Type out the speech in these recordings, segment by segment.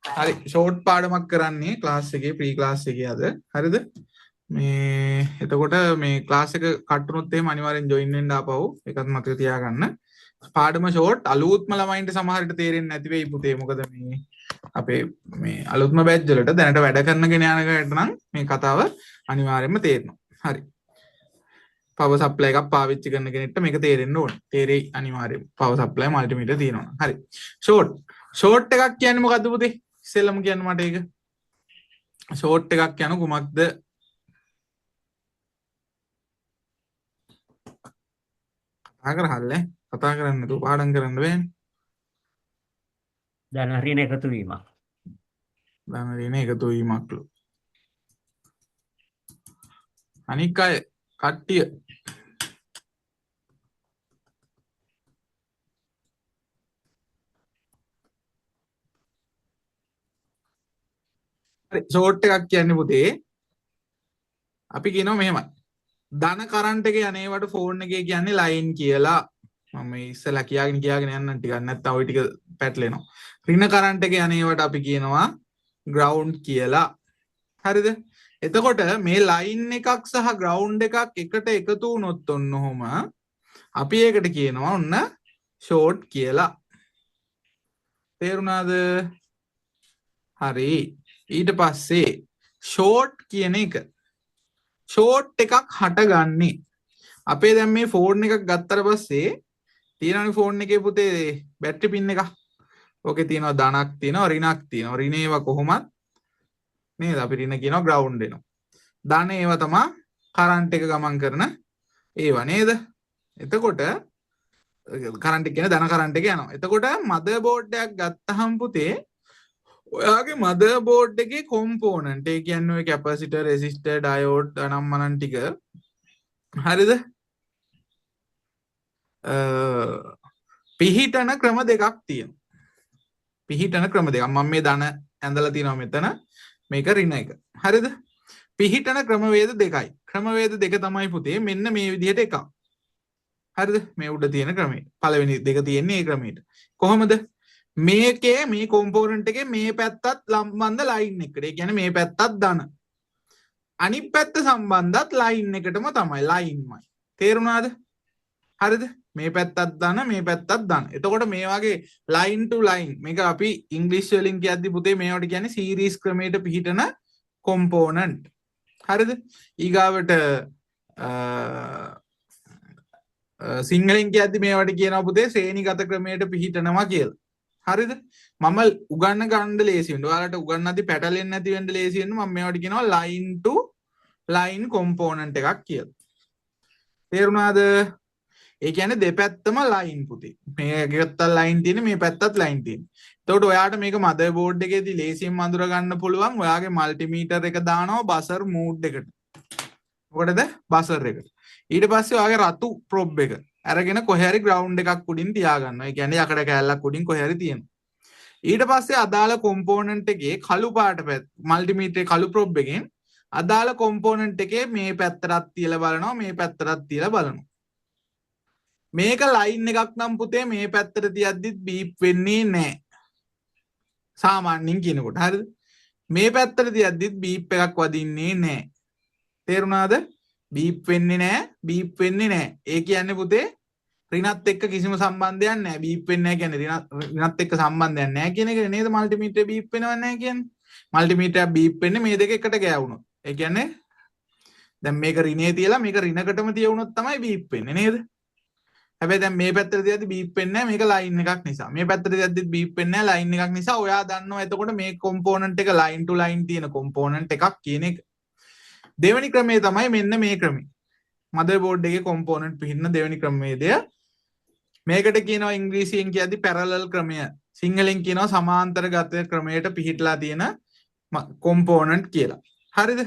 හරි ෂෝට් පාඩමක් කරන්නේ ක්ලාස් එකේ ප්‍රී ක්ලාස් එකේ අද හරිද මේ එතකොට මේ ක්ලාස් එක කට් වුණොත් එහෙම අනිවාර්යෙන් ජොයින් වෙන්න ආපහු ඒකත් මතක තියාගන්න පාඩම ෂෝට් අලුත්ම ළමයින්ට සමහරට තේරෙන්නේ නැති වෙයි පුතේ මොකද මේ අපේ මේ අලුත්ම බැච් වලට දැනට වැඩ කරනගෙන යන කෙනාට නම් මේ කතාව අනිවාර්යෙන්ම තේරෙනවා හරි පවර් සප්ලයි එකක් පාවිච්චි කරන කෙනෙක්ට මේක තේරෙන්න ඕනේ තේරෙයි අනිවාර්යෙන්ම පවර් සප්ලයි මල්ටිමීටර් තියෙනවා හරි ෂෝට් එකක් කියන්නේ මොකද්ද පුතේ ඉස්සෙල්ලම කියන්න මට ඒක ෂෝට් එකක් යන කුමක්ද කතා කරහල්ලේ කතා කරන්න තු පාඩම් කරන්න බෑනේ දැන් හරින එකතු වීමක් දැන් හරින එකතු වීමක්ලු අනික් අය කට්ටිය ෂෝට් එකක් කියන්නේ පුතේ අපි කියනවා මෙහෙමයි ධන කරන්ට් එකේ යන්නේවට ෆෝන් එකේ කියන්නේ ලයින් කියලා මම ඉස්සලා කියාගෙන යන්නම් ටිකක් නැත්නම් ওই ටික පැටලෙනවා ඍණ කරන්ට් එකේ යන්නේවට අපි කියනවා ග්‍රවුන්ඩ් කියලා හරිද එතකොට මේ ලයින් එකක් සහ ග්‍රවුන්ඩ් එකක් එකට එකතු වුණොත් ඔන්නෝම අපි ඒකට කියනවා ඔන්න ෂෝට් කියලා තේරුණාද හරි ඊට පස්සේ ෂෝට් කියන එක ෂෝට් එකක් හටගන්නේ අපේ දැන් මේ ෆෝන් එකක් ගත්තට පස්සේ තියෙනවනේ ෆෝන් එකේ පුතේ බැටරි පින් එක. ඕකේ තියෙනවා ධනක් තියෙනවා ඍණක් තියෙනවා. ඍණ ඒවා කොහොමත් නේද අපි ඍණ කියනවා ග්‍රවුන්ඩ් වෙනවා. ධන ඒවා තමයි කරන්ට් එක ගමන් කරන ඒවා නේද? එතකොට කරන්ට් එක කියන්නේ ධන කරන්ට් එක යනවා. එතකොට මදර් බෝඩ් එකක් ගත්තහම පුතේ ඔයාගේ මදර් බෝඩ් එකේ කොම්පෝනන්ට් ඒ කියන්නේ ඔය කැපැසිටර් රෙසිස්ටර් ඩයෝඩ් අනම්මනන් ටික හරිද පිහිටන ක්‍රම දෙකක් තියෙනවා පිහිටන ක්‍රම දෙකක් මම මේ ධන ඇඳලා තියෙනවා මෙතන මේක ඍණ එක හරිද පිහිටන ක්‍රමවේද දෙකයි ක්‍රමවේද දෙක තමයි පුතේ මෙන්න මේ විදිහට එකක් හරිද මේ උඩ තියෙන ක්‍රමය පළවෙනි දෙක තියෙන්නේ මේ ක්‍රමයට කොහොමද මේකේ මේ කොම්පෝනන්ට් එකේ මේ පැත්තත් සම්බන්ධ ලයින් එකට. ඒ කියන්නේ මේ පැත්තත් ධන. අනිත් පැත්ත සම්බන්ධත් ලයින් එකටම තමයි ලයින්මයි. තේරුණාද? හරිද? මේ පැත්තත් ධන මේ පැත්තත් ධන. එතකොට මේ වගේ ලයින් ටු ලයින් මේක අපි ඉංග්‍රීසි වලින් කියද්දි පුතේ මේවට කියන්නේ සීරීස් ක්‍රමයට පිහිටන කොම්පෝනන්ට්. හරිද? ඊගාවට සිංහලෙන් කියද්දි මේවට කියනවා පුතේ ශ්‍රේණිගත ක්‍රමයට පිහිටනවා කියලා. හරිද මම උගන්න ගන්න ලේසි වෙන්න ඔයාලට උගන්නද්දි පැටලෙන්නේ නැති වෙන්න ලේසි වෙන්න මම මේවට කියනවා ලයින් ටු ලයින් කොම්පෝනන්ට් එකක් කියලා තේරුණාද ඒ කියන්නේ දෙපැත්තම ලයින් පුතේ මේකත් ලයින් තියෙන මේ පැත්තත් ලයින් තියෙන එතකොට ඔයාට මේක මදර් බෝඩ් එකේදී ලේසියෙන් අඳුර ගන්න පුළුවන් ඔයාගේ මල්ටිමීටර් එක දානවා බසර් මූඩ් එකට මොකටද බසර් එකට ඊට පස්සේ ඔයාගේ රතු ප්‍රොබ් එක අරගෙන කොහේ හරි ග්‍රවුන්ඩ් එකක් උඩින් තියාගන්නවා. ඒ කියන්නේ යකඩ කෑල්ලක් උඩින් කොහේ හරි තියෙනවා. ඊට පස්සේ අදාළ කොම්පෝනන්ට් එකේ කළු පාට මල්ටිමීටරේ කළු ප්‍රොබ් එකෙන් අදාළ කොම්පෝනන්ට් එකේ මේ පැත්තටත් තියලා බලනවා මේ පැත්තටත් තියලා බලනවා. මේක ලයින් එකක් නම් පුතේ මේ පැත්තට තියද්දිත් බීප් වෙන්නේ නැහැ. සාමාන්‍යයෙන් කියනකොට හරිද? මේ පැත්තට තියද්දිත් බීප් එකක් වදින්නේ නැහැ. තේරුණාද? බීප් වෙන්නේ නැහැ බීප් වෙන්නේ නැහැ ඒ කියන්නේ පුතේ ඍණත් එක්ක කිසිම සම්බන්ධයක් නැහැ බීප් වෙන්නේ නැහැ කියන්නේ ඍණත් එක්ක සම්බන්ධයක් නැහැ කියන එක නේද මල්ටිමීටරේ බීප් වෙනව නැහැ කියන්නේ මල්ටිමීටරය බීප් වෙන්නේ මේ දෙක එකට ගෑවුනොත් ඒ කියන්නේ දැන් මේක ඍණේ තියලා මේක ඍණකටම තියවුනොත් තමයි බීප් වෙන්නේ නේද හැබැයි දැන් මේ පැත්තට තියද්දි බීප් වෙන්නේ නැහැ මේක ලයින් එකක් නිසා මේ පැත්තට තියද්දිත් බීප් වෙන්නේ නැහැ ලයින් එකක් නිසා ඔයා දන්නවා එතකොට මේ කොම්පෝනන්ට් එක ලයින් ටු ලයින් තියෙන කොම්පෝනන්ට් එකක් කියන එක දෙවෙනි ක්‍රමය තමයි මෙන්න මේ ක්‍රමය. මදර් බෝඩ් එකේ කොම්පෝනන්ට් පිහිටන දෙවෙනි ක්‍රමවේදය. මේකට කියනවා ඉංග්‍රීසියෙන් කියද්දි පැරලල් ක්‍රමය. සිංහලෙන් කියනවා සමාන්තරගත ක්‍රමයට පිහිටලා තියෙන කොම්පෝනන්ට් කියලා. හරිද?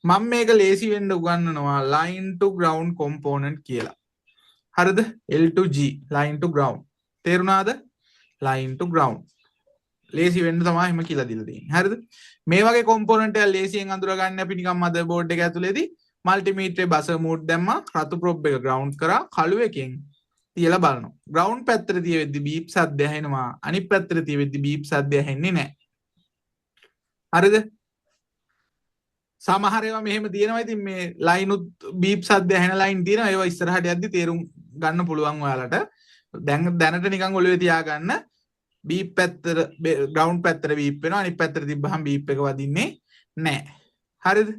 මම මේක ලේසි වෙන්න උගන්වනවා line to ground component කියලා. හරිද? L to G line to ground. තේරුණාද? line to ground. ලේසි වෙන්න තමයි එහෙම කියලා දීලා තියෙන්නේ. හරිද? මේ වගේ කොම්පොනන්ට් එක ලේසියෙන් අඳුර ගන්න අපි නිකන් මදර් බෝඩ් එක ඇතුලේදී මල්ටිමීටරේ බසර් මූඩ් දැම්මා රතු ප්‍රොබ් එක ග්‍රවුන්ඩ් කරා කළු එකෙන් තියලා බලනවා. ග්‍රවුන්ඩ් පැත්තට තියෙද්දි බීප් සද්ද ඇහෙනවා. අනිත් පැත්තට තියෙද්දි බීප් සද්ද ඇහෙන්නේ නැහැ. හරිද? සමහර ඒවා මෙහෙම තියෙනවා. ඉතින් මේ ලයිනුත් බීප් සද්ද ඇහෙන ලයින් තියෙනවා. ඒවා ඉස්සරහට යද්දි තේරුම් ගන්න පුළුවන් ඔයාලට. දැන් දැනට නිකන් ඔළුවේ තියාගන්න. බීප් පැත්තට ග්‍රවුන්ඩ් පැත්තට බීප් වෙනවා. අනිත් පැත්තට තිබ්බහම බීප් එක වදින්නේ නැහැ. හරිද?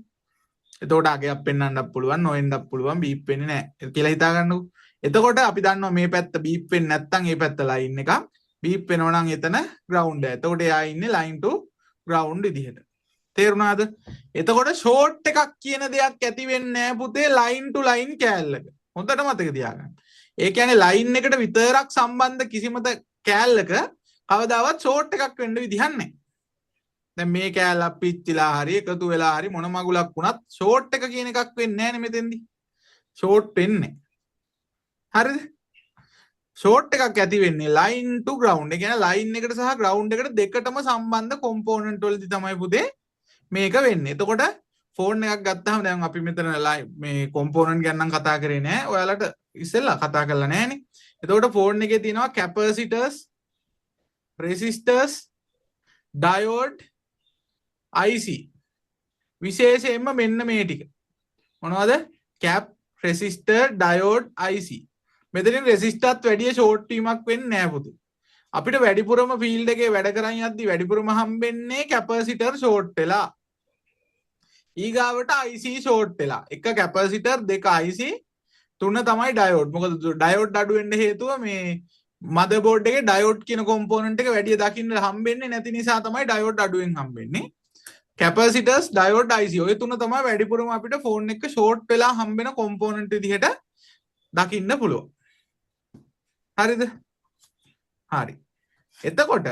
එතකොට අගයක් පෙන්වන්නත් පුළුවන්, නොවෙන්නත් පුළුවන්, බීප් වෙන්නේ නැහැ කියලා හිතා ගන්නකො. එතකොට අපි දන්නවා මේ පැත්ත බීප් වෙන්නේ නැත්නම් මේ පැත්ත ලයින් එකක්. බීප් වෙනවා නම් එතන ග්‍රවුන්ඩ් එක. එතකොට එයා ඉන්නේ ලයින් ටු ග්‍රවුන්ඩ් විදිහට. තේරුණාද? එතකොට ෂෝට් එකක් කියන දෙයක් ඇති වෙන්නේ නැහැ පුතේ ලයින් ටු ලයින් කෑල්ලක. හොඳට මතක තියාගන්න. ඒ කියන්නේ ලයින් එකට විතරක් සම්බන්ධ කිසිම කෑල්ලක කවදාවත් ෂෝට් එකක් වෙන්න විදිහක් නැහැ. දැන් මේ කෑල්ලක් පිච්චිලා හරි එකතු වෙලා හරි මොන මගුලක් වුණත් ෂෝට් එක කියන එකක් වෙන්නේ නැහැ නේ මෙතෙන්දි. ෂෝට් වෙන්නේ. හරිද? ෂෝට් එකක් ඇති වෙන්නේ ලයින් ටු ග්‍රවුන්ඩ්. ඒ කියන්නේ ලයින් එකට සහ ග්‍රවුන්ඩ් එකට දෙකටම සම්බන්ධ කොම්පොනන්ට් වලදී තමයි පුතේ මේක වෙන්නේ. එතකොට ෆෝන් එකක් ගත්තාම දැන් අපි මෙතන මේ කොම්පොනන්ට් ගැන නම් කතා කරේ නෑ. ඔයාලට ඉස්සෙල්ලා කතා කරලා නෑනේ. එතකොට ෆෝන් එකේ තියෙනවා කැපැසිටර්ස්, රෙසිස්ටර්ස්, ඩයෝඩ්, IC. විශේෂයෙන්ම මෙන්න මේ ටික. මොනවද? Cap, resistor, diode, IC. මෙතනින් රෙසිස්ටර්ත් වැඩිය ෂෝට් වීමක් වෙන්නේ නෑ පුතේ. අපිට වැඩිපුරම ෆීල්ඩ් එකේ වැඩ කරන් යද්දි වැඩිපුරම හම්බෙන්නේ කැපැසිටර් ෂෝට් වෙලා. ඊගාවට IC ෂෝට් වෙලා. එක කැපැසිටර්, දෙක IC, තුන තමයි ඩයෝඩ්. මොකද ඩයෝඩ් අඩු වෙන්න හේතුව මේ මදර්බෝඩ් එකේ ඩයෝඩ් කියන කොම්පොනන්ට් එක වැඩි දකින්න හම්බෙන්නේ නැති නිසා තමයි ඩයෝඩ් අඩුවෙන් හම්බෙන්නේ. කැපැසිටර්ස්, ඩයෝඩ්, IC ඔය තුන තමයි වැඩිපුරම අපිට ෆෝන් එක ෂෝට් වෙලා හම්බෙන කොම්පොනන්ට් විදිහට දකින්න පුළුවන්. හරිද? හරි. එතකොට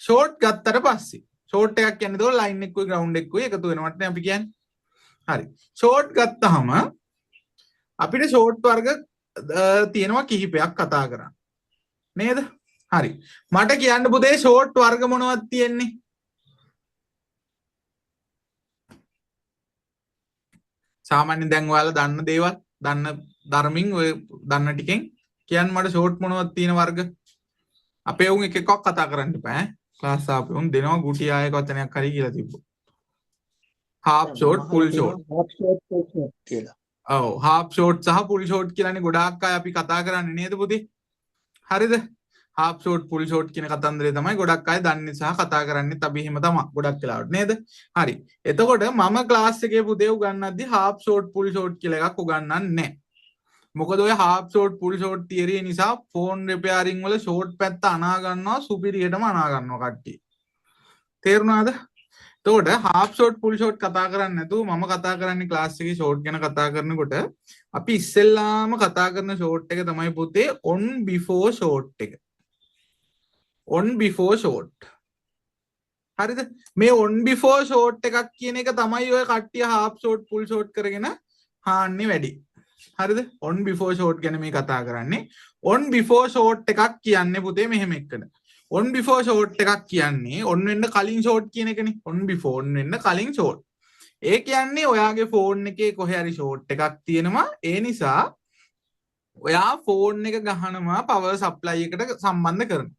ෂෝට් ගත්තට පස්සේ ෂෝට් එකක් කියන්නේ ඒක ලයින් එකකුයි ග්‍රවුන්ඩ් එකකුයි එකතු වෙනවට නේ අපි කියන්නේ. හරි. ෂෝට් ගත්තාම අපිට ෂෝට් වර්ග තියෙනවා කිහිපයක් කතා කරන්න. නේද? හරි. මට කියන්න පුතේ ෂෝට් වර්ග මොනවද තියෙන්නේ? සාමාන්‍යයෙන් දැන් ඔයාලා දන්න දේවල්, දන්න ධර්මින් ඔය දන්න ටිකෙන් කියන්න මට ෂෝට් මොනවද තියෙන වර්ග? අපේ උන් එක එකක් කතා කරන්න බෑ. ක්ලාස් අපේ උන් දෙනවා ගුටි ආයක වචනයක් හරි කියලා තිබ්බොත්. half short, full short. half short, full short කියලා. ඔව් half short සහ full short කියලානේ ගොඩාක් අය අපි කතා කරන්නේ නේද පුතේ? හරිද? half short, full short කියන කතන්දරේ තමයි ගොඩක් අය දන්නේ සහ කතා කරන්නේ අපි එහෙම තමයි ගොඩක් වෙලාවට නේද? හරි. එතකොට මම ක්ලාස් එකේ පුතේ උගන්වද්දි half short, full short කියලා එකක් උගන්වන්නේ නැහැ. මොකද ඔය half short, full short theory නිසා ෆෝන් රිපෙයාරින් වල ෂෝට් පැත්ත අනා ගන්නවා සුපිරියටම අනා ගන්නවා කට්ටිය. තේරුණාද? එතකොට half short, full short කතා කරන්නේ නැතුව මම කතා කරන්නේ ක්ලාස් එකේ ෂෝට් ගැන කතා කරනකොට අපි ඉස්සෙල්ලාම කතා කරන ෂෝට් එක තමයි පුතේ on before short එක. on before short. හරිද? මේ on before short එකක් කියන එක තමයි ඔය කට්ටිය half short, full short කරගෙන හාන්නේ වැඩි. හරිද? on before short ගැන මේ කතා කරන්නේ. on before short එකක් කියන්නේ පුතේ මෙහෙම එක්කන. on before short එකක් කියන්නේ on වෙන්න කලින් short කියන එකනේ. on before on වෙන්න කලින් short. ඒ කියන්නේ ඔයාගේ ෆෝන් එකේ කොහේ හරි short එකක් තියෙනවා. ඒ නිසා ඔයා ෆෝන් එක ගහනවා power supply එකට සම්බන්ධ කරනවා.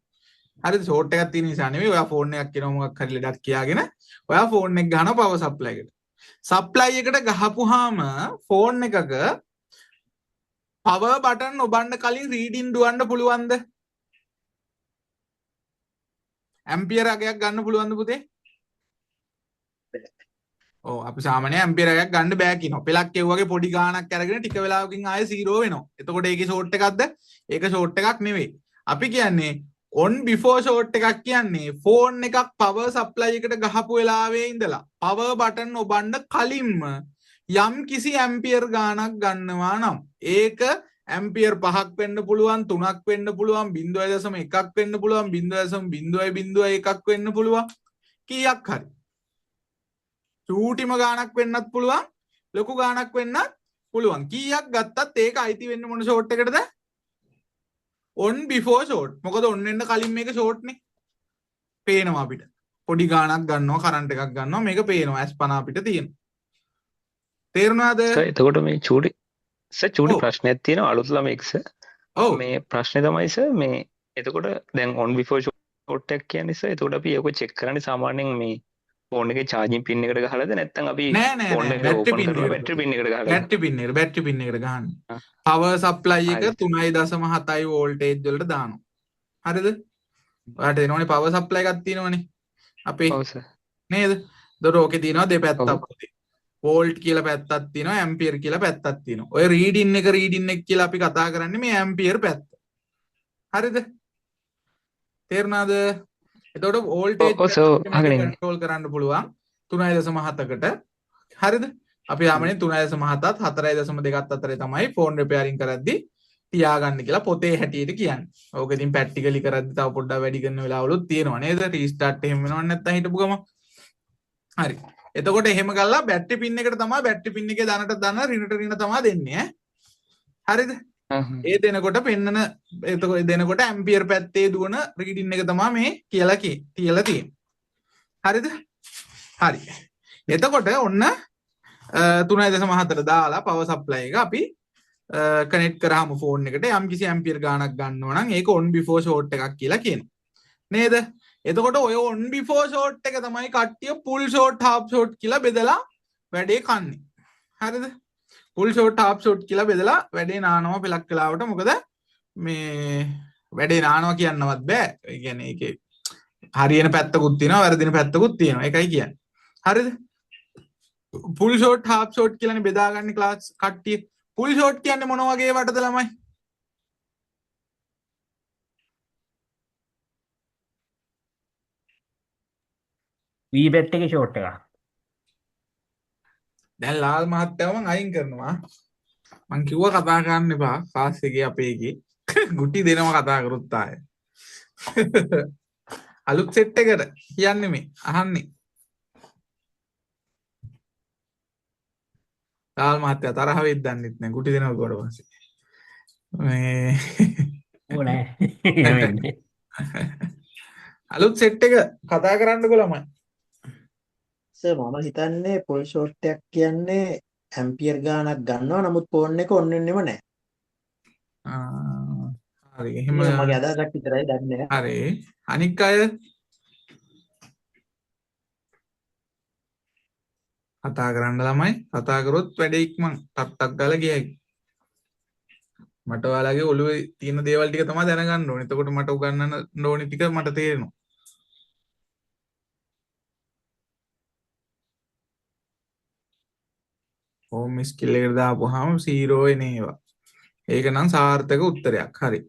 හරිද? short එකක් තියෙන නිසා නෙවෙයි ඔයා ෆෝන් එකක් කියනවා මොකක් හරි ලඩක් කියාගෙන ඔයා ෆෝන් එක ගහනවා power supply එකට. supply එකට ගහපුවාම ෆෝන් එකක power button ඔබන්න කලින් reading දුවන්න පුළුවන්ද? ampere අගයක් ගන්න පුළුවන්ද පුතේ? ඔව් අපි සාමාන්‍යයෙන් ampere අගයක් ගන්න බෑ කියනවා. පෙලක් කෙව්වගේ පොඩි ගාණක් අරගෙන ටික වෙලාවකින් ආයෙ 0 වෙනවා. එතකොට ඒකේ short එකක්ද? ඒක short එකක් නෙවෙයි. අපි කියන්නේ on before short එකක් කියන්නේ ෆෝන් එකක් power supply එකට ගහපු වෙලාවේ ඉඳලා power button ඔබන්න කලින්ම යම් කිසි ampere ගාණක් ගන්නවා නම් ඒක ampere 5ක් වෙන්න පුළුවන් 3ක් වෙන්න පුළුවන් 0.1ක් වෙන්න පුළුවන් 0.01ක් වෙන්න පුළුවන් කීයක් හරි චූටිම ගාණක් වෙන්නත් පුළුවන් ලොකු ගාණක් වෙන්නත් පුළුවන් කීයක් ගත්තත් ඒක අයිති වෙන්නේ මොන short එකටද on before short මොකද on වෙන්න කලින් මේක short නේ පේනවා අපිට පොඩි ගාණක් ගන්නවා කරන්ට් එකක් ගන්නවා මේක පේනවා S50 අපිට තියෙනවා තේරුණාද සර් එතකොට මේ චූටි ප්‍රශ්නයක් තියෙනවා අලුත් ළමෙක් සර් ඔව් මේ ප්‍රශ්නේ තමයි සර් මේ එතකොට දැන් on before short එකක් කියන්නේ සර් එතකොට අපි ඒක චෙක් කරන්නේ සාමාන්‍යයෙන් මේ ෆෝන් එකේ charging pin එකට ගහලාද නැත්නම් අපි නෑ නෑ ෆෝන් නෑ එක බැටරි ඕපන් පින් කරලා එකට බැටරි pin එකට ගහලාද බැටරි පින් එකට ගහන්න ආ, පවර් සප්ලයි එක හරි 3.7යි වෝල්ටේජ් වලට දානවා හරිද ඔයාලට එනවනේ පවර් සප්ලයි එකක් තියෙනවනේ අපේ ඔව් සර් නේද එතකොට ඕකේ තියෙනවා දෙපැත්තක් ඔව් පුතේ වෝල්ට් කියලා පැත්තක් තියෙනවා ඇම්පියර් කියලා පැත්තක් තියෙනවා ඔය රීඩින් එක කියලා අපි කතා කරන්නේ මේ ඇම්පියර් පැත්ත හරිද තේරුණාද එතකොට වෝල්ටේජ් ඔව් සර් මේක අහගෙන ඉන්නේ කන්ට්‍රෝල් කරන්න පුළුවන් 3.7කට හරිද අපි ආමනේ 3.7ත් 4.2ත් අතරේ තමයි ෆෝන් රිපෙයාරින් කරද්දී තියාගන්න කියලා පොතේ හැටියට කියන්නේ. ඕක ඉතින් ප්‍රැක්ටිකලි කරද්දී තව පොඩ්ඩක් වැඩි කරන වෙලාවලුත් තියෙනවා නේද? රීස්ටාර්ට් එහෙම වෙනව නැත්නම් හිටපු ගම. හරි. එතකොට එහෙම ගල්ලා බැටරි පින් එකට තමයි බැටරි පින් එකේ ධනට ධන ඍණට ඍණ තමයි දෙන්නේ ඈ. හරිද? ඒ දෙනකොට පෙන්නන එතකොට දෙනකොට ඇම්පියර් පැත්තේ දුවන රීඩින් එක තමයි මේ කියලා තියලා තියෙන්නේ. හරිද? හරි. එතකොට ඔන්න 3.4 දාලා පවර් සප්ලයි එක අපි කනෙක්ට් කරාම ෆෝන් එකට යම් කිසි ඇම්පියර් ගාණක් ගන්නවා නම් ඒක on before short එකක් කියලා කියනවා. නේද? එතකොට ඔය on before short එක තමයි කට්ටිය full short half short කියලා බෙදලා වැඩේ කන්නේ. හරිද? full short half short කියලා බෙදලා වැඩේ නානවා පෙලක් වෙලාවට මොකද මේ වැඩේ නානවා කියන්නවත් බෑ. ඒ කියන්නේ ඒකේ හරියන පැත්තකුත් තියෙනවා වැරදින පැත්තකුත් තියෙනවා. ඒකයි කියන්නේ. හරිද? full short half short කියලානේ බෙදාගන්නේ ක්ලාස් කට්ටිය. full short කියන්නේ මොන වගේ වටද ළමයි? වීබෙට් එකේ ෂෝට් එකක්. දැන් ලාල් මහත්තයාව මං අයින් කරනවා. මං කිව්වා කතා කරන්න එපා ක්ලාස් එකේ අපේ එකේ. ගුටි දෙනවා කතා කරොත් ආයේ. අලුත් සෙට් එකට කියන්නේ මේ අහන්නේ. ලාල් මහත්තයා තරහ වෙද්ද දන්නෙත් නෑ ගුටි දෙනවා කිව්වට පස්සේ. මේ ඕනෑ එහෙම එන්නේ. අලුත් සෙට් එක කතා කරන්නකෝ ළමයි. සර් මම හිතන්නේ පොල් ෂෝට් එකක් කියන්නේ ඇම්පියර් ගාණක් ගන්නවා නමුත් ෆෝන් එක ඔන් වෙන්නෙම නැහැ. හරි එහෙම ඒක මගේ අදහසක් විතරයි දන්නේ නැහැ. හරි අනික් අය කතා කරන්න ළමයි කතා කරොත් වැඩේ ඉක්මන් ටක් ගාලා ගියයි. මට ඔයාලගේ ඔළුවේ තියෙන දේවල් ටික තමයි දැනගන්න ඕනේ. එතකොට මට උගන්වන්න ඕනේ ටික මට තේරෙනවා. හෝම් ස්කිල් එකට දාපුවාම 0 එන ඒවා. ඒක නම් සාර්ථක උත්තරයක්. හරි.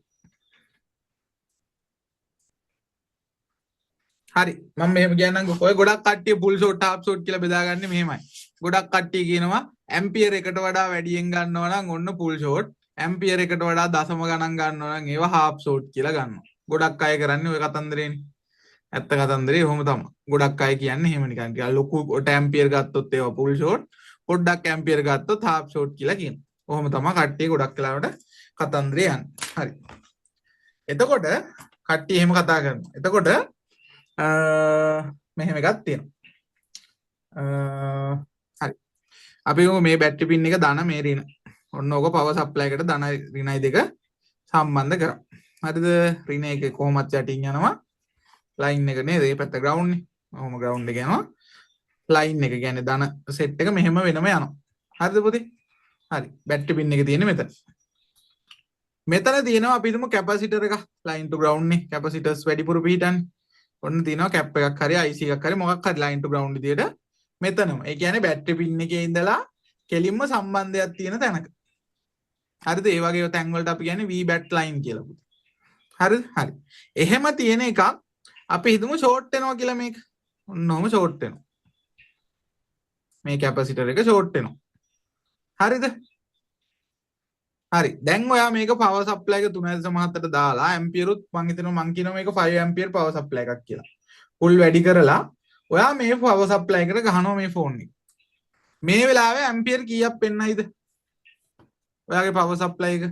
හරි. මම මෙහෙම කියන්නම්කෝ. ඔය ගොඩක් කට්ටිය full short half short කියලා බෙදාගන්නේ මෙහෙමයි. ගොඩක් කට්ටිය කියනවා ඇම්පියර් එකට වඩා වැඩියෙන් ගන්නවා නම් ඔන්න full short. ඇම්පියර් එකට වඩා දශම ගණන් ගන්නවා නම් ඒවා half short කියලා ගන්නවා. ගොඩක් අය කරන්නේ ඔය කතන්දරේනේ. ඇත්ත කතන්දරේ ඔහොම තමයි. ගොඩක් අය කියන්නේ එහෙම නිකන් ටිකක් ලොකු ඇම්පියර් ගත්තොත් ඒවා full short. පොඩ්ඩක් ඇම්පියර් ගත්තොත් half short කියලා කියනවා. ඔහොම තමයි කට්ටිය ගොඩක් වෙලාවට කතන්දරේ යන්නේ. හරි. එතකොට කට්ටිය එහෙම කතා කරනවා. එතකොට මෙහෙම එකක් තියෙනවා. හරි. අපි මේ බැටරි පින් එක දාන මේ රින. ඔන්න ඕක පවර් සප්ලයි එකට දාන රිනයි දෙක සම්බන්ධ කරමු. හරිද? රින එක කොහොමද යටින් යනවා? ලයින් එක නේද? මේ පැත්ත ග්‍රවුන්ඩ් නේ. ඔහොම ග්‍රවුන්ඩ් එක යනවා. ලයින් එක කියන්නේ ධන සෙට් එක මෙහෙම වෙනම යනවා. හරිද පුතේ? හරි. බැටරි පින් එක තියෙන්නේ මෙතන. මෙතන තියෙනවා අපි හිතමු කැපැසිටර් එක ලයින් ටු ග්‍රවුන්ඩ් නේ. කැපැසිටර්ස් වැඩිපුර පිටින්නේ. ඔන්න තියෙනවා කැප් එකක් හරි IC එකක් හරි මොකක් හරි ලයින් ටු ග්‍රවුන්ඩ් විදියට මෙතනම. ඒ කියන්නේ බැටරි පින් එකේ ඉඳලා කෙලින්ම සම්බන්ධයක් තියෙන තැනක. හරිද? ඒ වගේ තැන් වලට අපි කියන්නේ V-bat line කියලා පුතේ. හරිද? හරි. එහෙම තියෙන එකක් අපි හිතමු ෂෝට් වෙනවා කියලා මේක. ඔන්නෝම ෂෝට් වෙනවා. මේ කැපැසිටර් එක ෂෝට් වෙනවා. හරිද? හරි. දැන් ඔයා මේක පවර් සප්ලයි එක 3.7ට දාලා ඇම්පියරුත් මං හිතනවා මං කියනවා මේක 5 ඇම්පියර් පවර් සප්ලයි එකක් කියලා. ෆුල් වැඩි කරලා ඔයා මේ පවර් සප්ලයි එකට ගහනවා මේ ෆෝන් එක. මේ වෙලාවේ ඇම්පියර් කීයක් පෙන්නයිද? ඔයාගේ පවර් සප්ලයි එක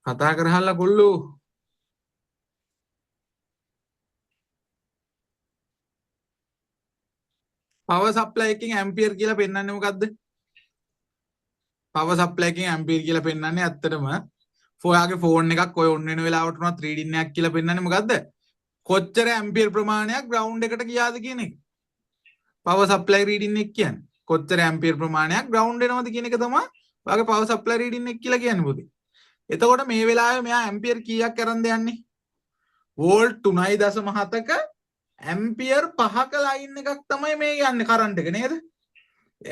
කතා කරහල්ලා කොල්ලෝ. පවර් සප්ලයි එකකින් ඇම්පියර් කියලා පෙන්වන්නේ මොකද්ද? පවර් සප්ලයි එකකින් ඇම්පියර් කියලා පෙන්වන්නේ ඇත්තටම ඔයාගේ ෆෝන් එකක් ඔය ඔන් වෙන වෙලාවට උනත් රීඩින් එකක් කියලා පෙන්වන්නේ මොකද්ද? කොච්චර ඇම්පියර් ප්‍රමාණයක් ග්‍රවුන්ඩ් එකට ගියාද කියන එක. පවර් සප්ලයි රීඩින් එක කියන්නේ. කොච්චර ඇම්පියර් ප්‍රමාණයක් ග්‍රවුන්ඩ් වෙනවද කියන එක තමයි ඔයාගේ පවර් සප්ලයි රීඩින් එක කියලා කියන්නේ පුතේ. එතකොට මේ වෙලාවේ මෙයා ඇම්පියර් කීයක් අරන් යන්නේ? වෝල්ට් 3.7ක ඇම්පියර් 5ක ලයින් එකක් තමයි මේ යන්නේ කරන්ට් එක නේද?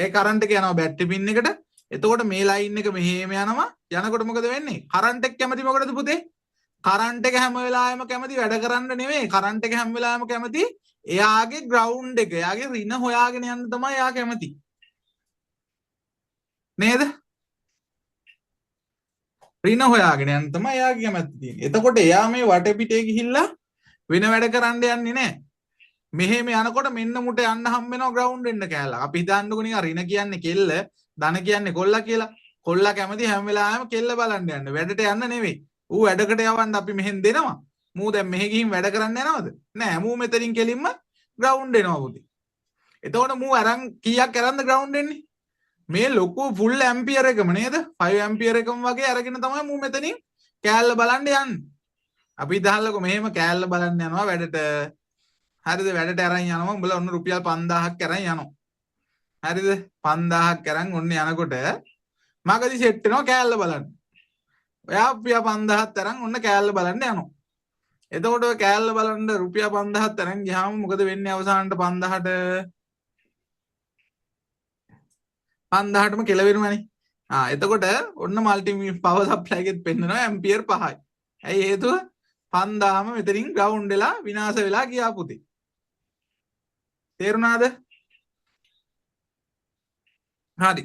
ඒ කරන්ට් එක යනවා බැටරි පින් එකට. එතකොට මේ ලයින් එක මෙහෙම යනවා. යනකොට මොකද වෙන්නේ? කරන්ට් එක කැමති මොකටද පුතේ? කරන්ට් එක හැම වෙලාවෙම කැමති වැඩ කරන්න නෙමෙයි. කරන්ට් එක හැම වෙලාවෙම කැමති එයාගේ ග්‍රවුන්ඩ් එක, එයාගේ රින හොයාගෙන යන්න තමයි එයා කැමති. නේද? රින හොයාගෙන යන්න තමයි එයාගේ කැමැත්ත තියෙන්නේ. එතකොට එයා මේ වටපිටේ ගිහිල්ලා වෙන වැඩ කරන්න යන්නේ නැහැ. මෙහෙම යනකොට මෙන්න මුට යන්න හම්බ වෙනවා ග්‍රවුන්ඩ් එන්න කෑල්ලක්. අපි හිතන්නකො නිකන් රින කියන්නේ කෙල්ල, ධන කියන්නේ කොල්ලා කියලා. කොල්ලා කැමති හැම වෙලාවෙම කෙල්ල බලන්න යන්න. වැඩට යන්න නෙවෙයි. ඌ වැඩකට යවන්න අපි මෙහෙන් දෙනවා. මූ දැන් මෙහෙ ගිහින් වැඩ කරන්න යනවද? නෑ. මූ මෙතනින් කෙලින්ම ග්‍රවුන්ඩ් එනවා පුතේ. එතකොට මූ අරන් කීයක් අරන්ද ග්‍රවුන්ඩ් එන්නේ? මේ ලොකු ෆුල් ඇම්පියර් එකම නේද? 5 ඇම්පියර් එකම වගේ අරගෙන තමයි මූ මෙතනින් කෑල්ල බලන්න යන්නේ. අපි දහල්ලකො මෙහෙම කෑල්ල බලන්න යනවා වැඩට. හරිද? වැඩට අරන් යනවා. උඹලා ඔන්න රුපියල් 5000ක් අරන් යනවා. හරිද? 5000ක් අරන් ඔන්න යනකොට මගදී සෙට් වෙනවා කෑල්ල බලන්න. ඔයා රුපියල් 5000ක් අරන් ඔන්න කෑල්ල බලන්න යනවා. එතකොට ඔය කෑල්ල බලන්න රුපියල් 5000ක් අරන් ගියාම මොකද වෙන්නේ අවසානට 5000ටම කෙලවෙනවනේ. එතකොට ඔන්න මල්ටි පවර් සප්ලයි එකෙත් පෙන්නනවා ඇම්පියර් 5යි. ඇයි හේතුව? 5000ම මෙතනින් ග්‍රවුන්ඩ් වෙලා විනාශ වෙලා ගියා පුතේ. තේරුණාද? හරි.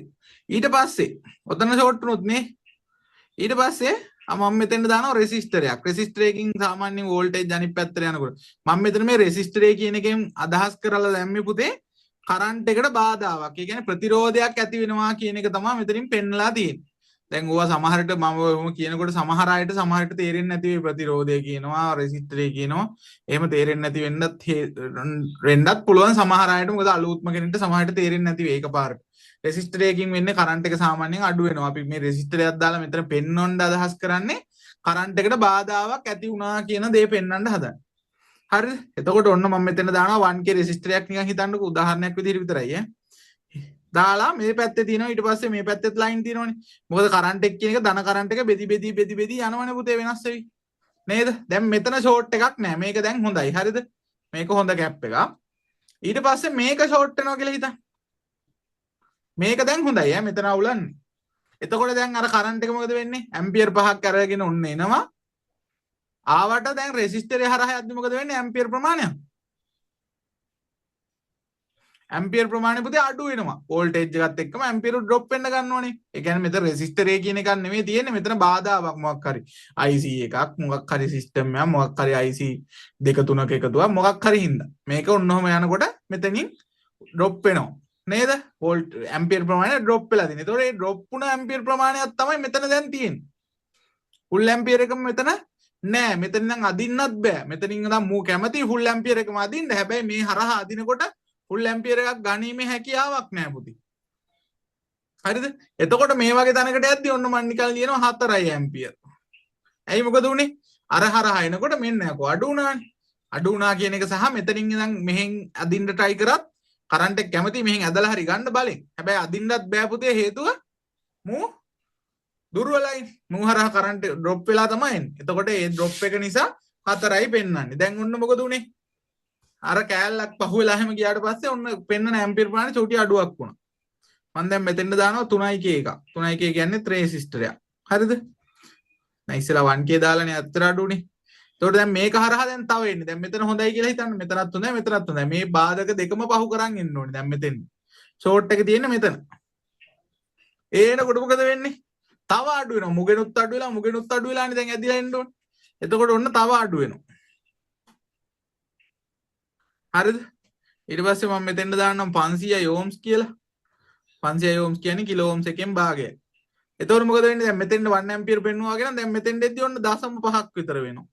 ඊට පස්සේ ඔතන ෂෝට් වුණොත් නේ. ඊට පස්සේ මම මෙතෙන්ට දානවා රෙසිස්ටරයක්. රෙසිස්ටර් එකකින් සාමාන්‍යයෙන් වෝල්ටේජ් අනිත් පැත්තට යනකොට මම මෙතන මේ රෙසිස්ටරේ කියන එකෙන් අදහස් කරලා දැම්මේ පුතේ කරන්ට් එකට බාධාවක්. ඒ කියන්නේ ප්‍රතිරෝධයක් ඇති වෙනවා කියන එක තමයි මෙතනින් පෙන්නලා තියෙන්නේ. දැන් ඕවා සමහරට මම ඔහොම කියනකොට සමහර අයට සමහරට තේරෙන්නේ නැති වෙයි ප්‍රතිරෝධය කියනවා රෙසිස්ටරේ කියනවා. එහෙම තේරෙන්නේ නැති වෙන්නත් පුළුවන් සමහර අයට. මොකද අලුත්ම කෙනෙක්ට සමහරට තේරෙන්නේ නැති වෙයි එකපාරට. රෙසිස්ටර් එකකින් වෙන්නේ කරන්ට් එක සාමාන්‍යයෙන් අඩු වෙනවා. අපි මේ රෙසිස්ටරයක් දාලා මෙතන පෙන්වන්න අදහස් කරන්නේ කරන්ට් එකට බාධාවක් ඇති වුණා කියන දේ පෙන්වන්න හදන්නේ. හරිද? එතකොට ඔන්න මම මෙතන දානවා 1k රෙසිස්ටරයක් නිකන් හිතන්නකෝ උදාහරණයක් විදිහට විතරයි ඈ. දාලා මේ පැත්තේ තියෙනවා ඊට පස්සේ මේ පැත්තෙත් ලයින් තියෙනවනේ. මොකද කරන්ට් එක කියන එක ධන කරන්ට් එක බෙදි යනවනේ පුතේ වෙනස් වෙවි. නේද? දැන් මෙතන ෂෝට් එකක් නැහැ. මේක දැන් හොඳයි. හරිද? මේක හොඳ කැප් එකක්. ඊට පස්සේ මේක ෂෝට් වෙනවා කියලා හිතන්න. මේක දැන් හොඳයි ඈ මෙතන අවුලන්නේ. එතකොට දැන් අර කරන්ට් එක මොකද වෙන්නේ? ඇම්පියර් 5ක් අරගෙන ඔන්න එනවා. ආවට දැන් රෙසිස්ටරේ හරහා යද්දි මොකද වෙන්නේ? ඇම්පියර් ප්‍රමාණය. ඇම්පියර් ප්‍රමාණය පුතේ අඩු වෙනවා. වෝල්ටේජ් එකත් එක්කම ඇම්පියර් ඩ්‍රොප් වෙන්න ගන්නෝනේ. ඒ කියන්නේ මෙතන රෙසිස්ටරේ කියන එකක් නෙමෙයි තියෙන්නේ. මෙතන බාධාවක් මොකක් හරි. IC එකක් මොකක් හරි සිස්ටම් එකක් මොකක් හරි IC දෙක තුනක එකතුවක් මොකක් හරි හින්දා. මේක ඔන්නෝම යනකොට මෙතනින් ඩ්‍රොප් වෙනවා. නේද? වෝල්ට් ඇම්පියර් ප්‍රමාණය ඩ්‍රොප් වෙලා තියෙනවා. ඒතකොට මේ ඩ්‍රොප් වුණ ඇම්පියර් ප්‍රමාණයක් තමයි මෙතන දැන් තියෙන්නේ. ෆුල් ඇම්පියර් එකම මෙතන නෑ. මෙතන නම් අදින්නත් බෑ. මෙතනින් නම් මූ කැමති ෆුල් ඇම්පියර් එකම අදින්න. හැබැයි මේ හරහා අදිනකොට ෆුල් ඇම්පියර් එකක් ගණීමේ හැකියාවක් නෑ පුතේ. හරිද? එතකොට මේ වගේ තැනකට යද්දි ඔන්න මම නිකන් ලියනවා 4 ඇම්පියර්. ඇයි මොකද උනේ? අර හරහා එනකොට මෙන්න යකෝ අඩු වුණානේ. අඩු වුණා කියන එක සහ මෙතනින් ඉඳන් මෙහෙන් අදින්න try කරත් කරන්ට් එක කැමති මෙහෙන් ඇදලා හරි ගන්න බලෙන්. හැබැයි අදින්නත් බෑ පුතේ හේතුව මූ දුර්වලයි. මූ හරහා කරන්ට් ඩ්‍රොප් වෙලා තමයි එන්නේ. එතකොට ඒ ඩ්‍රොප් එක නිසා 4යි පෙන්වන්නේ. දැන් ඔන්න මොකද උනේ? අර කෑල්ලක් පහුවෙලා එහෙම ගියාට පස්සේ ඔන්න පෙන්නන ඇම්පියර් ප්‍රමාණය චූටි අඩුවක් වුණා. මම දැන් මෙතෙන්ට දානවා 3k එකක්. 3k කියන්නේ රෙසිස්ටරයක්. හරිද? දැන් ඉස්සෙල්ලා 1k දාලානේ අතර අඩුනේ. එතකොට දැන් මේක හරහා දැන් තව එන්නේ. දැන් මෙතන හොඳයි කියලා හිතන්න. මෙතනත් හොඳයි මෙතනත් හොඳයි. මේ බාධක දෙකම පහු කරන් එන්න ඕනේ. දැන් මෙතෙන්. ෂෝට් එක තියෙන්නේ මෙතන. ඒනකොට මොකද වෙන්නේ? තව අඩු වෙනවා. මුගෙනුත් අඩු වෙලානේ දැන් ඇදිලා එන්න ඕනේ. එතකොට ඔන්න තව අඩු වෙනවා. හරිද? ඊට පස්සේ මම මෙතෙන්ට දාන්නම් 500 ohms කියලා. 500 ohms කියන්නේ කිලෝ ohms එකෙන් භාගයයි. එතකොට මොකද වෙන්නේ? දැන් මෙතෙන්ට 1 ampere පෙන්නුවා වගේ නම් දැන් මෙතෙන්ට එද්දි ඔන්න 0.5ක් විතර වෙනවා.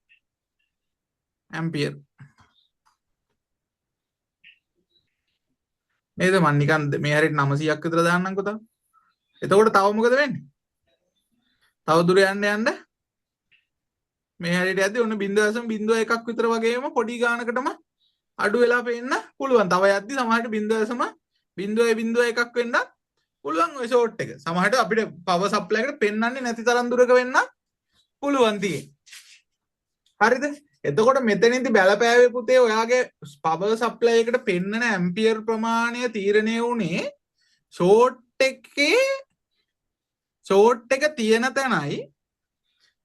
ampere. නේද? මම නිකන් මේ හැරෙට 900ක් විතර දාන්නම්කෝ තාම. එතකොට තව මොකද වෙන්නේ? තව දුර යන්න යන්න මේ හැරෙට යද්දි ඔන්න 0.01ක් විතර වගේම පොඩි ගානකටම අඩු වෙලා පේන්න පුළුවන්. තව යද්දි සමහරට 0.01ක් වෙන්නත් පුළුවන් ඔය ෂෝට් එක. සමහරට අපිට පවර් සප්ලයි එකට පෙන්වන්නේ නැති තරම් දුරක වෙන්න පුළුවන් තියෙන්නේ. හරිද? එතකොට මෙතනින්දි බැලපෑවේ පුතේ ඔයාගේ පවර් සප්ලයි එකට පෙන්නන ඇම්පියර් ප්‍රමාණය තීරණය වුණේ ෂෝට් එක තියෙන තැනයි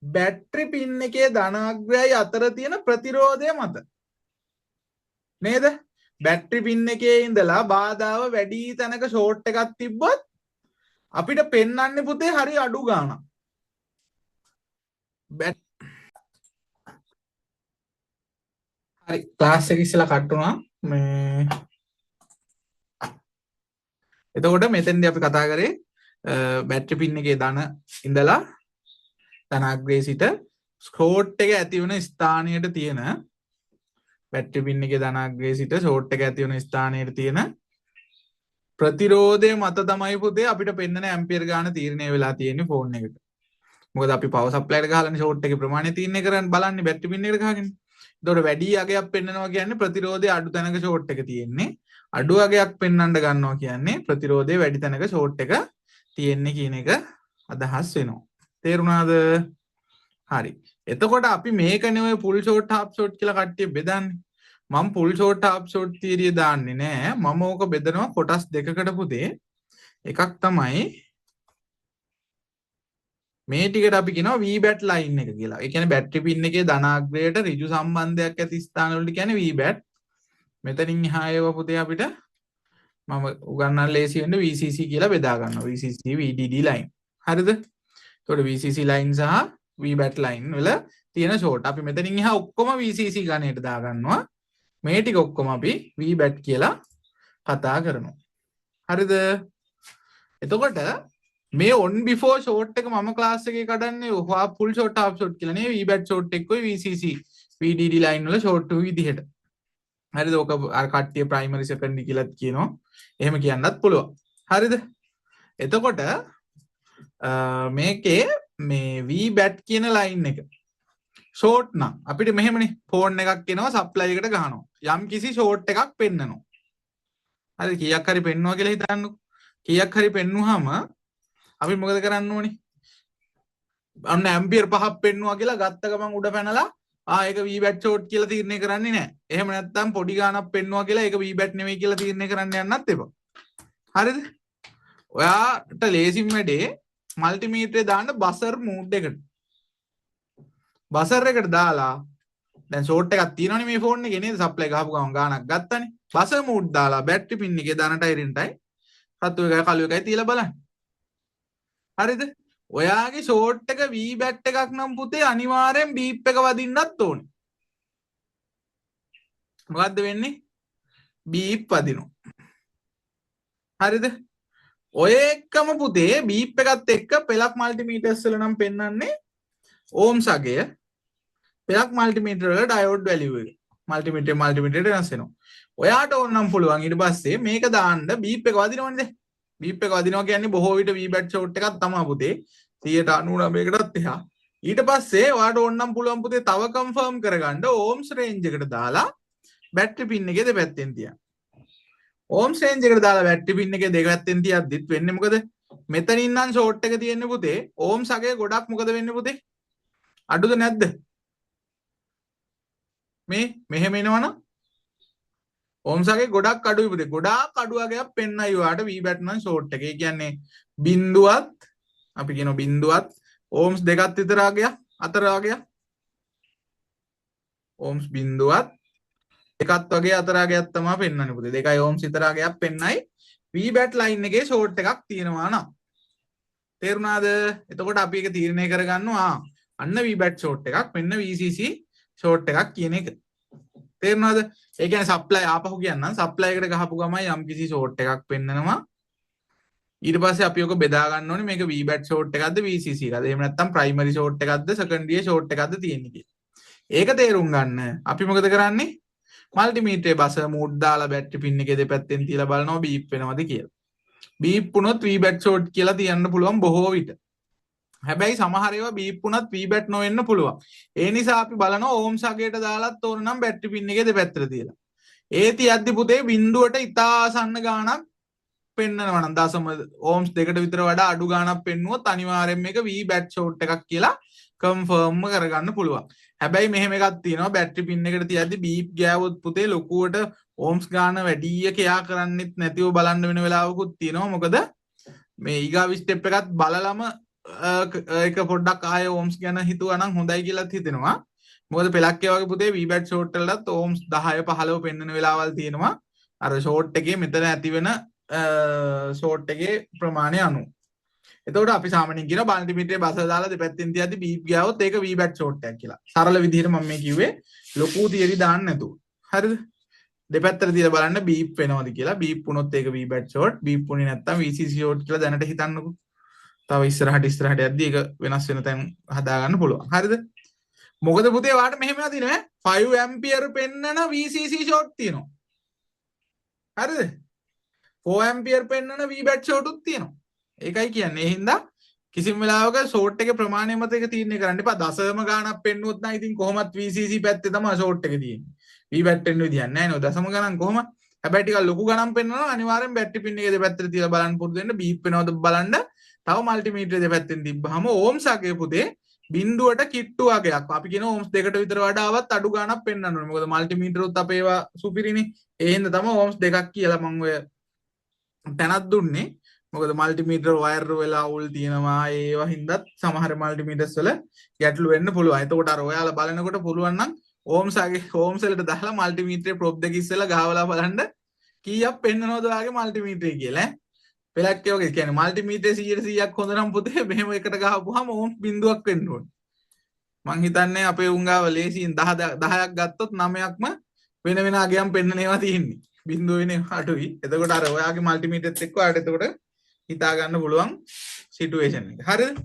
බැටරි පින් එකේ ධනාග්‍රයයි අතර තියෙන ප්‍රතිරෝධය මත. නේද? බැටරි පින් එකේ ඉඳලා බාධාව වැඩි තැනක ෂෝට් එකක් තිබ්බොත් අපිට පෙන්වන්නේ පුතේ හරි අඩු ගාණක්. හරි ක්ලාස් එක ඉස්සලා කට් වුණා. මේ එතකොට මෙතෙන්දී අපි කතා කරේ බැටරි පින් එකේ ධන ඉඳලා ධනාග්‍රේ සිට ෂෝට් එක ඇති වෙන ස්ථානයට තියෙන බැටරි පින් එකේ ධනාග්‍රේ සිට ෂෝට් එක ඇති වෙන ස්ථානයට තියෙන ප්‍රතිරෝධය මත තමයි පුතේ අපිට පෙන්වන ඇම්පියර් ගාන තීරණය වෙලා තියෙන්නේ ෆෝන් එකට. මොකද අපි පවර් සප්ලයි එකට ගහලානේ ෂෝට් එකේ ප්‍රමාණය තීරණය කරන්න බලන්නේ බැටරි පින් එකට ගහගෙන. එතකොට වැඩි අගයක් පෙන්වනවා කියන්නේ ප්‍රතිරෝධය අඩු තැනක ෂෝට් එක තියෙන්නේ. අඩු අගයක් පෙන්වන්න ගන්නවා කියන්නේ ප්‍රතිරෝධය වැඩි තැනක ෂෝට් එක තියෙන්නේ කියන එක අදහස් වෙනවා. තේරුණාද? හරි. එතකොට අපි මේකනේ ඔය ෆුල් ෂෝට් හාෆ් ෂෝට් කියලා කට්ටිය බෙදන්නේ. මම ෆුල් ෂෝට් හාෆ් ෂෝට් තියරිය දාන්නේ නෑ. මම ඕක බෙදනවා කොටස් දෙකකට පුතේ. එකක් තමයි මේ ටිකට අපි කියනවා VBAT line එක කියලා. ඒ කියන්නේ බැටරි පින් එකේ ධනාග්‍රයට ඍජු සම්බන්ධයක් ඇති ස්ථාන වලට කියන්නේ VBAT. මෙතනින් එහා ඒවා පුතේ අපිට මම උගන්වන්න ලේසි වෙන්න VCC කියලා බෙදා ගන්නවා. VCC VDD line. හරිද? එතකොට VCC line සහ VBAT line වල තියෙන ෂෝට් අපි මෙතනින් එහා ඔක්කොම VCC ගණයට දා ගන්නවා. මේ ටික ඔක්කොම අපි VBAT කියලා කතා කරනවා. හරිද? එතකොට මේ on before ෂෝට් එක මම ක්ලාස් එකේ කඩන්නේ full short half short කියලා නේ. VBAT ෂෝට් එක්කයි VCC VDD line වල ෂෝට් විදිහට. හරිද? ඔක අර කට්ටිය primary secondary කියලාත් කියනවා. එහෙම කියන්නත් පුළුවන්. හරිද? එතකොට මේකේ මේ VBAT කියන line එක ෂෝට් නම් අපිට මෙහෙමනේ ෆෝන් එකක් එනවා සප්ලයි එකට ගහනවා. යම් කිසි ෂෝට් එකක් පෙන්නනවා. හරි කීයක් හරි පෙන්නවා කියලා හිතන්නකෝ. කීයක් හරි පෙන්නුවාම අපි මොකද කරන්න ඕනේ? අන්න ඇම්පියර් 5ක් පෙන්නවා කියලා ගත්ත ගමන් උඩ පැනලා ඒක VBAT ෂෝට් කියලා තීරණය කරන්නේ නැහැ. එහෙම නැත්නම් පොඩි ගාණක් පෙන්නවා කියලා ඒක VBAT නෙවෙයි කියලා තීරණය කරන්න යන්නත් එපා. හරිද? ඔයාට ලේසිම වැඩේ මල්ටිමීටරේ දාන්න බසර් මූඩ් එකට. බසර් එකට දාලා දැන් ෂෝට් එකක් තියෙනවනේ මේ ෆෝන් එකේ නේද? සප්ලයි ගහපු ගමන් ගාණක් ගත්තනේ. බසර් මූඩ් දාලා බැටරි පින් එකේ ධනටයි රින්ටයි රතු එකයි කළු එකයි තියලා බලන්න. හරිද? ඔයාගේ ෂෝට් එක VBAT එකක් නම් පුතේ අනිවාර්යෙන් බීප් එක වදින්නත් ඕනේ. මොකද්ද වෙන්නේ? බීප් වදිනවා. හරිද? ඔය එක්කම පුතේ බීප් එකත් එක්ක පෙලක් මල්ටිමීටර්ස් වල නම් පෙන්වන්නේ ඕම්ස් අගය. පෙලක් මල්ටිමීටර වල ඩයෝඩ් වැලියු එක. මල්ටිමීටර් වෙනස් වෙනවා. ඔයාට ඕන නම් පුළුවන් ඊට පස්සේ මේක දාන්න බීප් එක වදිනවනේ. බීප් එක වදිනවා කියන්නේ බොහෝ විට VBAT ෂෝට් එකක් තමයි පුතේ 99%කටත් එහා. ඊට පස්සේ ඔයාට ඕන නම් පුළුවන් පුතේ තව කන්ෆර්ම් කරගන්න ඕම්ස් රේන්ජ් එකට දාලා බැටරි පින් එකේ දෙපැත්තෙන් තියන්න. ඕම්ස් රේන්ජ් එකට දාලා බැටරි පින් එකේ දෙපැත්තෙන් තියද්දිත් වෙන්නේ මොකද? මෙතනින් නම් ෂෝට් එක තියෙන්නේ පුතේ ඕම්ස් අගය ගොඩක් මොකද වෙන්නේ පුතේ? අඩුද නැද්ද? මෙහෙම එනවනම් ඕම්ස් අගය ගොඩක් අඩුයි පුතේ. ගොඩාක් අඩු අගයක් පෙන්නයි ඔයාට VBAT නම් ෂෝට් එක. ඒ කියන්නේ බිඳුවත් අපි කියනවා බිඳුවත් ඕම්ස් දෙකක් විතර අගයක් අතර අගයක් ඕම්ස් බිඳුවත් එකත් වගේ අතර අගයක් තමයි පෙන්වන්නේ පුතේ. 2 ඕම්ස් විතර අගයක් පෙන්නයි VBAT line එකේ ෂෝට් එකක් තියෙනවා නම්. තේරුණාද? එතකොට අපි ඒක තීරණය කරගන්නවා අන්න VBAT ෂෝට් එකක් මෙන්න VCC ෂෝට් එකක් කියන එක. තේරුණාද? ඒ කියන්නේ සප්ලයි ආපහු කියන්නම් සප්ලයි එකට ගහපු ගමන් යම් කිසි ෂෝට් එකක් පෙන්නනවා. ඊට පස්සේ අපි ඔක බෙදා ගන්න ඕනේ මේක VBAT ෂෝට් එකක්ද VCC එකක්ද එහෙම නැත්නම් ප්‍රයිමරි ෂෝට් එකක්ද සෙකන්ඩරි ෂෝට් එකක්ද තියෙන්නේ කියලා. ඒක තේරුම් ගන්න අපි මොකද කරන්නේ? මල්ටිමීටරේ බස මූඩ් දාලා බැටරි පින් එකේ දෙපැත්තෙන් තියලා බලනවා බීප් වෙනවද කියලා. බීප් වුණොත් V-back short කියලා තියන්න පුළුවන් බොහෝ විට. හැබැයි සමහර ඒවා බීප් වුණත් V-back නොවෙන්න පුළුවන්. ඒ නිසා අපි බලනවා ඕම්ස් අගයට දාලත් ඕන නම් බැටරි පින් එකේ දෙපැත්තට තියලා. ඒ තියද්දි පුතේ බිඳුවට ඉතා ආසන්න ගාණක් පෙන්වනවා නම් දශම ඕම්ස් දෙකට විතර වඩා අඩු ගාණක් පෙන්නුවොත් අනිවාර්යයෙන් මේක V-back short එකක් කියලා කන්ෆර්ම් කරගන්න පුළුවන්. හැබැයි මෙහෙම එකක් තියෙනවා බැටරි පින් එකට තියද්දි බීප් ගෑවොත් පුතේ ලොකුවට ඕම්ස් ගාන වැඩිය කෙයා කරන්නෙත් නැතිව බලන්න වෙන වෙලාවකුත් තියෙනවා. මොකද මේ ඊගාව ස්ටෙප් එකත් බලලම ඒක පොඩ්ඩක් ආයෙ ඕම්ස් ගැන හිතුවා නම් හොඳයි කියලාත් හිතෙනවා. මොකද පෙලක් වගේ පුතේ V-back short වලටත් ඕම්ස් 10 15 පෙන්වන වෙලාවල් තියෙනවා. අර short එකේ මෙතන ඇති වෙන short එකේ ප්‍රමාණය අනුව. එතකොට අපි සාමාන්‍යයෙන් කියන මල්ටිමීටරේ බස දාලා දෙපැත්තෙන් තියද්දි බීප් ගියාවොත් ඒක V-back short එකක් කියලා. සරල විදිහට මම මේ කිව්වේ ලොකු තියරි දාන්න නැතුව. හරිද? දෙපැත්තට තියලා බලන්න බීප් වෙනවද කියලා. බීප් වුණොත් ඒක V-back short, බීප් වුණේ නැත්නම් VCC short කියලා දැනට හිතන්නකෝ. තව ඉස්සරහට යද්දි ඒක වෙනස් වෙන තැන් හදා ගන්න පුළුවන්. හරිද? මොකද පුතේ වාට මෙහෙම නදිනේ 5 ampere පෙන්නන VCC short තියෙනවා. හරිද? 4 ampere පෙන්නන V-back short උත් තියෙනවා. ඒකයි කියන්නේ. ඒ හින්දා කිසිම වෙලාවක short එකේ ප්‍රමාණය මත එක තීරණය කරන්න එපා. දශම ගාණක් පෙන්නුවොත් නම් ඉතින් කොහොමත් VCC පැත්තේ තමයි short එක තියෙන්නේ. V-back පෙන්න විදියක් නැහැ නේද? දශම ගණන් කොහොමද? හැබැයි ටිකක් ලොකු ගණන් පෙන්නනවා අනිවාර්යෙන් බැටරි පින් එකේ දෙපැත්තට තියලා බලන්න පුරුදු වෙන්න. බීප් වෙනවද බලන්න. තව මල්ටිමීටරේ දෙපැත්තෙන් තිබ්බහම ඕම්ස් අගය පුතේ බිඳුවට කිට්ටු වගේක්. අපි කියන ඕම්ස් දෙකට විතර වඩාවත් අඩු ගාණක් පෙන්වන්න ඕනේ. මොකද මල්ටිමීටර උත් අපේ ඒවා සුපිරිනේ. ඒ හින්දා තමයි ඕම්ස් දෙකක් කියලා මම ඔය තැනක් දුන්නේ. මොකද මල්ටිමීටර වයර් වල අවුල් තියෙනවා. ඒවා හින්දාත් සමහර මල්ටිමීටර්ස් වල ගැටලු වෙන්න පුළුවන්. එතකොට අර ඔයාලා බලනකොට පුළුවන් නම් ඕම්ස් වලට දාලා මල්ටිමීටරේ ප්‍රොබ් දෙක ඉස්සෙල්ලා ගහවලා බලන්න කීයක් පෙන්නනවද ඔයාගේ මල්ටිමීටරේ කියලා. පෙලක් වගේ කියන්නේ මල්ටිමීටරේ 100%ක් හොඳ නම් පුතේ මෙහෙම එකට ගහපුවාම ඕම්ස් බිඳුවක් වෙන්න ඕනේ. මං හිතන්නේ අපේ උංගාව ලේසියෙන් 10ක් ගත්තොත් 9ක්ම වෙන වෙන අගයන් පෙන්නන ඒවා තියෙන්නේ. බිඳුව වෙන අඩුයි. එතකොට අර ඔයාගේ මල්ටිමීටරෙත් එක්ක ඔයාලට එතකොට හිතා ගන්න පුළුවන් සිටුේෂන් එක. හරිද?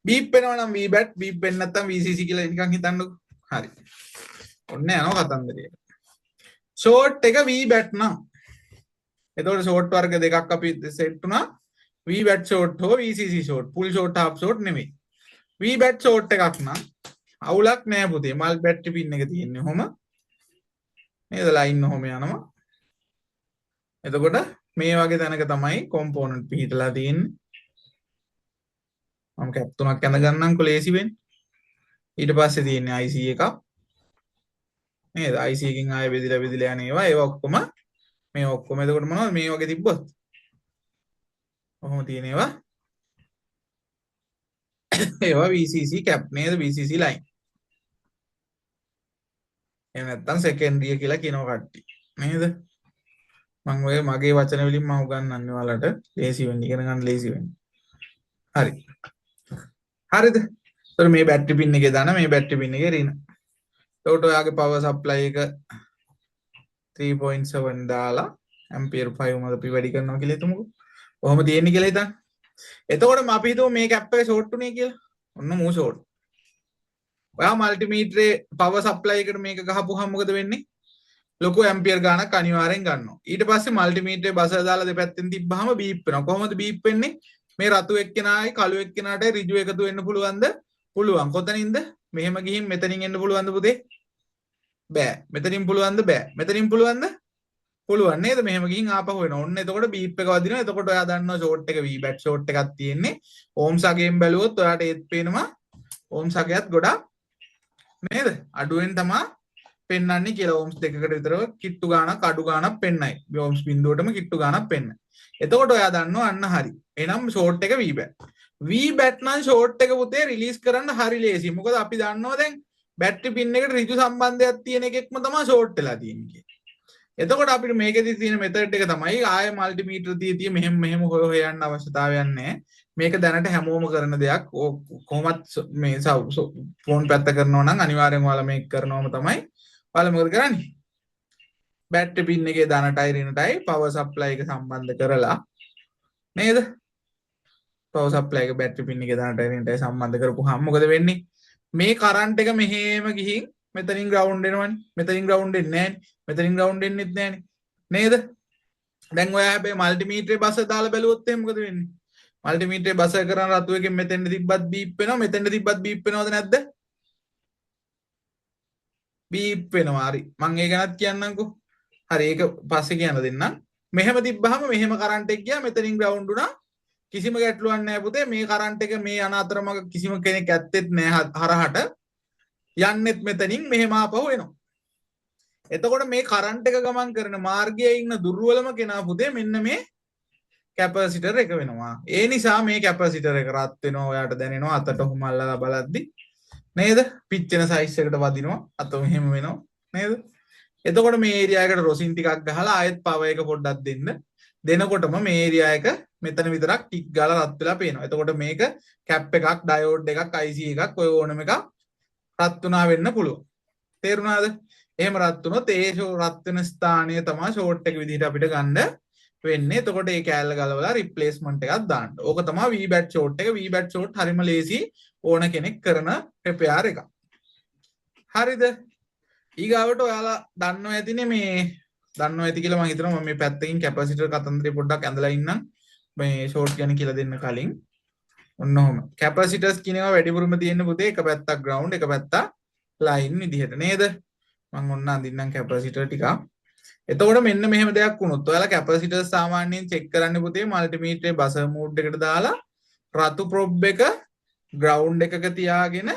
බීප් වෙනවා නම් V-back, බීප් වෙන්නේ නැත්නම් VCC කියලා නිකන් හිතන්නකෝ. හරි. ඔන්න යනවා කතන්දරේ. ෂෝට් එක V-back නම්. එතකොට ෂෝට් වර්ග දෙකක් අපි සෙට් වුණා. V-back ෂෝට් හෝ VCC short. Full short half short නෙමෙයි. V-back ෂෝට් එකක් නම් අවුලක් නෑ පුතේ. මල් බැටරි පින් එක තියෙන්නේ ඔහොම. නේද? ලයින් ඔහොම යනවා. එතකොට මේ වගේ තැනක තමයි කොම්පෝනන්ට් පිහිටලා තියෙන්නේ. මම කැප් තුනක් ඇඳ ගන්නම්කො ලේසි වෙන්නේ. ඊට පස්සේ තියෙන්නේ IC එකක්. නේද? IC එකකින් ආයෙ බෙදිලා යන ඒවා. ඒවා ඔක්කොම මේ ඔක්කොම එතකොට මොනවද මේ වගේ තිබ්බොත්? කොහොම තියෙන ඒවා? ඒවා VCC කැප් නේද? VCC line. එහෙම නැත්නම් සෙකන්ඩරි කියලා කියනවා කට්ටිය. නේද? මම ඔය මගේ වචන වලින් මම උගන්වන්නේ ඔයාලට ලේසි වෙන්න ඉගෙන ගන්න ලේසි වෙන්න. හරි. හරිද? ඒතර මේ බැටරි පින් එකේ දාන මේ බැටරි පින් එකේ රින. එතකොට ඔයාගේ පවර් සප්ලයි එක 3.7 දාලා ඇම්පියර් 5 මත අපි වැඩි කරනවා කියලා හිතමුකෝ. කොහොම තියෙන්නේ කියලා හිතන්න. එතකොට අපි හිතුව මේ කැප් එක ෂෝට් උනේ කියලා. ඔන්න මූ ෂෝට්. ඔයා මල්ටිමීටරේ පවර් සප්ලයි එකට මේක ගහපුවාම මොකද වෙන්නේ? ලොකු ඇම්පියර් ගාණක් අනිවාර්යෙන් ගන්නවා. ඊට පස්සේ මල්ටිමීටරේ බසර් දාලා දෙපැත්තෙන් තිබ්බහම බීප් වෙනවා. කොහොමද බීප් වෙන්නේ? මේ රතු එක්කෙනායි කළු එක්කෙනාට ඍජු එකතු වෙන්න පුළුවන්ද? පුළුවන්. කොතනින්ද? මෙහෙම ගිහින් මෙතනින් එන්න පුළුවන්ද පුතේ? බෑ. මෙතනින් පුළුවන්ද? බෑ. මෙතනින් පුළුවන්ද? පුළුවන් නේද? මෙහෙම ගිහින් ආපහු එනවා. ඔන්න එතකොට බීප් එක වදිනවා. එතකොට ඔයා දන්නවා ෂෝට් එක V-back ෂෝට් එකක් තියෙන්නේ. ඕම්ස් අගයෙන් බැලුවොත් ඔයාට ඒත් පේනවා ඕම්ස් අගයත් ගොඩක් නේද? අඩුවෙන් තමයි පෙන්වන්නේ කියලා. ඕම්ස් දෙකකට විතර කිට්ටු ගාණක් අඩු ගාණක් පෙන්නයි. ඕම්ස් බිඳුවටම කිට්ටු ගාණක් පෙන්නයි. එතකොට ඔයා දන්නවා අන්න හරි. එහෙනම් ෂෝට් එක V-back. V-back නම් ෂෝට් එක පුතේ රිලීස් කරන්න හරි ලේසි. මොකද අපි දන්නවා දැන් බැටරි පින් එකට ඍජු සම්බන්ධයක් තියෙන එකෙක්ම තමයි ෂෝට් වෙලා තියෙන්නේ. එතකොට අපිට මේකෙදි තියෙන මෙතඩ් එක තමයි ආයෙ මල්ටිමීටර තිය මෙහෙම හොය යන්න අවශ්‍යතාවයක් නැහැ. මේක දැනට හැමෝම කරන දෙයක්. කොහොමත් මේ ෆෝන් පැත්ත කරනවා නම් අනිවාර්යෙන්ම ඔයාලා මේක කරනවම තමයි. ඔයාලා මොකද කරන්නේ? බැටරි පින් එකේ ධනටයි ඍණටයි පවර් සප්ලයි එක සම්බන්ධ කරලා නේද? පවර් සප්ලයි එක බැටරි පින් එකේ ධනටයි ඍණටයි සම්බන්ධ කරපුවාම මොකද වෙන්නේ? මේ කරන්ට් එක මෙහෙම ගිහින් මෙතනින් ග්‍රවුන්ඩ් එනවනේ. මෙතනින් ග්‍රවුන්ඩ් එන්නේ නැහැ. මෙතනින් ග්‍රවුන්ඩ් එන්නෙත් නැහනේ. නේද? දැන් ඔයා හැබැයි මල්ටිමීටරේ බස දාලා බැලුවොත් එහෙනම් මොකද වෙන්නේ? මල්ටිමීටරේ බස කරන රතු එකෙන් මෙතෙන්ට තිබ්බත් බීප් වෙනවා. මෙතෙන්ට තිබ්බත් බීප් වෙනවද නැද්ද? බීප් වෙනවා. හරි. මම ඒක ගැනත් කියන්නම්කෝ. හරි ඒක පස්සේ කියන්න දෙන්නම්. මෙහෙම තිබ්බහම මෙහෙම කරන්ට් එක ගියා මෙතනින් ග්‍රවුන්ඩ් වුණා. කිසිම ගැටලුවක් නැහැ පුතේ. මේ කරන්ට් එක මේ යන අතරමඟ කිසිම කෙනෙක් ඇත්තෙත් නැහැ හරහට. යන්නෙත් මෙතනින් මෙහෙම ආපහු එනවා. එතකොට මේ කරන්ට් එක ගමන් කරන මාර්ගයේ ඉන්න දුර්වලම කෙනා පුතේ මෙන්න මේ කැපසිටර් එක වෙනවා. ඒ නිසා මේ කැපසිටර් එක රත් වෙනවා. ඔයාට දැනෙනවා අතට හුමල්ලා බලද්දි. නේද? පිච්චෙන සයිස් එකට වදිනවා. අත මෙහෙම වෙනවා. නේද? එතකොට මේ ඒරියා එකට රොසින් ටිකක් ගහලා ආයෙත් පවර් එක පොඩ්ඩක් දෙන්න. දෙනකොටම මේ ඒරියා එක මෙතන විතරක් ටික් ගාලා රත් වෙලා පේනවා. එතකොට මේක කැප් එකක්, ඩයෝඩ් එකක්, IC එකක් ඔය ඕනම එකක් රත් වුණා වෙන්න පුළුවන්. තේරුණාද? එහෙම රත් වුණොත් ඒ රත් වෙන ස්ථානය තමයි ෂෝට් එක විදිහට අපිට ගන්න වෙන්නේ. එතකොට ඒ කෑල්ල ගලවලා රිප්ලේස්මන්ට් එකක් දාන්න. ඕක තමයි VBAT ෂෝට් එක. VBAT ෂෝට් හරිම ලේසි ඕන කෙනෙක් කරන රිපෙයාර් එකක්. හරිද? ඊගාවට ඔයාලා දන්නවා ඇතිනේ මේ දන්නවා ඇති කියලා මම හිතනවා මම මේ පැත්තකින් කැපැසිටර් කතන්දරේ පොඩ්ඩක් ඇඳලා ඉන්නම් මේ ෂෝට් ගැන කියලා දෙන්න කලින්. ඔන්න ඔහොම. කැපැසිටර්ස් කියන ඒවා වැඩිපුරම තියෙන පුතේ එක පැත්තක් ග්‍රවුන්ඩ් එක පැත්තක් ලයින් විදිහට නේද? මම ඔන්න අඳින්නම් කැපැසිටර් ටික. එතකොට මෙන්න මෙහෙම දෙයක් වුණොත් ඔයාලා කැපැසිටර් සාමාන්‍යයෙන් චෙක් කරන්න පුතේ මල්ටිමීටරේ බසර් මෝඩ් එකට දාලා රතු ප්‍රොබ් එක ග්‍රවුන්ඩ් එකක තියාගෙන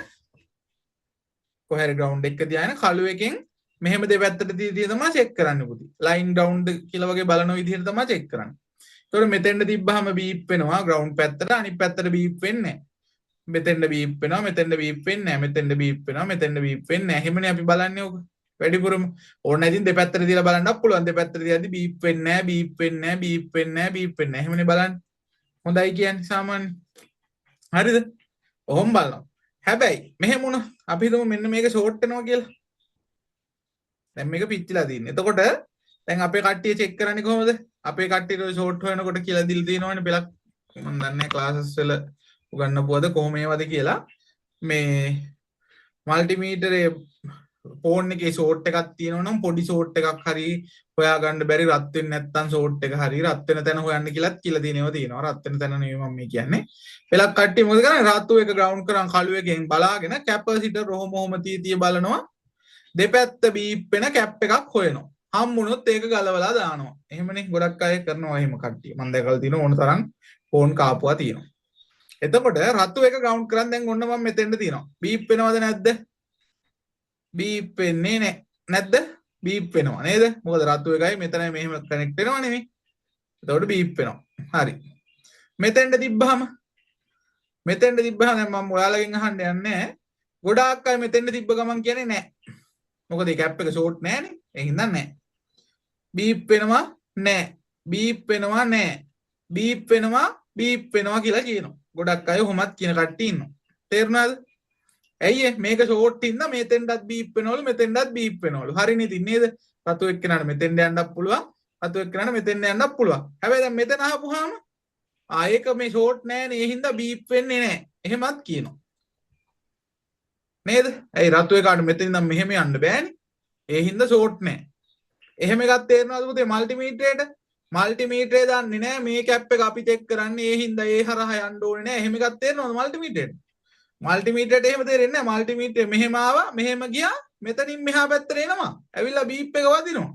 කොහරි ග්‍රවුන්ඩ් එක තියාගෙන කළු එකෙන් මෙහෙම දෙපැත්තට තිය තමයි චෙක් කරන්න පුතේ. ලයින් ග්‍රවුන්ඩ් කියලා වගේ බලන විදිහට තමයි චෙක් කරන්නේ. එතකොට මෙතෙන්ට තිබ්බහම බීප් වෙනවා ග්‍රවුන්ඩ් පැත්තට අනිත් පැත්තට බීප් වෙන්නේ නැහැ. මෙතෙන්ට බීප් වෙනවා මෙතෙන්ට බීප් වෙන්නේ නැහැ. මෙතෙන්ට බීප් වෙනවා මෙතෙන්ට බීප් වෙන්නේ නැහැ. එහෙමනේ අපි බලන්නේ ඕක. වැඩිපුරම ඕන ඉතින් දෙපැත්තට තියලා බලන්නත් පුළුවන්. දෙපැත්තට තියද්දි බීප් වෙන්නේ නැහැ, බීප් වෙන්නේ නැහැ, බීප් වෙන්නේ නැහැ, බීප් වෙන්නේ නැහැ. එහෙමනේ බලන්න. හොඳයි කියන්නේ සාමාන්‍ය. හරිද? ඔහොම බලනවා. හැබැයි මෙහෙම වුණා අපි හිතමු මෙන්න මේක ෂෝට් වෙනවා කියලා. දැන් මේක පිච්චිලා තියෙන්නේ. එතකොට දැන් අපේ කට්ටිය චෙක් කරන්නේ කොහොමද? අපේ කට්ටියට ෂෝට් හොයනකොට කියලා දිල් තියෙනවනේ පෙලක්. මම දන්නේ ක්ලාසස් වල උගන්වපුවද කොහොම ඒවද කියලා. මේ මල්ටිමීටරේ ෆෝන් එකේ ෂෝට් එකක් තියෙනවා නම් පොඩි ෂෝට් එකක් හරි හොයාගන්න බැරි රත් වෙන්නේ නැත්නම් ෂෝට් එක හරි රත් වෙන තැන හොයන්න කියලාත් කියලා තියෙනවා තියෙනවා. රත් වෙන තැන නෙවෙයි මම මේ කියන්නේ. පෙලක් කට්ටිය මොකද කරන්නේ? රතු එක ග්‍රවුන්ඩ් කරන් කළු එකෙන් බලාගෙන කැපැසිටර් ඔහොම තිය බලනවා. දෙපැත්ත බීප් වෙන කැප් එකක් හොයනවා. හම්බුනොත් ඒක ගලවලා දානවා. එහෙමනේ ගොඩක් අය කරනවා එහෙම කට්ටිය. මම දැකලා තියෙනවා ඕන තරම් ෆෝන් කාපුවා තියෙනවා. එතකොට රතු එක ග්‍රවුන්ඩ් කරන් දැන් ඔන්න මම මෙතෙන්ද තියෙනවා. බීප් වෙනවද නැද්ද? බීප් වෙන්නේ නැහැ. නැද්ද? බීප් වෙනවා නේද? මොකද රතු එකයි මෙතනයි මෙහෙම කනෙක්ට් වෙනවා නෙමෙයි. එතකොට බීප් වෙනවා. හරි. මෙතෙන්ද තිබ්බහම දැන් මම ඔයාලගෙන් අහන්න යන්නේ ගොඩාක් අය මෙතෙන්ද තිබ්බ ගමන් කියන්නේ නැහැ. මොකද මේ කැප් එක ෂෝට් නැහැනේ. ඒ හින්දා නැහැ. බීප් වෙනවා නැහැ. බීප් වෙනවා නැහැ. බීප් වෙනවා කියලා කියනවා. ගොඩක් අය කොහොමත් කියන කට්ටිය ඉන්නවා. තේරුණාද? ඇයි මේක ෂෝට් ඉන්න මෙතෙන්ටත් බීප් වෙනවලු මෙතෙන්ටත් බීප් වෙනවලු. හරිනේ ඉතින් නේද? රතු එක්කනට මෙතෙන්ට යන්නත් පුළුවන්. රතු එක්කනට මෙතෙන්ට යන්නත් පුළුවන්. හැබැයි දැන් මෙතන ආපුවාම ආයක මේ ෂෝට් නැහැනේ. ඒ හින්දා බීප් වෙන්නේ නැහැ. එහෙමත් කියනවා. නේද? ඇයි රතු එකට මෙතන ඉඳන් මෙහෙම යන්න බෑනේ. ඒ හින්දා ෂෝට් නැහැ. එහෙම එකක් තේරෙනවද පුතේ මල්ටිමීටරේට? මල්ටිමීටරේ දන්නේ නැහැ මේ කැප් එක අපි චෙක් කරන්නේ ඒ හින්දා ඒ හරහා යන්න ඕනේ නැහැ. එහෙම එකක් තේරෙනවද මල්ටිමීටරේට? මල්ටිමීටරේට එහෙම තේරෙන්නේ නැහැ. මල්ටිමීටරේ මෙහෙම ආවා මෙහෙම ගියා මෙතනින් මෙහා පැත්තට එනවා. ඇවිල්ලා බීප් එක වදිනවා.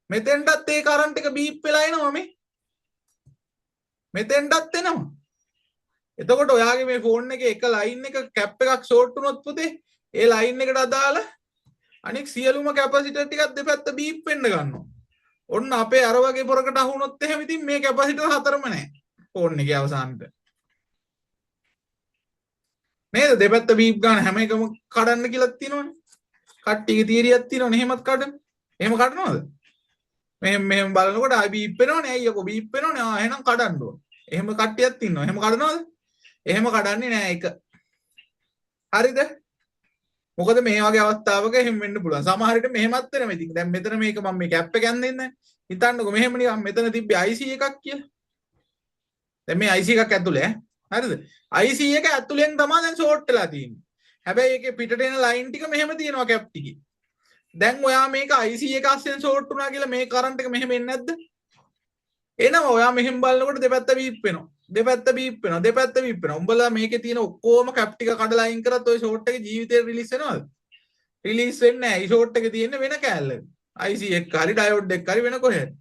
මෙතෙන්ටත් ඒ කරන්ට් එක බීප් වෙලා එනවා මේ. මෙතෙන්ටත් එනවා. එතකොට ඔයාගේ මේ ෆෝන් එකේ එක ලයින් එක කැප් එකක් ෂෝට් වුණොත් පුතේ ඒ ලයින් එකට අදාළ අනික සියලුම කැපැසිටර් ටිකක් දෙපැත්ත බීප් වෙන්න ගන්නවා. ඔන්න අපේ අර වගේ පොරකට අහු වුණොත් එහෙම ඉතින් මේ කැපැසිටර් හතරම නැහැ ෆෝන් එකේ අවසානට. නේද? දෙපැත්ත බීප් ගන්න හැම එකම කඩන්න කියලා තියෙනවනේ. කට්ටියගේ තියරියක් තියෙනවනේ එහෙමත් කඩන. එහෙම කඩනවද? මෙහෙම බලනකොට ආයි බීප් වෙනවනේ. ඇයි යකෝ බීප් වෙනවනේ. ආ එහෙනම් කඩන්න ඕන. එහෙම කට්ටියක් ඉන්නවා. එහෙම කඩනවද? එහෙම කඩන්නේ නෑ ඒක. හරිද? මොකද මේ වගේ අවස්ථාවක එහෙම වෙන්න පුළුවන්. සමහර විට මෙහෙමත් වෙනවා. ඉතින් දැන් මෙතන මේක මම මේ කැප් එක ගන්න දෙන්නේ. හිතන්නකෝ මෙහෙම නිකන් මෙතන තිබ්බේ IC එකක් කියලා. දැන් මේ IC එකක් ඇතුලේ හරිද? IC එක ඇතුලෙන් තමයි දැන් ෂෝට් වෙලා තියෙන්නේ. හැබැයි ඒකේ පිටට එන ලයින් ටික මෙහෙම තියෙනවා කැප් ටිකේ. දැන් ඔයා මේක IC එක අස්සෙන් ෂෝට් වුණා කියලා මේ කරන්ට් එක මෙහෙම එන්නේ නැද්ද? එනවා. ඔයා මෙහෙම බලනකොට දෙපැත්ත බීප් වෙනවා. දෙපැත්ත බීප් වෙනවා. දෙපැත්ත බීප් වෙනවා. උඹලා මේකේ තියෙන ඔක්කොම කැප් ටික කඩලා අයින් කරත් ඔය ෂෝට් එකේ ජීවිතේ රිලීස් වෙනවද? රිලීස් වෙන්නේ නැහැ. මේ ෂෝට් එකේ තියෙන්නේ වෙන කෑල්ලක. IC එක හරි ඩයෝඩ් එක හරි වෙන කොහෙද?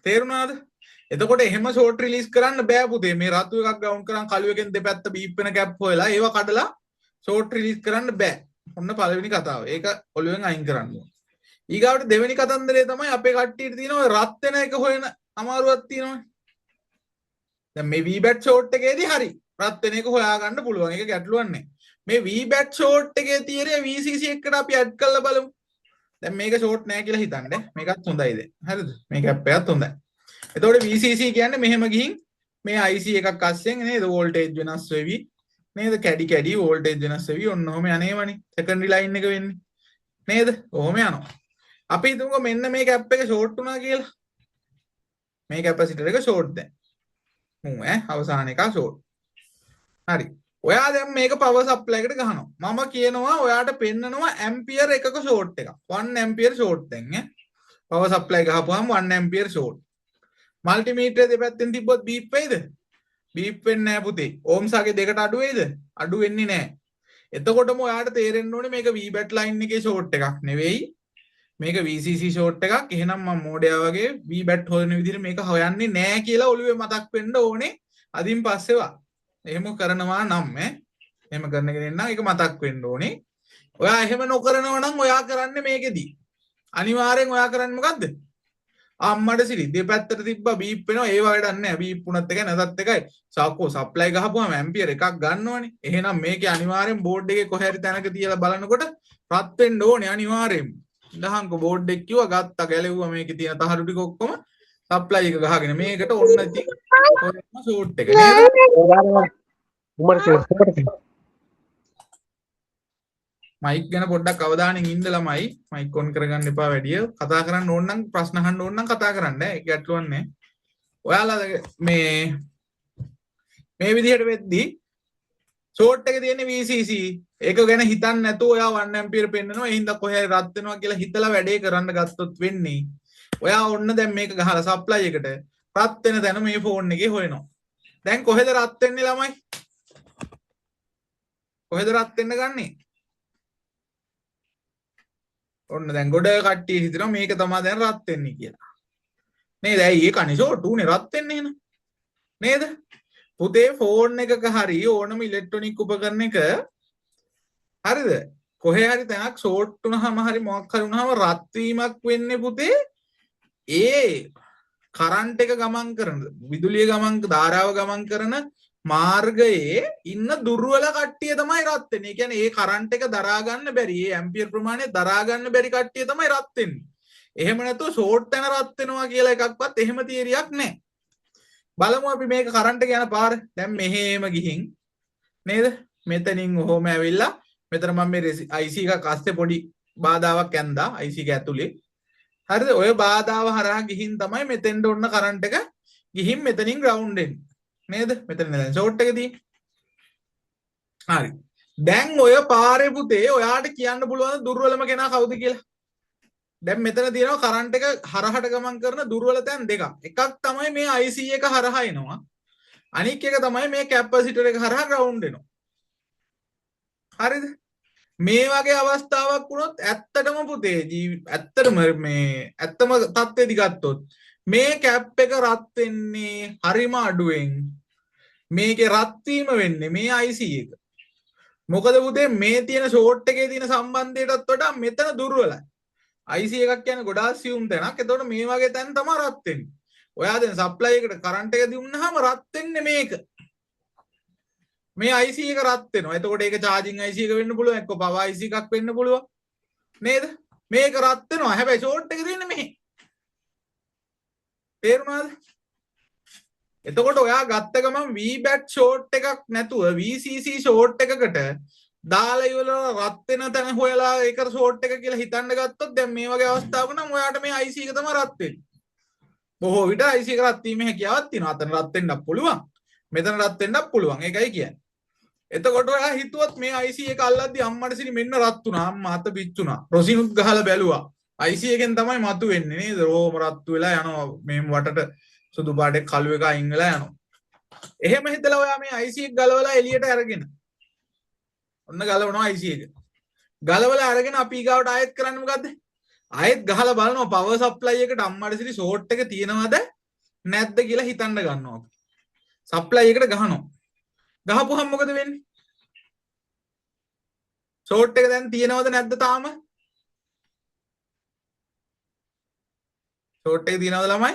තේරුණාද? එතකොට එහෙම ෂෝට් රිලීස් කරන්න බෑ පුතේ. මේ රතු එකක් ග්‍රවුන්ඩ් කරන් කළු එකෙන් දෙපැත්ත බීප් වෙන කැප් හොයලා ඒව කඩලා ෂෝට් රිලීස් කරන්න බෑ. ඔන්න පළවෙනි කතාව. ඒක ඔළුවෙන් අයින් කරන්න ඕන. ඊගාවට දෙවෙනි කතන්දරේ තමයි අපේ කට්ටියට තියෙන ඔය රත් වෙන එක හොයන අමාරුවක් තියෙනවා. දැන් මේ VBAT ෂෝට් එකේදී හරි රත් වෙන එක හොයාගන්න පුළුවන්. ඒක ගැටලුවක් නෑ. මේ VBAT ෂෝට් එකේ තියෙන VCC එකට අපි ඇඩ් කරලා බලමු. දැන් මේක ෂෝට් නෑ කියලා හිතන්න. මේකත් හොඳයි දැන්. හරිද? මේක ඇප් එකත් හොඳයි. එතකොට VCC කියන්නේ මෙහෙම ගිහින් මේ IC එකක් අස්සෙන් නේද වෝල්ටේජ් වෙනස් වෙවි නේද කැඩි කැඩි වෝල්ටේජ් වෙනස් වෙවි ඔන්න ඔහම යනේවනේ සෙකන්ඩරි ලයින් එක වෙන්නේ නේද ඔහම යනවා අපි හිතමුකෝ මෙන්න මේ කැප් එක ෂෝට් වුණා කියලා මේ කැපැසිටර් එක ෂෝට් දැන් මු අවසාන එක ෂෝට් හරි ඔයා දැන් මේක පවර් සප්ලයි එකට ගහනවා මම කියනවා ඔයාට පෙන්නනවා ඇම්පියර් එකක ෂෝට් එකක් 1 ඇම්පියර් ෂෝට් දැන් පවර් සප්ලයි ගහපුවාම 1 ඇම්පියර් ෂෝට් මල්ටිමීටර් දෙපැත්තෙන් තිබ්බොත් බීප් වෙයිද? බීප් වෙන්නේ නැහැ පුතේ. ඕම්ස් ආගේ දෙකට අඩු වෙයිද? අඩු වෙන්නේ නැහැ. එතකොටම ඔයාලට තේරෙන්න ඕනේ මේක VBAT line එකේ ෂෝට් එකක් නෙවෙයි. මේක VCC ෂෝට් එකක්. එහෙනම් මම මෝඩයා වගේ VBAT හොයන විදිහට මේක හොයන්නේ නැහැ කියලා ඔළුවේ මතක් වෙන්න ඕනේ. අදින් පස්සේවා. එහෙම කරනවා නම් එහෙම කරන කෙනෙක් නම් ඒක මතක් වෙන්න ඕනේ. ඔයා එහෙම නොකරනවා නම් ඔයා කරන්නේ මේකෙදි. අනිවාර්යෙන් ඔයා කරන්නේ මොකද්ද? අම්මට සිරි දෙපැත්තට තිබ්බා බීප් වෙනවා ඒ වගේ නැහැ බීප් වුණත් එකයි නැතත් එකයි සාකෝ සප්ලයි ගහපුවම ඇම්පියර් එකක් ගන්නවනේ එහෙනම් මේකේ අනිවාර්යෙන් බෝඩ් එකේ කොහේ හරි තැනක තියලා බලනකොට රත් වෙන්න ඕනේ අනිවාර්යෙන්ම ඉඳහන්කො බෝඩ් එක කිව්වා ගත්තා ගැලෙව්වා මේකේ තියෙන තහඩු ටික ඔක්කොම සප්ලයි එක ගහගෙන මේකට ඔන්න ඉතින් ඔන්න ෂෝට් එක නේද මයික් ගැන පොඩ්ඩක් අවධානයෙන් ඉන්න ළමයි මයික් ඔන් කරගන්න එපා වැඩිය කතා කරන්න ඕන නම් ප්‍රශ්න අහන්න ඕන නම් කතා කරන්න ඒක ගැටලුවක් නෑ ඔයාලා මේ විදිහට වෙද්දී ෂෝට් එකේ තියෙන VCC ඒක ගැන හිතන්නේ නැතුව ඔයා 1 ඇම්පියර් පෙන්නනවා ඒ හින්දා කොහේ රත් වෙනවා කියලා හිතලා වැඩේ කරන්න ගත්තොත් වෙන්නේ ඔයා ඔන්න දැන් මේක ගහලා සප්ලයි එකට රත් වෙන තැන මේ ෆෝන් එකේ හොයනවා දැන් කොහෙද රත් වෙන්නේ ළමයි කොහෙද රත් වෙන්න ගන්නේ ඔන්න දැන් ගොඩ කට්ටිය හිතනවා මේක තමයි දැන් රත් වෙන්නේ කියලා. නේද? ඇයි ඒක අනේ ෂෝට් උනේ රත් වෙන්නේ එහෙනම්. නේද? පුතේ ෆෝන් එකක හරි ඕනම ඉලෙක්ට්‍රොනික උපකරණයක හරිද? කොහේ හරි තැනක් ෂෝට් වුණාම හරි මොකක් හරි වුණාම රත් වීමක් වෙන්නේ පුතේ ඒ කරන්ට් එක ගමන් කරන විදුලිය ගමන් ධාරාව ගමන් කරන මාර්ගයේ ඉන්න දුර්වල කට්ටිය තමයි රත් වෙන්නේ. ඒ කියන්නේ ඒ කරන්ට් එක දරා ගන්න බැරි, ඒ ඇම්පියර් ප්‍රමාණය දරා ගන්න බැරි කට්ටිය තමයි රත් වෙන්නේ. එහෙම නැතුව ෂෝට් යන රත් වෙනවා කියලා එකක්වත් එහෙම තියරියක් නැහැ. බලමු අපි මේක කරන්ට් එක යන පාර. දැන් මෙහෙම ගිහින් නේද? මෙතනින් ඔහොම ඇවිල්ලා මෙතන මම මේ IC එකක් අස්සේ පොඩි බාධාවක් ඇන්දා IC එක ඇතුලේ. හරිද? ඔය බාධාව හරහා ගිහින් තමයි මෙතෙන්ට ඔන්න කරන්ට් එක ගිහින් මෙතනින් ග්‍රවුන්ඩ් එන්නේ. නේද මෙතන දැන් ෂෝට් එක තියෙන්නේ හරි දැන් ඔය පාරේ පුතේ ඔයාට කියන්න පුළුවන් දුර්වලම කෙනා කවුද කියලා දැන් මෙතන තියෙනවා කරන්ට් එක හරහට ගමන් කරන දුර්වල තැන් දෙකක් එකක් තමයි මේ IC එක හරහා එනවා අනික් එක තමයි මේ කැපැසිටර් එක හරහා ග්‍රවුන්ඩ් වෙනවා හරිද මේ වගේ අවස්ථාවක් වුණොත් ඇත්තටම පුතේ ඇත්තටම ඇත්තම තත්ත්වෙදි ගත්තොත් මේ කැප් එක රත් වෙන්නේ හරිම අඩුවෙන් මේකේ රත් වීම වෙන්නේ මේ IC එක. මොකද පුතේ මේ තියෙන ෂෝට් එකේ තියෙන සම්බන්ධයටත් වඩා මෙතන දුර්වලයි. IC එකක් කියන්නේ ගොඩාක් සියුම් තැනක්. ඒතකොට මේ වගේ තැන් තමයි රත් වෙන්නේ. ඔයා දැන් සප්ලයි එකට කරන්ට් එක දුන්නාම රත් වෙන්නේ මේක. මේ IC එක රත් වෙනවා. එතකොට ඒක charging IC එක වෙන්න පුළුවන්. එක්ක power IC එකක් වෙන්න පුළුවන්. නේද? මේක රත් වෙනවා. හැබැයි ෂෝට් එක තියෙන්නේ මෙහි. තේරුණාද? එතකොට ඔයා ගත්ත ගමන් VBAT ෂෝට් එකක් නැතුව VCC ෂෝට් එකකට දාලා ඉවරලා රත් වෙන තැන හොයලා ඒක ෂෝට් එක කියලා හිතන්න ගත්තොත් දැන් මේ වගේ අවස්ථාවක නම් ඔයාට මේ IC එක තමයි රත් වෙන්නේ. බොහෝ විට IC එක රත් වීමේ හැකියාවක් තියෙනවා. අතන රත් වෙන්නත් පුළුවන්. මෙතන රත් වෙන්නත් පුළුවන්. ඒකයි කියන්නේ. එතකොට ඔයා හිතුවත් මේ IC එක අල්ලද්දි අම්මට සිරි මෙන්න රත් වුණා. අම්මා අත පිච්චුණා. රොසිනුත් ගහලා බැලුවා. IC එකෙන් තමයි මතු වෙන්නේ නේද? රෝම රත්තු වෙලා යනවා. මේ වටට සුදු පාටේ කළු එක අයින් වෙලා යනවා. එහෙම හිතලා ඔයා මේ IC එක ගලවලා එළියට අරගෙන. ඔන්න ගලවනවා IC එක. ගලවලා අරගෙන අපි ඊගාවට ආයෙත් කරන්නේ මොකද්ද? ආයෙත් ගහලා බලනවා පවර් සප්ලයි එකට අම්මට සිරි ෂෝට් එක තියෙනවද නැද්ද කියලා හිතන්න ගන්නවා අපි. සප්ලයි එකට ගහනවා. ගහපුවහම මොකද වෙන්නේ? ෂෝට් එක දැන් තියෙනවද නැද්ද තාම? ෂෝට් එක තියෙනවද ළමයි?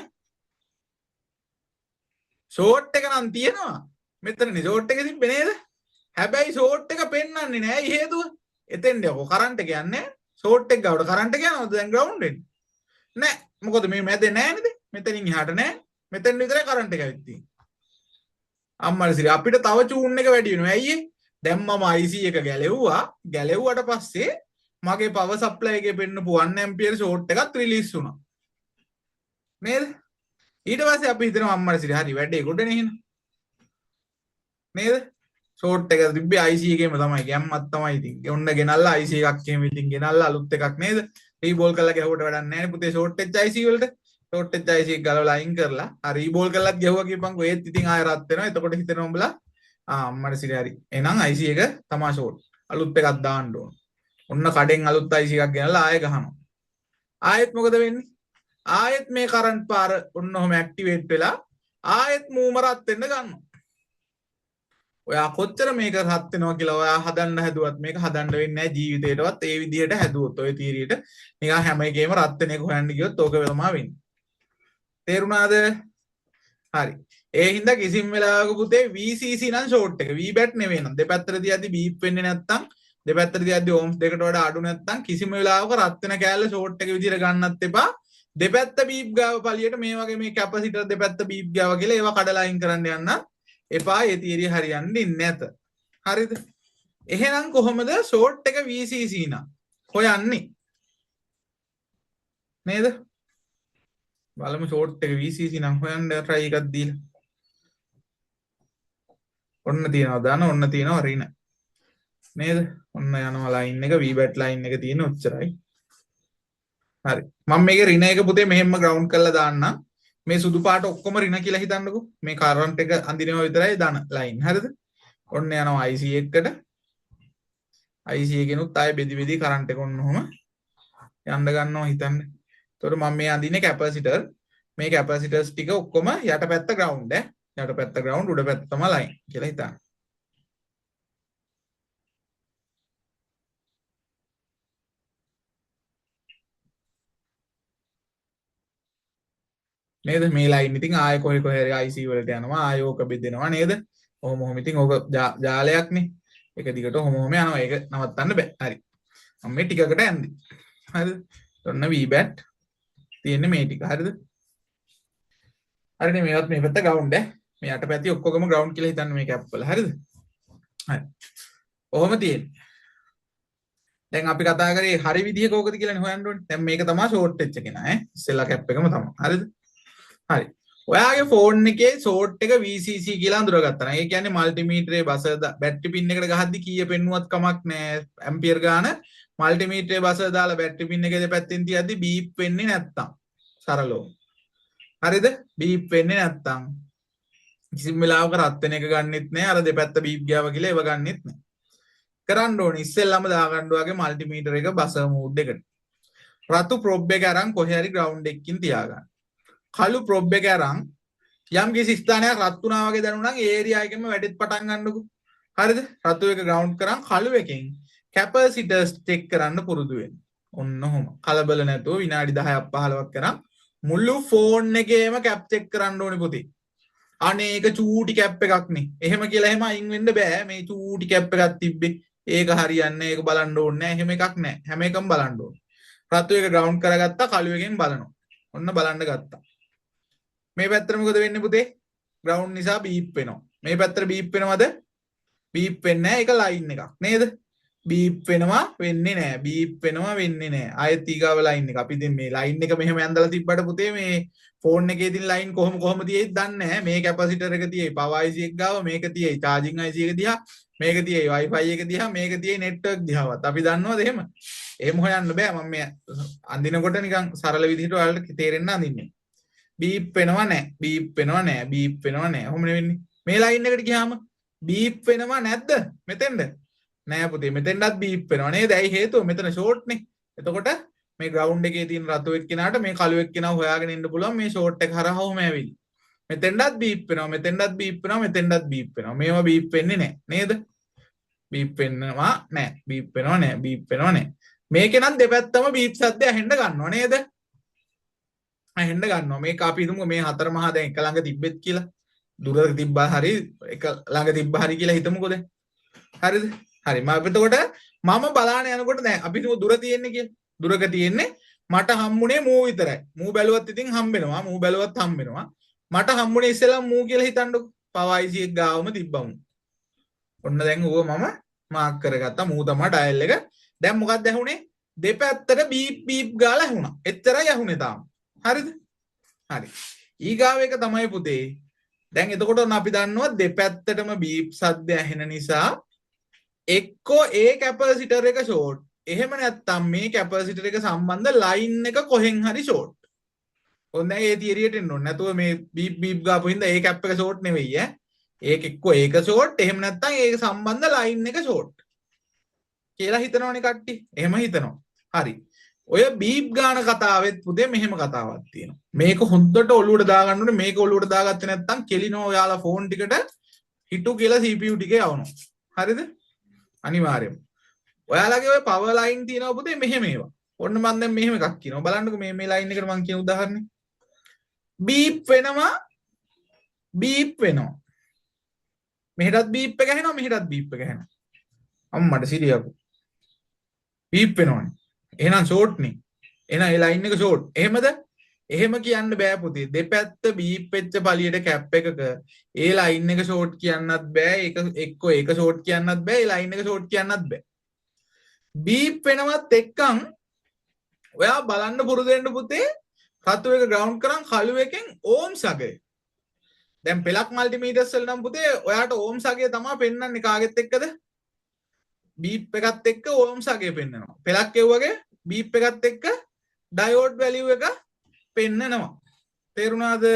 ෂෝට් එක නම් තියෙනවා. මෙතනනේ ෂෝට් එක තිබ්බේ නේද? හැබැයි ෂෝට් එක පෙන්වන්නේ නෑ. ඒ හේතුව එතෙන්ද යකෝ කරන්ට් එක යන්නේ. ෂෝට් එක ගාවට කරන්ට් එක යනවද දැන් ග්‍රවුන්ඩ් එන්නේ? නෑ. මොකද මේ මැදේ නෑ නේද? මෙතනින් එහාට නෑ. මෙතෙන් විතරයි කරන්ට් එක ඇවිත් තියෙන්නේ. අම්මලසිරි අපිට තව චූන් එක වැඩි වෙනවා. ඇයි ඒ? දැන් මම IC එක ගැලෙව්වා. ගැලෙව්වට පස්සේ මගේ පවර් සප්ලයි එකේ පෙන්නපු 1 ඇම්පියර් ෂෝට් එකත් රිලීස් වුණා. නේද? ඊට පස්සේ අපි හිතනවා අම්මලසිරි හරි වැඩේ ගොඩනේ එහෙනම්. නේද? ෂෝට් එක තිබ්බේ IC එකේම තමයි. ගැම්මක් තමයි ඉතින්. ඔන්න ගෙනල්ලා IC එකක් එහෙම ඉතින් ගෙනල්ලා අලුත් එකක් නේද? රීබෝල් කරලා ගැහුවට වැඩක් නැහැ නේ පුතේ ෂෝට් වෙච්ච IC වලට. ෂෝට් වෙච්ච IC එක ගලවලා අයින් කරලා හරි රීබෝල් කරලාත් ගැහුවා කියපන්කෝ ඒත් ඉතින් ආය රත් වෙනවා. එතකොට හිතෙනවා උඹලා අම්මට සිරි හරි. එහෙනම් IC එක තමා ෂෝට්. අලුත් එකක් දාන්න ඕන. ඔන්න කඩෙන් අලුත් IC එකක් ගෙනල්ලා ආයෙ ගහනවා. ආයෙත් මොකද වෙන්නේ? ආයෙත් මේ කරන්ට් පාර ඔන්න ඔහම ඇක්ටිවේට් වෙලා ආයෙත් මූම රත් වෙන්න ගන්නවා. ඔයා කොච්චර මේක රත් වෙනවා කියලා ඔයා හදන්න හැදුවත් මේක හදන්න වෙන්නේ නැහැ ජීවිතේටවත් ඒ විදිහට හැදුවොත් ඔය තීරියට නිකන් හැම එකේම රත් වෙන එක හොයන්න ගියොත් ඕක වෙලම වෙන්නේ. තේරුණාද? හරි. ඒ හින්දා කිසිම වෙලාවක පුතේ VCC නම් ෂෝට් එක VBAT නෙවෙයි නම් දෙපැත්තට තියද්දි බීප් වෙන්නේ නැත්තම් දෙපැත්තට තියද්දි ඕම්ස් දෙකට වඩා අඩු නැත්තම් කිසිම වෙලාවක රත් වෙන කෑල්ල ෂෝට් එක විදිහට ගන්නත් එපා. දෙපැත්ත බීප් ගාව පළියට මේ වගේ මේ කැපසිටර් දෙපැත්ත බීප් ගාව කියලා ඒවා කඩලා අයින් කරන්න යන්න එපා. ඒ තීරිය හරියන්නේ නැත. හරිද? එහෙනම් කොහොමද ෂෝට් එක VCC නම් හොයන්නේ? නේද? බලමු ෂෝට් එක VCC නම් හොයන්න try එකක් දීලා. ඔන්න තියනවා දාන ඔන්න තියනවා රින. නේද? ඔන්න යනවා ලයින් එක VBAT ලයින් එක තියෙන උච්චරයි. හරි. මම මේකේ රින එක පුතේ මෙහෙම ග්‍රවුන්ඩ් කරලා දාන්නම්. මේ සුදු පාට ඔක්කොම රින කියලා හිතන්නකෝ. මේ කරන්ට් එක අඳිනවා විතරයි දාන ලයින්. හරිද? ඔන්න යනවා IC එකට. IC එකෙනුත් ආයෙ බෙදි බෙදි කරන්ට් එක ඔන්න ඔහම යන්න ගන්නවා හිතන්න. එතකොට මම මේ අඳින්නේ කැපැසිටර්. මේ කැපැසිටර්ස් ටික ඔක්කොම යටපැත්ත ග්‍රවුන්ඩ් ඈ. යටපැත්ත ග්‍රවුන්ඩ් උඩ පැත්ත තමයි ලයින් කියලා හිතන්න. නේද? මේ ලයින් ඉතින් ආයෙ කොහේ කොහේ හරි IC වලට යනවා. ආයෙ ඕක බෙදෙනවා නේද? ඔහොම ඔහොම ඉතින් ඕක ජාලයක්නේ. එක දිගට ඔහොම ඔහොම යනවා. ඒක නවත්තන්න බෑ. හරි. මම මේ ටිකකට ඇන්දි. හරිද? ඔන්න VBAT තියෙන්නේ මේ ටික. හරිද? හරිනේ මේවත් මේ පැත්ත ග්‍රවුන්ඩ් ඈ. මේ යටපැති ඔක්කොගම ග්‍රවුන්ඩ් කියලා හිතන්න මේ කැප් වල. හරිද? හරි. ඔහොම තියෙන්නේ. දැන් අපි කතා කරේ හරි විදිහ කෝකද කියලානේ හොයන්න ඕනේ. දැන් මේක තමයි ෂෝට් වෙච්ච කෙනා ඈ. ඉස්සෙල්ලා කැප් එකම තමයි. හරිද? හරි. ඔයාගේ ෆෝන් එකේ ෂෝට් එක VCC කියලා අඳුරගත්තා නම් ඒ කියන්නේ මල්ටිමීටරේ බසර් බැටරි පින් එකට ගහද්දි කීය පෙන්නුවත් කමක් නැහැ. ඇම්පියර් ගාන මල්ටිමීටරේ බසර් දාලා බැටරි පින් එකේ දෙපැත්තෙන් තියද්දි බීප් වෙන්නේ නැත්තම්. සරලව. හරිද? බීප් වෙන්නේ නැත්තම් කිසිම වෙලාවක රත් වෙන එක ගන්නෙත් නැහැ. අර දෙපැත්ත බීප් ගාව කියලා ඒව ගන්නෙත් නැහැ. කරන්න ඕනේ ඉස්සෙල්ලාම දාගන්න වගේ මල්ටිමීටර එක බසර් මෝඩ් එකට. රතු ප්‍රොබ් එක අරන් කොහේ හරි ග්‍රවුන්ඩ් එකකින් තියාගන්න. කළු ප්‍රොබ් එක අරන් යම් කිසි ස්ථානයක් රත් වුණා වගේ දැනුණා නම් ඒ ඒරියා එකෙම වැඩිත් පටන් ගන්නකො. හරිද? රතු එක ග්‍රවුන්ඩ් කරන් කළු එකෙන් කැපැසිටර්ස් චෙක් කරන්න පුරුදු වෙන්න. ඔන්න ඔහොම. කලබල නැතුව විනාඩි 10ක් 15ක් කරන් මුළු ෆෝන් එකේම කැප් චෙක් කරන්න ඕනේ පුතේ. අනේ ඒක චූටි කැප් එකක් නේ. එහෙම කියලා එහෙම අයින් වෙන්න බෑ. මේ චූටි කැප් එකක් තිබ්බේ. ඒක හරියන්නේ ඒක බලන්න ඕනේ නෑ. එහෙම එකක් නෑ. හැම එකම බලන්න ඕනේ. රතු එක ග්‍රවුන්ඩ් කරගත්තා කළු එකෙන් බලනවා. ඔන්න බලන්න ගත්තා. මේ පැත්තට මොකද වෙන්නේ පුතේ? ග්‍රවුන්ඩ් නිසා බීප් වෙනවා. මේ පැත්තට බීප් වෙනවද? බීප් වෙන්නේ නැහැ. ඒක ලයින් එකක් නේද? බීප් වෙනවා වෙන්නේ නැහැ. බීප් වෙනවා වෙන්නේ නැහැ. ආයෙත් ඊගාව ලයින් එක. අපි ඉතින් මේ ලයින් එක මෙහෙම ඇඳලා තිබ්බට පුතේ මේ ෆෝන් එකේ තියෙන ලයින් කොහොම තියෙයිද දන්නේ නැහැ. මේ කැපැසිටර් එක තියෙයි. පවර් IC එක ගාව මේක තියෙයි. චාර්ජින් IC එක දිහා මේක තියෙයි Wi-Fi එක දිහා මේක තියෙයි network දිහාවත් අපි දන්නවද එහෙම? එහෙම හොයන්න බෑ මම මේ අඳිනකොට නිකන් සරල විදිහට ඔයාලට තේරෙන්න අඳින්නේ. බීප් වෙනවා නෑ බීප් වෙනවා නෑ බීප් වෙනවා නෑ ඔහොම නෙවෙන්නේ. මේ ලයින් එකට ගියාම බීප් වෙනවා නැද්ද මෙතෙන්ද? නෑ පුතේ මෙතෙන්වත් බීප් වෙනවා නේද? ඇයි හේතුව? මෙතන ෂෝට් නේ. එතකොට මේ ග්‍රවුන්ඩ් එකේ තියෙන රතු එක්කෙනාට මේ කළු එක්කෙනා හොයාගෙන ඉන්න පුළුවන් මේ ෂෝට් එක හරහා ඔහම ඇවිල්ලා. මෙතෙන්වත් බීප් වෙනවා මෙතෙන්වත් බීප් වෙනවා මෙතෙන්වත් බීප් වෙනවා. මේවා බීප් වෙන්නේ නෑ නේද? බීප් වෙනවා නෑ බීප් වෙනවා නෑ බීප් වෙනවා නෑ. මේකේ නම් දෙපැත්තම බීප් සද්ද ඇහෙන්න ගන්නවා නේද? ඇහෙන්න ගන්නවා. මේක අපි හිතමු මේ හතර මහා දැන් එක ළඟ තිබ්බෙත් කියලා. දුර තිබ්බා හරි එක ළඟ තිබ්බා හරි කියලා හිතමුකෝ දැන්. හරිද? හරි. එතකොට මම බලාන යනකොට දැන් අපි හිතමු දුර තියෙන්නේ කියලා. දුරක තියෙන්නේ මට හම්බුනේ මූ විතරයි. මූ බැලුවත් ඉතින් හම්බෙනවා. මූ බැලුවත් හම්බෙනවා. මට හම්බුනේ ඉස්සෙල්ලා මූ කියලා හිතන්නකෝ. පවයිසි එක ගාවම තිබ්බමු. ඔන්න දැන් ඌව මම මාක් කරගත්තා. මූ තමයි ඩයල් එක. දැන් මොකක්ද ඇහුනේ? දෙපැත්තට බීප් බීප් ගාලා ඇහුණා. එච්චරයි ඇහුනේ තාම. හරිද? හරි. ඊගාව එක තමයි පුතේ. දැන් එතකොට අපි දන්නවා දෙපැත්තටම බීප් සද්ද ඇහෙන නිසා එක්කෝ ඒ කැපැසිටර් එක ෂෝට්. එහෙම නැත්නම් මේ කැපැසිටර් එක සම්බන්ධ ලයින් එක කොහෙන් හරි ෂෝට්. ඔන්න ඒ තියරියට එන්න ඕනේ. නැතුව මේ බීප් බීප් ගාපු හින්දා ඒ කැප් එක ෂෝට් නෙවෙයි ඈ. ඒක එක්කෝ ඒක ෂෝට් එහෙම නැත්නම් ඒක සම්බන්ධ ලයින් එක ෂෝට්. කියලා හිතනවනේ කට්ටිය. එහෙම හිතනවා. හරි. ඔය බීප් ගාන කතාවෙත් පුතේ මෙහෙම කතාවක් තියෙනවා. මේක හොඳට ඔලුවට දාගන්න ඕනේ. මේක ඔලුවට දාගත්තේ නැත්නම් කෙලිනෝ ඔයාලා ෆෝන් ටිකට හිටු කියලා CPU ටිකේ යවනවා. හරිද? අනිවාර්යයෙන්ම. ඔයාලගේ ඔය පවර් ලයින් තියෙනවා පුතේ මෙහෙම ඒවා. ඔන්න මම දැන් මෙහෙම එකක් කියනවා. බලන්නකෝ මේ ලයින් එකට මම කියන උදාහරණේ. බීප් වෙනවා බීප් වෙනවා. මෙහෙටත් බීප් එක ඇහෙනවා මෙහෙටත් බීප් එක ඇහෙනවා. අම්මට සිරියකෝ. බීප් වෙනවනේ. එහෙනම් ෂෝට් නේ. එහෙනම් ඒ ලයින් එක ෂෝට්. එහෙමද? එහෙම කියන්න බෑ පුතේ. දෙපැත්ත බීප් වෙච්ච පළියට කැප් එකක ඒ ලයින් එක ෂෝට් කියන්නත් බෑ. ඒක එක්කෝ ඒක ෂෝට් කියන්නත් බෑ. ඒ ලයින් එක ෂෝට් කියන්නත් බෑ. බීප් වෙනවත් එක්කන් ඔයා බලන්න පුරුදු වෙන්න පුතේ. රතු එක ග්‍රවුන්ඩ් කරන් කළු එකෙන් ඕම්ස් අගය. දැන් පෙලක් මල්ටිමීටර්ස් වල නම් පුතේ ඔයාට ඕම්ස් අගය තමයි පෙන්වන්නේ කාගෙත් එක්කද? බීප් එකත් එක්ක ඕම්ස් අගය පෙන්වනවා. පෙලක් එව්වගේ බීප් එකත් එක්ක ඩයෝඩ් වැලියු එක පෙන්වනවා. තේරුණාද?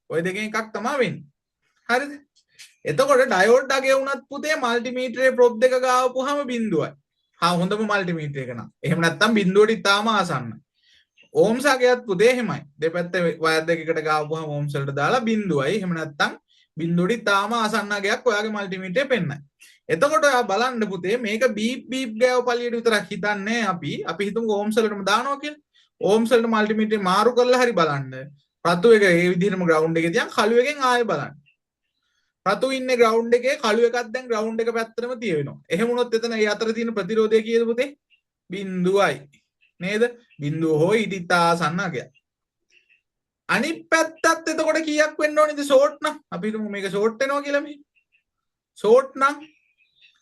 ඔය දෙකෙන් එකක් තමයි වෙන්නේ. හරිද? එතකොට ඩයෝඩ් අගය වුණත් පුතේ මල්ටිමීටරේ ප්‍රොබ් දෙක ගාවපුවාම බිඳුවයි. හා හොඳම මල්ටිමීටර එක නම්. එහෙම නැත්නම් බිඳුවට ඉතාම ආසන්න. ඕම්ස් අගයත් පුතේ එහෙමයි. දෙපැත්තේ වයර් දෙකකට ගාවපුවාම ඕම්ස් වලට දාලා බිඳුවයි. එහෙම නැත්නම් බිඳුවට ඉතාම ආසන්න අගයක් ඔයාගේ මල්ටිමීටරේ පෙන්නයි. එතකොට ඔයා බලන්න පුතේ මේක බීප් බීප් ගාව පළියට විතරක් හිතන්නේ අපි හිතමු ඕම්ස් වලටම දානවා කියලා. ඕම්ස් වලට මල්ටිමීටරේ මාරු කරලා හරි බලන්න. රතු එක ඒ විදිහටම ග්‍රවුන්ඩ් එකේ තියන් කළු එකෙන් ආයෙ බලන්න. රතු ඉන්නේ ග්‍රවුන්ඩ් එකේ කළු එකක් දැන් ග්‍රවුන්ඩ් එක පැත්තටම තියෙනවා. එහෙම වුණොත් එතන ඒ අතර තියෙන ප්‍රතිරෝධය කීයද පුතේ? බිඳුවයි. නේද? බිඳුව හෝ ඊට ඉතා ආසන්න අගයක්. අනිත් පැත්තත් එතකොට කීයක් වෙන්න ඕනේද ෂෝට් නම්? අපි හිතමු මේක ෂෝට් වෙනවා කියලා මේ. ෂෝට් නම්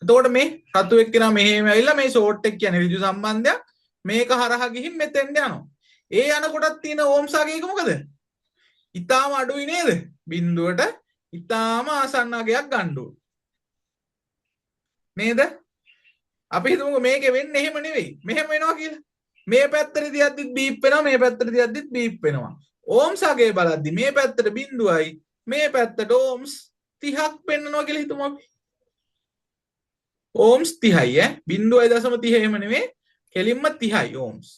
එතකොට මේ රතු එක්කෙනා මෙහෙම ඇවිල්ලා මේ ෂෝට් එක කියන්නේ ඍජු සම්බන්ධයක් මේක හරහා ගිහින් මෙතෙන්ට යනවා. ඒ යනකොටත් තියෙන ඕම්ස් අගයක මොකද? ඊටාම අඩුයි නේද? බිඳුවට ඊටාම ආසන්න අගයක් ගන්න ඕන. නේද? අපි හිතමුකෝ මේකේ වෙන්නේ එහෙම නෙවෙයි. මෙහෙම වෙනවා කියලා. මේ පැත්තට තියද්දිත් බීප් වෙනවා මේ පැත්තට තියද්දිත් බීප් වෙනවා. ඕම්ස් අගය බලද්දි මේ පැත්තට බිඳුවයි මේ පැත්තට ඕම්ස් 30ක් පෙන්නනවා කියලා හිතමු අපි. ඕම්ස් 30යි ඈ 0.30 එහෙම නෙමෙයි කෙලින්ම 30යි ඕම්ස්.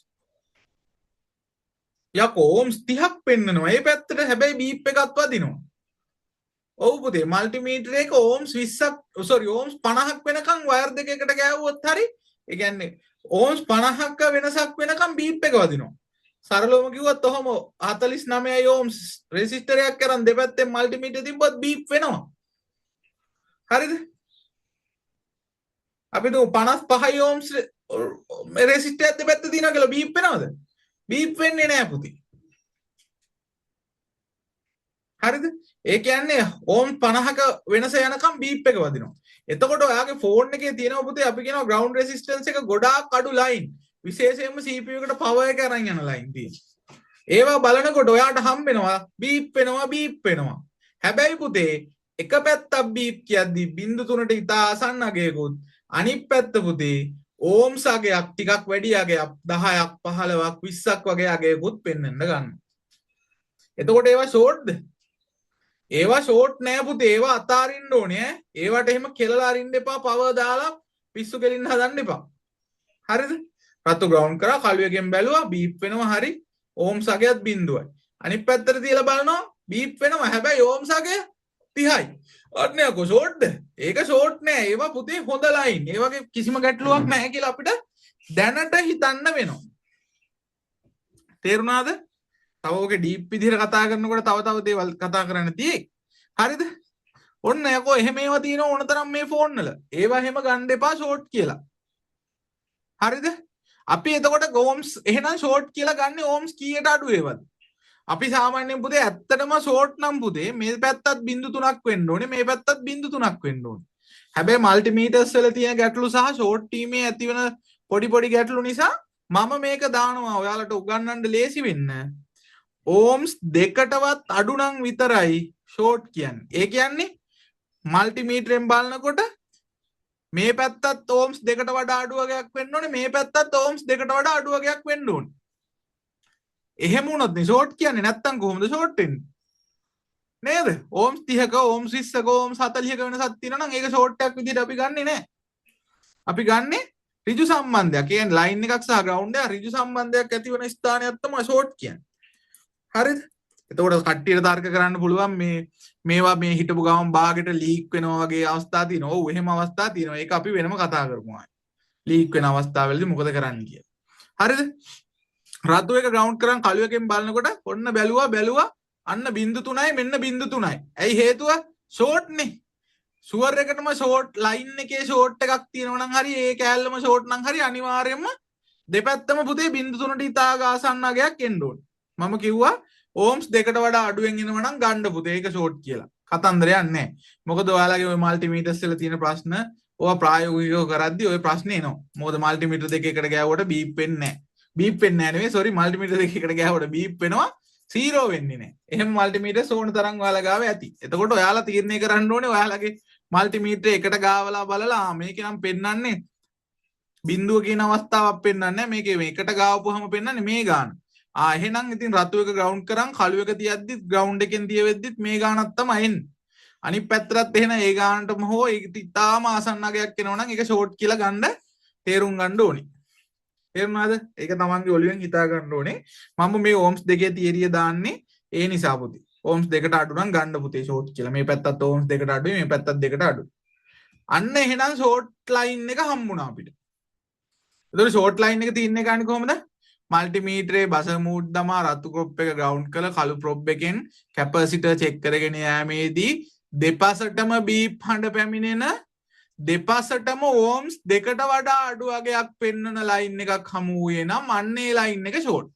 යකෝ ඕම්ස් 30ක් පෙන්නනවා. ඒ පැත්තට හැබැයි බීප් එකක් වදිනවා. ඔව් පුතේ මල්ටිමීටර එක ඕම්ස් 20ක් සෝරි ඕම්ස් 50ක් වෙනකන් වයර් දෙකකට ගෑවුවොත් හරි ඒ කියන්නේ ඕම්ස් 50ක වෙනසක් වෙනකන් බීප් එක වදිනවා. සරලවම කිව්වොත් ඔහම 49යි ඕම්ස් රෙසිස්ටරයක් කරන් දෙපැත්තෙන් මල්ටිමීටර තිබ්බොත් බීප් වෙනවා. හරිද? අපි දු 55 ඕම්ස් රෙසිස්ටර් එක දෙපැත්තේ තියෙනවා කියලා බීප් වෙනවද? බීප් වෙන්නේ නැහැ පුතේ. හරිද? ඒ කියන්නේ ඕම් 50ක වෙනස යනකම් බීප් එක වදිනවා. එතකොට ඔයාගේ ෆෝන් එකේ තියෙනවා පුතේ අපි කියනවා ග්‍රවුන්ඩ් රෙසිස්ටන්ස් එක ගොඩාක් අඩු ලයින්. විශේෂයෙන්ම CPU එකට පවර් එක අරන් යන ලයින් තියෙනවා. ඒවා බලනකොට ඔයාට හම්බ වෙනවා බීප් වෙනවා. හැබැයි පුතේ එක පැත්තක් බීප් කියද්දි 0.3ට ඉතා ආසන්න අගයකුත් අනිත් පැත්ත පුතේ ඕම්ස් අගයක් ටිකක් වැඩි අගයක් 10ක් 15ක් 20ක් වගේ අගයකුත් පෙන්වන්න ගන්න. එතකොට ඒවා ෂෝට්ද? ඒවා ෂෝට් නෑ පුතේ. ඒවා අතාරින්න ඕනේ. ඒවට එහෙම කෙලලා අරින්න එපා. පවර් දාලා පිස්සු කෙලින්න හදන්න එපා. හරිද? රතු ග්‍රවුන්ඩ් කරා කළුවකින් බැලුවා බීප් වෙනවා හරි. ඕම්ස් අගයත් 0යි. අනිත් පැත්තට තියලා බලනවා බීප් වෙනවා. හැබැයි ඕම්ස් අගය 30යි. අන්න යකෝ ෂෝට්ද? ඒක ෂෝට් නෑ. ඒවා පුතේ හොඳ ලයින්. ඒ වගේ කිසිම ගැටලුවක් නැහැ කියලා අපිට දැනට හිතන්න වෙනවා. තේරුණාද? තව ඔගේ ඩීප් විදිහට කතා කරනකොට තව දේවල් කතා කරන්න තියෙයි. හරිද? ඔන්න යකෝ එහෙම ඒවා තියෙන ඕන තරම් මේ ෆෝන් වල. ඒවා එහෙම ගන්න එපා ෂෝට් කියලා. හරිද? අපි එතකොට ඕම්ස් එහෙනම් ෂෝට් කියලා ගන්න ඕම්ස් කීයට අඩු ඒවද? අපි සාමාන්‍යයෙන් පුතේ ඇත්තටම ෂෝට් නම් පුතේ මේ පැත්තත් 0.3ක් වෙන්න ඕනේ මේ පැත්තත් 0.3ක් වෙන්න ඕනේ. හැබැයි මල්ටිමීටර්ස් වල තියෙන ගැටලු සහ ෂෝට් ටීමේ ඇතිවන පොඩි ගැටලු නිසා මම මේක දානවා ඔයාලට උගන්වන්න ලේසි වෙන්න. ඕම්ස් දෙකටවත් අඩු නම් විතරයි ෂෝට් කියන්නේ. ඒ කියන්නේ මල්ටිමීටරෙන් බලනකොට මේ පැත්තත් ඕම්ස් දෙකට වඩා අඩු වගේක් වෙන්න ඕනේ මේ පැත්තත් ඕම්ස් දෙකට වඩා අඩු වගේක් වෙන්න ඕනේ. එහෙම වුණොත් නේ ෂෝට් කියන්නේ. නැත්තම් කොහොමද ෂෝට් වෙන්නේ? නේද? ඕම්ස් 30ක ඕම්ස් 20ක ඕම්ස් 40ක වෙනසක් තියෙනවා නම් ඒක ෂෝට් එකක් විදිහට අපි ගන්නෙ නෑ. අපි ගන්නෙ ඍජු සම්බන්ධයක්. කියන්නේ ලයින් එකක් සහ ග්‍රවුන්ඩ් එක ඍජු සම්බන්ධයක් ඇති වෙන ස්ථානයක් තමයි ෂෝට් කියන්නේ. හරිද? එතකොට කට්ටියට තර්ක කරන්න පුළුවන් මේවා මේ හිටපු ගමන් බාගෙට ලීක් වෙනවා වගේ අවස්ථා තියෙනවා. ඔව් එහෙම අවස්ථා තියෙනවා. ඒක අපි වෙනම කතා කරමු ආයි. ලීක් වෙන අවස්ථාවලදී මොකද කරන්න කියලා. හරිද? රතු එක ග්‍රවුන්ඩ් කරන් කළු එකෙන් බලනකොට ඔන්න බැලුවා අන්න 0.3යි මෙන්න 0.3යි. ඇයි හේතුව? ෂෝට් නේ. ෂුවර් එකටම ෂෝට් ලයින් එකේ ෂෝට් එකක් තියෙනවා නම් හරි ඒ කෑල්ලම ෂෝට් නම් හරි අනිවාර්යයෙන්ම දෙපැත්තම පුතේ 0.3ට ඉතා ගාසන්න අගයක් එන්න ඕනේ. මම කිව්වා ඕම්ස් දෙකට වඩා අඩුවෙන් එනවා නම් ගන්න පුතේ ඒක ෂෝට් කියලා. කතන්දරයක් නැහැ. මොකද ඔයාලගේ ওই මල්ටිමීටර්ස් වල තියෙන ප්‍රශ්න ඔය ප්‍රායෝගිකව කරද්දි ওই ප්‍රශ්නේ එනවා. මොකද මල්ටිමීටර් දෙක එකට ගෑවුවට බීප් වෙන්නේ නැහැ. බීප් වෙන්නේ නැහැ නෙවෙයි සෝරි මල්ටිමීටර් දෙක එකට ගෑවුවට බීප් වෙනවා 0 වෙන්නේ නැහැ. එහෙම මල්ටිමීටර්ස් ඕන තරම් ඔයාලා ගාව ඇති. එතකොට ඔයාලා තීරණය කරන්න ඕනේ ඔයාලගේ මල්ටිමීටර් එකට ගාවලා බලලා මේක නම් පෙන්වන්නේ බිඳුව කියන අවස්ථාවක් පෙන්වන්නේ නැහැ. මේකේ එකට ගාවපුවම පෙන්වන්නේ මේ ගාන. එහෙනම් ඉතින් රතු එක ග්‍රවුන්ඩ් කරන් කළු එක තියද්දිත් ග්‍රවුන්ඩ් එකෙන් තියවෙද්දිත් මේ ගානක් තමයි එන්නේ. අනිත් පැත්තටත් එහෙනම් ඒ ගානටම හෝ ඒක ඉතාලම ආසන්න අගයක් එනවා නම් ඒක ෂෝට් කියලා ගන්න තේරුම් ගන්න ඕනේ. තේරුණාද? ඒක තමන්ගේ ඔළුවෙන් හිතා ගන්න ඕනේ. මම මේ ඕම්ස් දෙකේ තියරිය දාන්නේ ඒ නිසා පුතේ. ඕම්ස් දෙකට අඩු නම් ගන්න පුතේ ෂෝට් කියලා. මේ පැත්තත් ඕම්ස් දෙකට අඩුයි මේ පැත්තත් දෙකට අඩුයි. අන්න එහෙනම් ෂෝට් ලයින් එක හම්බුණා අපිට. එතකොට ෂෝට් ලයින් එක තියන්නේ ගන්නේ කොහොමද? මල්ටිමීටරේ බස මූඩ් දමා රතු ප්‍රොප් එක ග්‍රවුන්ඩ් කළ කළු ප්‍රොප් එකෙන් කැපසිටර් චෙක් කරගෙන යෑමේදී දෙපසටම බීප් හඬ පැමිණෙන දෙපසටම ඕම්ස් දෙකට වඩා අඩු වගේක් පෙන්වන ලයින් එකක් හමු වුයේ නම් අන්න ඒ ලයින් එක ෂෝට්.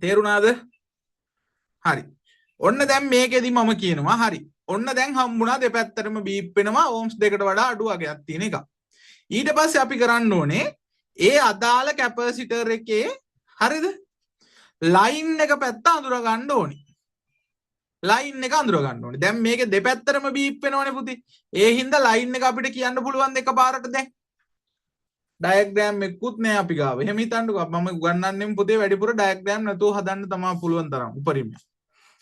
තේරුණාද? හරි. ඔන්න දැන් මේකෙදි මම කියනවා හරි. ඔන්න දැන් හම්බුණා දෙපැත්තටම බීප් වෙනවා ඕම්ස් දෙකට වඩා අඩු වගේක් තියෙන එක. ඊට පස්සේ අපි කරන්න ඕනේ ඒ අදාළ කැපසිටර් එකේ හරිද ලයින් එක පැත්ත අඳුර ගන්න ඕනේ. ලයින් එක අඳුර ගන්න ඕනේ. දැන් මේකේ දෙපැත්තටම බීප් වෙනවනේ පුතේ. ඒ හින්දා ලයින් එක අපිට කියන්න පුළුවන් එකපාරට දැන්. ඩයග්‍රෑම් එකකුත් නෑ අපි ගාව. එහෙම හිතන්නකෝ මම උගන්වන්නෙම පුතේ වැඩිපුර ඩයග්‍රෑම් නැතුව හදන්න තමයි පුළුවන් තරම් උපරිම.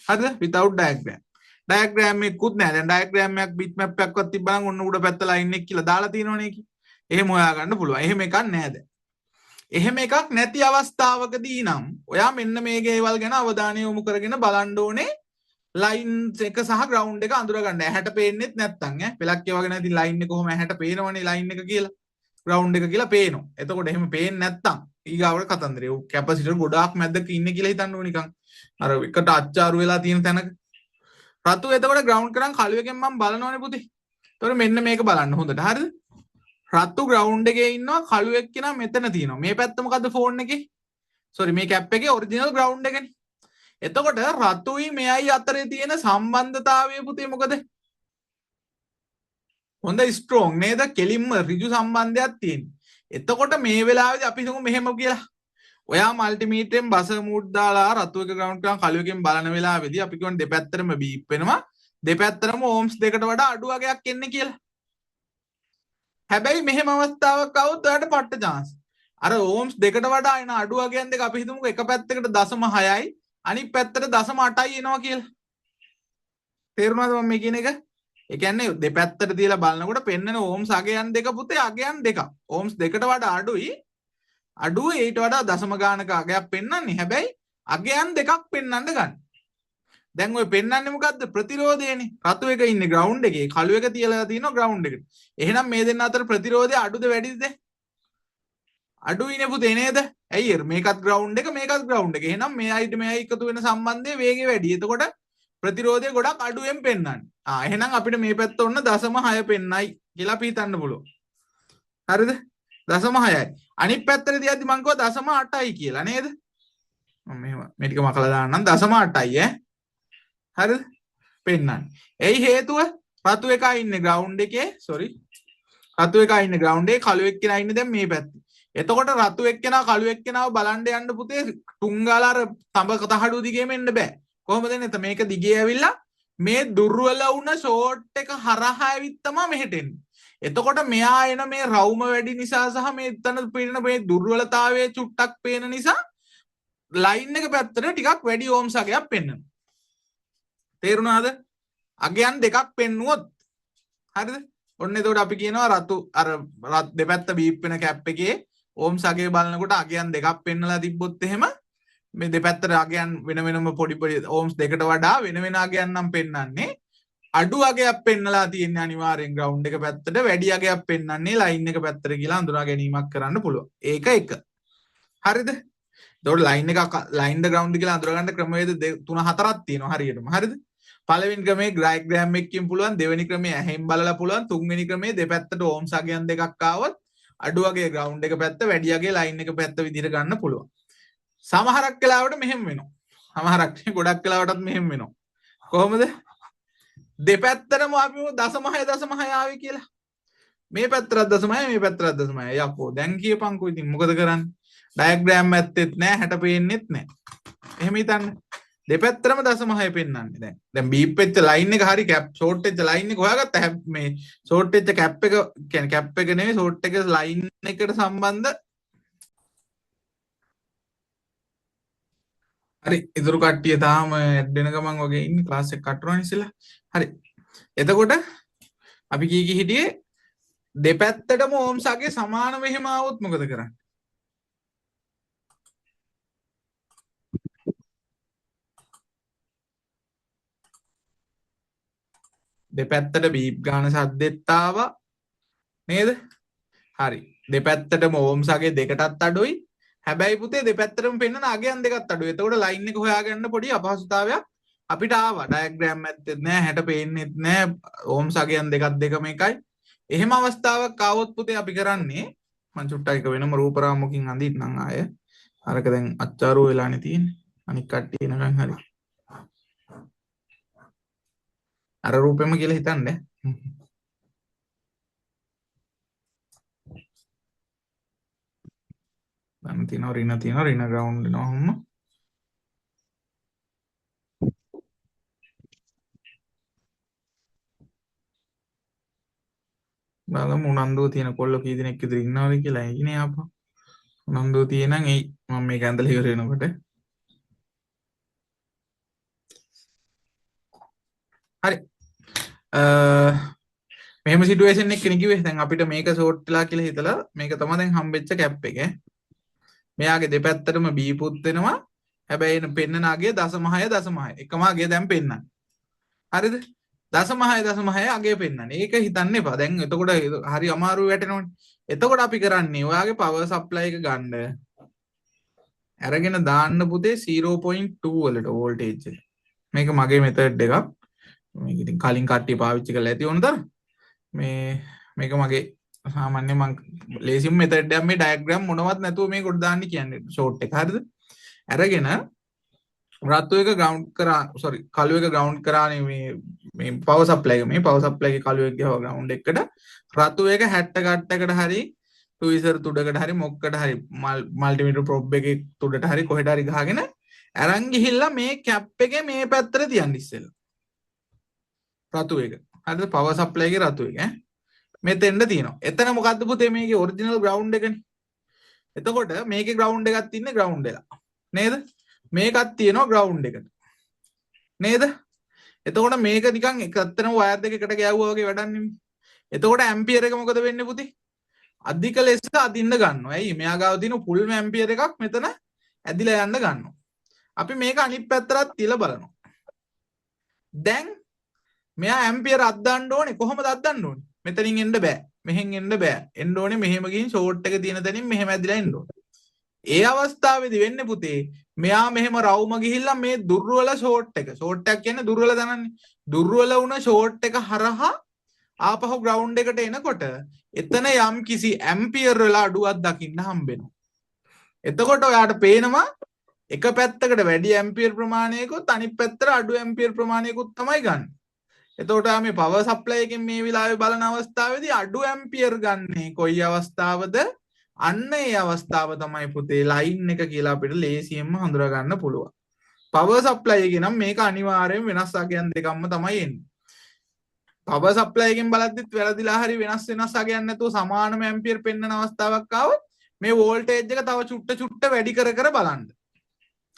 හරිද? without diagram. ඩයග්‍රෑම් එකකුත් නෑ. දැන් ඩයග්‍රෑම් එකක් බිට් මැප් එකක්වත් තිබ්බනම් ඔන්න උඩ පැත්ත ලයින් එක කියලා දාලා තියෙනවනේ කි. එහෙම හොයාගන්න පුළුවන්. එහෙම එකක් නෑ දැන්. එහෙම එකක් නැති අවස්ථාවකදී නම් ඔයා මෙන්න මේ දේවල් ගැන අවධානය යොමු කරගෙන බලන්න ඕනේ. ලයින් එක සහ ග්‍රවුන්ඩ් එක අඳුර ගන්න. ඇහැට පේන්නෙත් නැත්තම් ඈ. පෙලක් කියවගෙන ඉතින් ලයින් එක කොහොම ඇහැට පේනවනේ ලයින් එක කියලා. ග්‍රවුන්ඩ් එක කියලා පේනවා. එතකොට එහෙම පේන්නේ නැත්තම් ඊගාවට කතන්දරේ. ඔව් කැපසිටර් ගොඩාක් මැද්දක ඉන්නේ කියලා හිතන්න ඕනේ නිකන්. අර එකට අච්චාරු වෙලා තියෙන තැනක. රතු එතකොට ග්‍රවුන්ඩ් කරන් කළු එකෙන් මම බලනවනේ පුතේ. එතකොට මෙන්න මේක බලන්න හොඳට. හරිද? රතු ග්‍රවුන්ඩ් එකේ ඉන්නවා කළු එක්කෙනා මෙතන තියෙනවා. මේ පැත්ත මොකද්ද ෆෝන් එකේ? සෝරි මේ කැප් එකේ ඔරිජිනල් ග්‍රවුන්ඩ් එකනේ. එතකොට රතුයි මෙයයි අතරේ තියෙන සම්බන්ධතාවය පුතේ මොකද? හොඳ ස්ට්‍රෝං නේද? කෙලින්ම ඍජු සම්බන්ධයක් තියෙනවා. එතකොට මේ වෙලාවේදී අපි හිතමු මෙහෙම කියලා. ඔයා මල්ටිමීටරෙන් බස මූඩ් දාලා රතු එක ග්‍රවුන්ඩ් කරන් කළු එකෙන් බලන වෙලාවේදී අපි කියන්නේ දෙපැත්තටම බීප් වෙනවා. දෙපැත්තටම ඕම්ස් දෙකට වඩා අඩු වගයක් එන්නේ කියලා. හැබැයි මෙහෙම අවස්ථාවක් આવුත් ඔයාලට පට්ට chance. අර ඕම්ස් දෙකට වඩා එන අඩු වගයන් දෙක අපි හිතමුකෝ එක පැත්තකට 0.6යි අනිත් පැත්තට 0.8යි එනවා කියලා. තේරුණාද මම මේ කියන එක? ඒ කියන්නේ දෙපැත්තට තියලා බලනකොට පෙන්නන ඕම්ස් අගයන් දෙක පුතේ අගයන් දෙකක්. ඕම්ස් දෙකට වඩා අඩුයි. අඩුව ඊට වඩා දශම ගානක අගයක් පෙන්වන්නේ. හැබැයි අගයන් දෙකක් පෙන්වන්න ගන්න. දැන් ඔය පෙන්වන්නේ මොකද්ද? ප්‍රතිරෝධයනේ. රතු එක ඉන්නේ ග්‍රවුන්ඩ් එකේ, කළු එක තියලා තියෙනවා ග්‍රවුන්ඩ් එකට. එහෙනම් මේ දෙන්න අතර ප්‍රතිරෝධය අඩුද වැඩිද? අඩුයිනේ පුතේ නේද? ඇයි මේකත් ග්‍රවුන්ඩ් එක මේකත් ග්‍රවුන්ඩ් එක. එහෙනම් මේ අයිට මේ අයි එකතු වෙන සම්බන්ධයේ වේගය වැඩි. එතකොට ප්‍රතිරෝධය ගොඩක් අඩුවෙන් පෙන්වන්නේ. එහෙනම් අපිට මේ පැත්ත ඔන්න 0.6 පෙන්නයි කියලා අපි හිතන්න පුළුවන්. හරිද? 0.6යි. අනිත් පැත්තට තියද්දි මං කිව්වා 0.8යි කියලා නේද? මම මෙහෙම මේ ටික මකලා දාන්නම් 0.8යි ඈ. හරිද? පෙන්නන්නේ. එයි හේතුව රතු එකා ඉන්නේ ග්‍රවුන්ඩ් එකේ රතු එකා ඉන්නේ ග්‍රවුන්ඩ් එකේ කළු එක්කෙනා ඉන්නේ දැන් මේ පැත්තේ. එතකොට රතු එක්කෙනා කළු එක්කෙනාව බලන්න යන්න පුතේ තුංගාලා අර තඹ තහඩුව දිගේම එන්න බෑ. කොහොමද එන්නේ? මේක දිගේ ඇවිල්ලා මේ දුර්වල වුණ ෂෝට් එක හරහා ඇවිත් තමයි මෙහෙට එන්නේ. එතකොට මෙයා එන මේ රවුම වැඩි නිසා සහ මේ තන පේන මේ දුර්වලතාවයේ චුට්ටක් පේන නිසා ලයින් එක පැත්තට ටිකක් වැඩි ඕම්ස් අගයක් පෙන්වනවා. තේරුණාද? අගයන් දෙකක් පෙන්නුවොත් හරිද? ඔන්න එතකොට අපි කියනවා රතු අර දෙපැත්ත බීප් වෙන කැප් එකේ ඕම්ස් අගය බලනකොට අගයන් දෙකක් පෙන්නලා තිබ්බොත් එහෙම මේ දෙපැත්තට අගයන් වෙන වෙනම පොඩි පොඩි ඕම්ස් දෙකට වඩා වෙන වෙන අගයන් නම් පෙන්වන්නේ අඩු අගයක් පෙන්නලා තියෙන්නේ අනිවාර්යෙන් ග්‍රවුන්ඩ් එක පැත්තට වැඩි අගයක් පෙන්වන්නේ ලයින් එක පැත්තට කියලා හඳුනා ගැනීමක් කරන්න පුළුවන්. ඒක එක. හරිද? එතකොට ලයින් එක ලයින් ද ග්‍රවුන්ඩ් කියලා හඳුනා ගන්න ක්‍රමවේද 3-4ක් තියෙනවා හරියටම. හරිද? පළවෙනි ක්‍රමේ ඩයග්‍රෑම් එකකින් පුළුවන්, දෙවෙනි ක්‍රමේ ඇහෙන් බලලා පුළුවන්, තුන්වෙනි ක්‍රමේ දෙපැත්තට ඕම්ස් අගයන් දෙකක් ආවොත් අඩු අගේ ග්‍රවුන්ඩ් එක පැත්ත වැඩි අගේ ලයින් එක පැත්ත විදිහට ගන්න පුළුවන්. සමහරක් වෙලාවට මෙහෙම වෙනවා. සමහරක් ගොඩක් වෙලාවටත් මෙහෙම වෙනවා. කොහොමද? දෙපැත්තටම අපි 0.6 ආවේ කියලා. මේ පැත්තට 0.6 මේ පැත්තට 0.6. යකෝ දැන් කියපන්කෝ ඉතින් මොකද කරන්නේ? ඩයග්‍රෑම් ඇත්තෙත් නැහැ, හැට පේන්නෙත් නැහැ. එහෙම හිතන්න. දෙපැත්තටම 0.6 පෙන්වන්නේ දැන්. දැන් බීප් වෙච්ච ලයින් එක හරි කැප් ෂෝට් වෙච්ච ලයින් එක හොයාගත්තා. මේ ෂෝට් වෙච්ච කැප් එක කියන්නේ කැප් එක නෙවෙයි ෂෝට් එක ලයින් එකට සම්බන්ධ හරි ඉතුරු කට්ටිය තාම ඇඩ් වෙන ගමන් වගේ ඉන්නේ ක්ලාස් එක කට්ටුණා ඉස්සෙල්ලා. හරි. එතකොට අපි කී හිටියේ දෙපැත්තටම ඕම්ස් අගේ සමානව එහෙම ආවොත් මොකද කරන්නේ? දෙපැත්තට බීප් ගාන සද්දෙත් ආවා නේද? හරි. දෙපැත්තටම ඕම්ස් අගේ දෙකටත් අඩුයි. හැබැයි පුතේ දෙපැත්තටම පෙන්නන අගයන් දෙකත් අඩුයි. එතකොට ලයින් එක හොයාගන්න පොඩි අපහසුතාවයක් අපිට ආවා. ඩයග්‍රෑම් ඇත්තෙත් නැහැ, හැට පේන්නෙත් නැහැ. ඕම්ස් අගයන් දෙකත් දෙකම එකයි. එහෙම අවස්ථාවක් ආවොත් පුතේ අපි කරන්නේ මං චුට්ටක් එක වෙනම රූපරාමකින් අඳින්නම් ආය. අරක දැන් අච්චාරුව වෙලානේ තියෙන්නේ. අනික් කට්ටිය එනකන් හරි. අර රූපෙම කියලා හිතන්නේ. දැන් තියෙනවා රින ග්‍රවුන්ඩ් වෙනවා ඔහොම. බලමු උනන්දුව තියෙන කොල්ල කී දෙනෙක් ඉදිරි ඉන්නවද කියලා. එයිනේ ආපහු. උනන්දුව තියෙනන් එයි. මම මේක ඇඳලා ඉවර වෙනකොට. හරි. මෙහෙම සිටුේෂන් එකක් කෙනෙක් කිව්වේ දැන් අපිට මේක ෂෝට් වෙලා කියලා හිතලා මේක තමයි දැන් හම්බෙච්ච කැප් එක. මෙයාගේ දෙපැත්තටම බීපුත් වෙනවා. හැබැයි එන පෙන්නන අගය 0.6 එකම අගය දැන් පෙන්නන්නේ. හරිද? 0.6 අගය පෙන්නන්නේ. ඒක හිතන්න එපා. දැන් එතකොට හරි අමාරු වැටෙනවනේ. එතකොට අපි කරන්නේ ඔයාගේ පවර් සප්ලයි එක ගන්න. අරගෙන දාන්න පුතේ 0.2 වලට වෝල්ටේජ් එක. මේක මගේ මෙතඩ් එකක්. මේක ඉතින් කලින් කට්ටිය පාවිච්චි කරලා ඇති වුණාද? මේක මගේ සාමාන්‍ය මම ලේසිම මෙතඩ් එකක්. මේ ඩයග්‍රෑම් මොනවත් නැතුව මේක උඩ දාන්න කියන්නේ ෂෝට් එක. හරිද? අරගෙන රතු එක ග්‍රවුන්ඩ් කරා කළු එක ග්‍රවුන්ඩ් කරානේ මේ පවර් සප්ලයි එක. මේ පවර් සප්ලයි එක කළු එක ගහව ග්‍රවුන්ඩ් එකට රතු එක 60 කට්ටකට හරි ටුයිසර් තුඩකට හරි මොක්කට හරි මල්ටිමීටර් ප්‍රොබ් එකේ තුඩට හරි කොහෙට හරි ගහගෙන අරන් ගිහිල්ලා මේ කැප් එකේ මේ පැත්තට තියන්න ඉස්සෙල්ලා. රතු එක. හරිද? පවර් සප්ලයි එකේ රතු එක ඈ. මෙතෙන්ද තියෙනවා. එතන මොකද්ද පුතේ මේකේ ඔරිජිනල් ග්‍රවුන්ඩ් එකනේ. එතකොට මේකේ ග්‍රවුන්ඩ් එකක් තින්නේ ග්‍රවුන්ඩ් වෙලා. නේද? මේකත් තියෙනවා ග්‍රවුන්ඩ් එකට. නේද? එතකොට මේක නිකන් එකතරම වයර් දෙක එකට ගෑවුවා වගේ වැඩක් නෙමෙයි. එතකොට ඇම්පියර් එක මොකද වෙන්නේ පුතේ? අධික ලෙස අදින්න ගන්නවා. ඇයි? මෙයා ගාව තියෙන ෆුල් ඇම්පියර් එකක් මෙතන ඇදිලා යන්න ගන්නවා. අපි මේක අනිත් පැත්තට තියලා බලනවා. දැන් මෙයා ඇම්පියර් අද්දන්න ඕනේ. කොහොමද අද්දන්න ඕනේ? මෙතනින් එන්න බෑ. මෙහෙන් එන්න බෑ. එන්න ඕනේ මෙහෙම ගිහින් ෂෝට් එක තියෙන තැනින් මෙහෙම ඇදිලා එන්න ඕනේ. ඒ අවස්ථාවේදී වෙන්නේ පුතේ මෙයා මෙහෙම රවුම ගිහිල්ලා මේ දුර්වල ෂෝට් එක. ෂෝට් එකක් කියන්නේ දුර්වල තැනන්නේ. දුර්වල වුණ ෂෝට් එක හරහා ආපහු ග්‍රවුන්ඩ් එකට එනකොට එතන යම් කිසි ඇම්පියර් වල අඩුවක් දකින්න හම්බෙනවා. එතකොට ඔයාට පේනවා එක පැත්තකට වැඩි ඇම්පියර් ප්‍රමාණයකුත් අනිත් පැත්තට අඩු ඇම්පියර් ප්‍රමාණයකුත් තමයි ගන්න. එතකොට මේ පවර් සප්ලයි එකෙන් මේ වෙලාවේ බලන අවස්ථාවේදී අඩු ඇම්පියර් ගන්නේ කොයි අවස්ථාවද? අන්න ඒ අවස්ථාව තමයි පුතේ ලයින් එක කියලා අපිට ලේසියෙන්ම හඳුනා ගන්න පුළුවන්. පවර් සප්ලයි එකේ නම් මේක අනිවාර්යයෙන් වෙනස් අගයන් දෙකක්ම තමයි එන්නේ. පවර් සප්ලයි එකෙන් බලද්දිත් වැරදිලා හරි වෙනස් අගයන් නැතුව සමානම ඇම්පියර් පෙන්වන අවස්ථාවක් ආවොත් මේ වෝල්ටේජ් එක තව චුට්ට වැඩි කර බලන්න.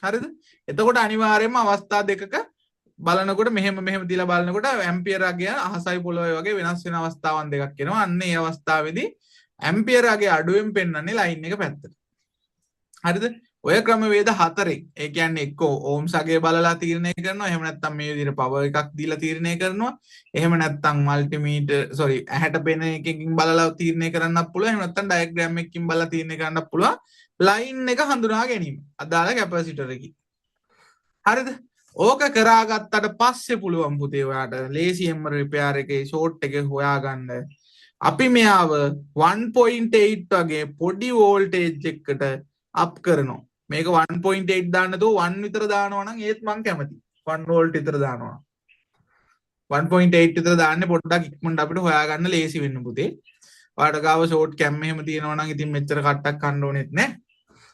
හරිද? එතකොට අනිවාර්යයෙන්ම අවස්ථා දෙකක බලනකොට මෙහෙම දීලා බලනකොට ඇම්පියර් අගය අහසයි පොළොවේ වගේ වෙනස් වෙන අවස්ථාවන් දෙකක් එනවා. අන්න ඒ අවස්ථාවේදී ඇම්පියර් අගය අඩුවෙන් පෙන්වන්නේ ලයින් එක පැත්තට. හරිද? ඔය ක්‍රමවේද හතරෙන් ඒ කියන්නේ එක්ක ඕම්ස් අගය බලලා තීරණය කරනවා. එහෙම නැත්නම් මේ විදිහට පවර් එකක් දීලා තීරණය කරනවා. එහෙම නැත්නම් මල්ටිමීටර් ඇහැට පෙනෙන එකකින් බලලා තීරණය කරන්නත් පුළුවන්. එහෙම නැත්නම් ඩයග්‍රෑම් එකකින් බලලා තීරණය කරන්නත් පුළුවන්. ලයින් එක හඳුනා ගැනීම. අදාළ කැපැසිටර් එකකින්. හරිද? ඕක කරාගත්තට පස්සේ පුළුවන් පුතේ ඔයාට ලේසියෙන්ම රිපෙයාර් එකේ ෂෝට් එක හොයාගන්න. අපි මෙයාව 1.8 වගේ පොඩි වෝල්ටේජ් එකකට අප් කරනවා. මේක 1.8 දාන්න දෝ 1 විතර දානවා නම් ඒත් මං කැමතියි. 1 වෝල්ට් විතර දානවා. 1.8 විතර දාන්නේ පොඩ්ඩක් ඉක්මනට අපිට හොයාගන්න ලේසි වෙන්න පුතේ. ඔයාට ගාව ෂෝට් කැම් එහෙම තියෙනවා නම් ඉතින් මෙච්චර කට්ටක් ගන්න ඕනෙත් නෑ.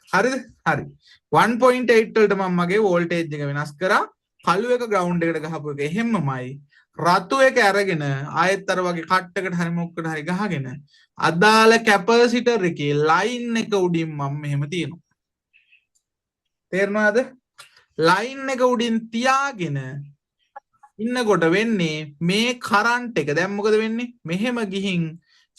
හරිද? හරි. 1.8 වලට මම මගේ වෝල්ටේජ් එක වෙනස් කරා. කළු එක ග්‍රවුන්ඩ් එකට ගහපු එක එහෙම්මමයි. රතු එක අරගෙන ආයෙත් අර වගේ කට් එකට හරි මොකකට හරි ගහගෙන අදාළ කැපැසිටර් එකේ ලයින් එක උඩින් මම මෙහෙම තියනවා. තේරුණාද? ලයින් එක උඩින් තියාගෙන ඉන්නකොට වෙන්නේ මේ කරන්ට් එක දැන් මොකද වෙන්නේ? මෙහෙම ගිහින්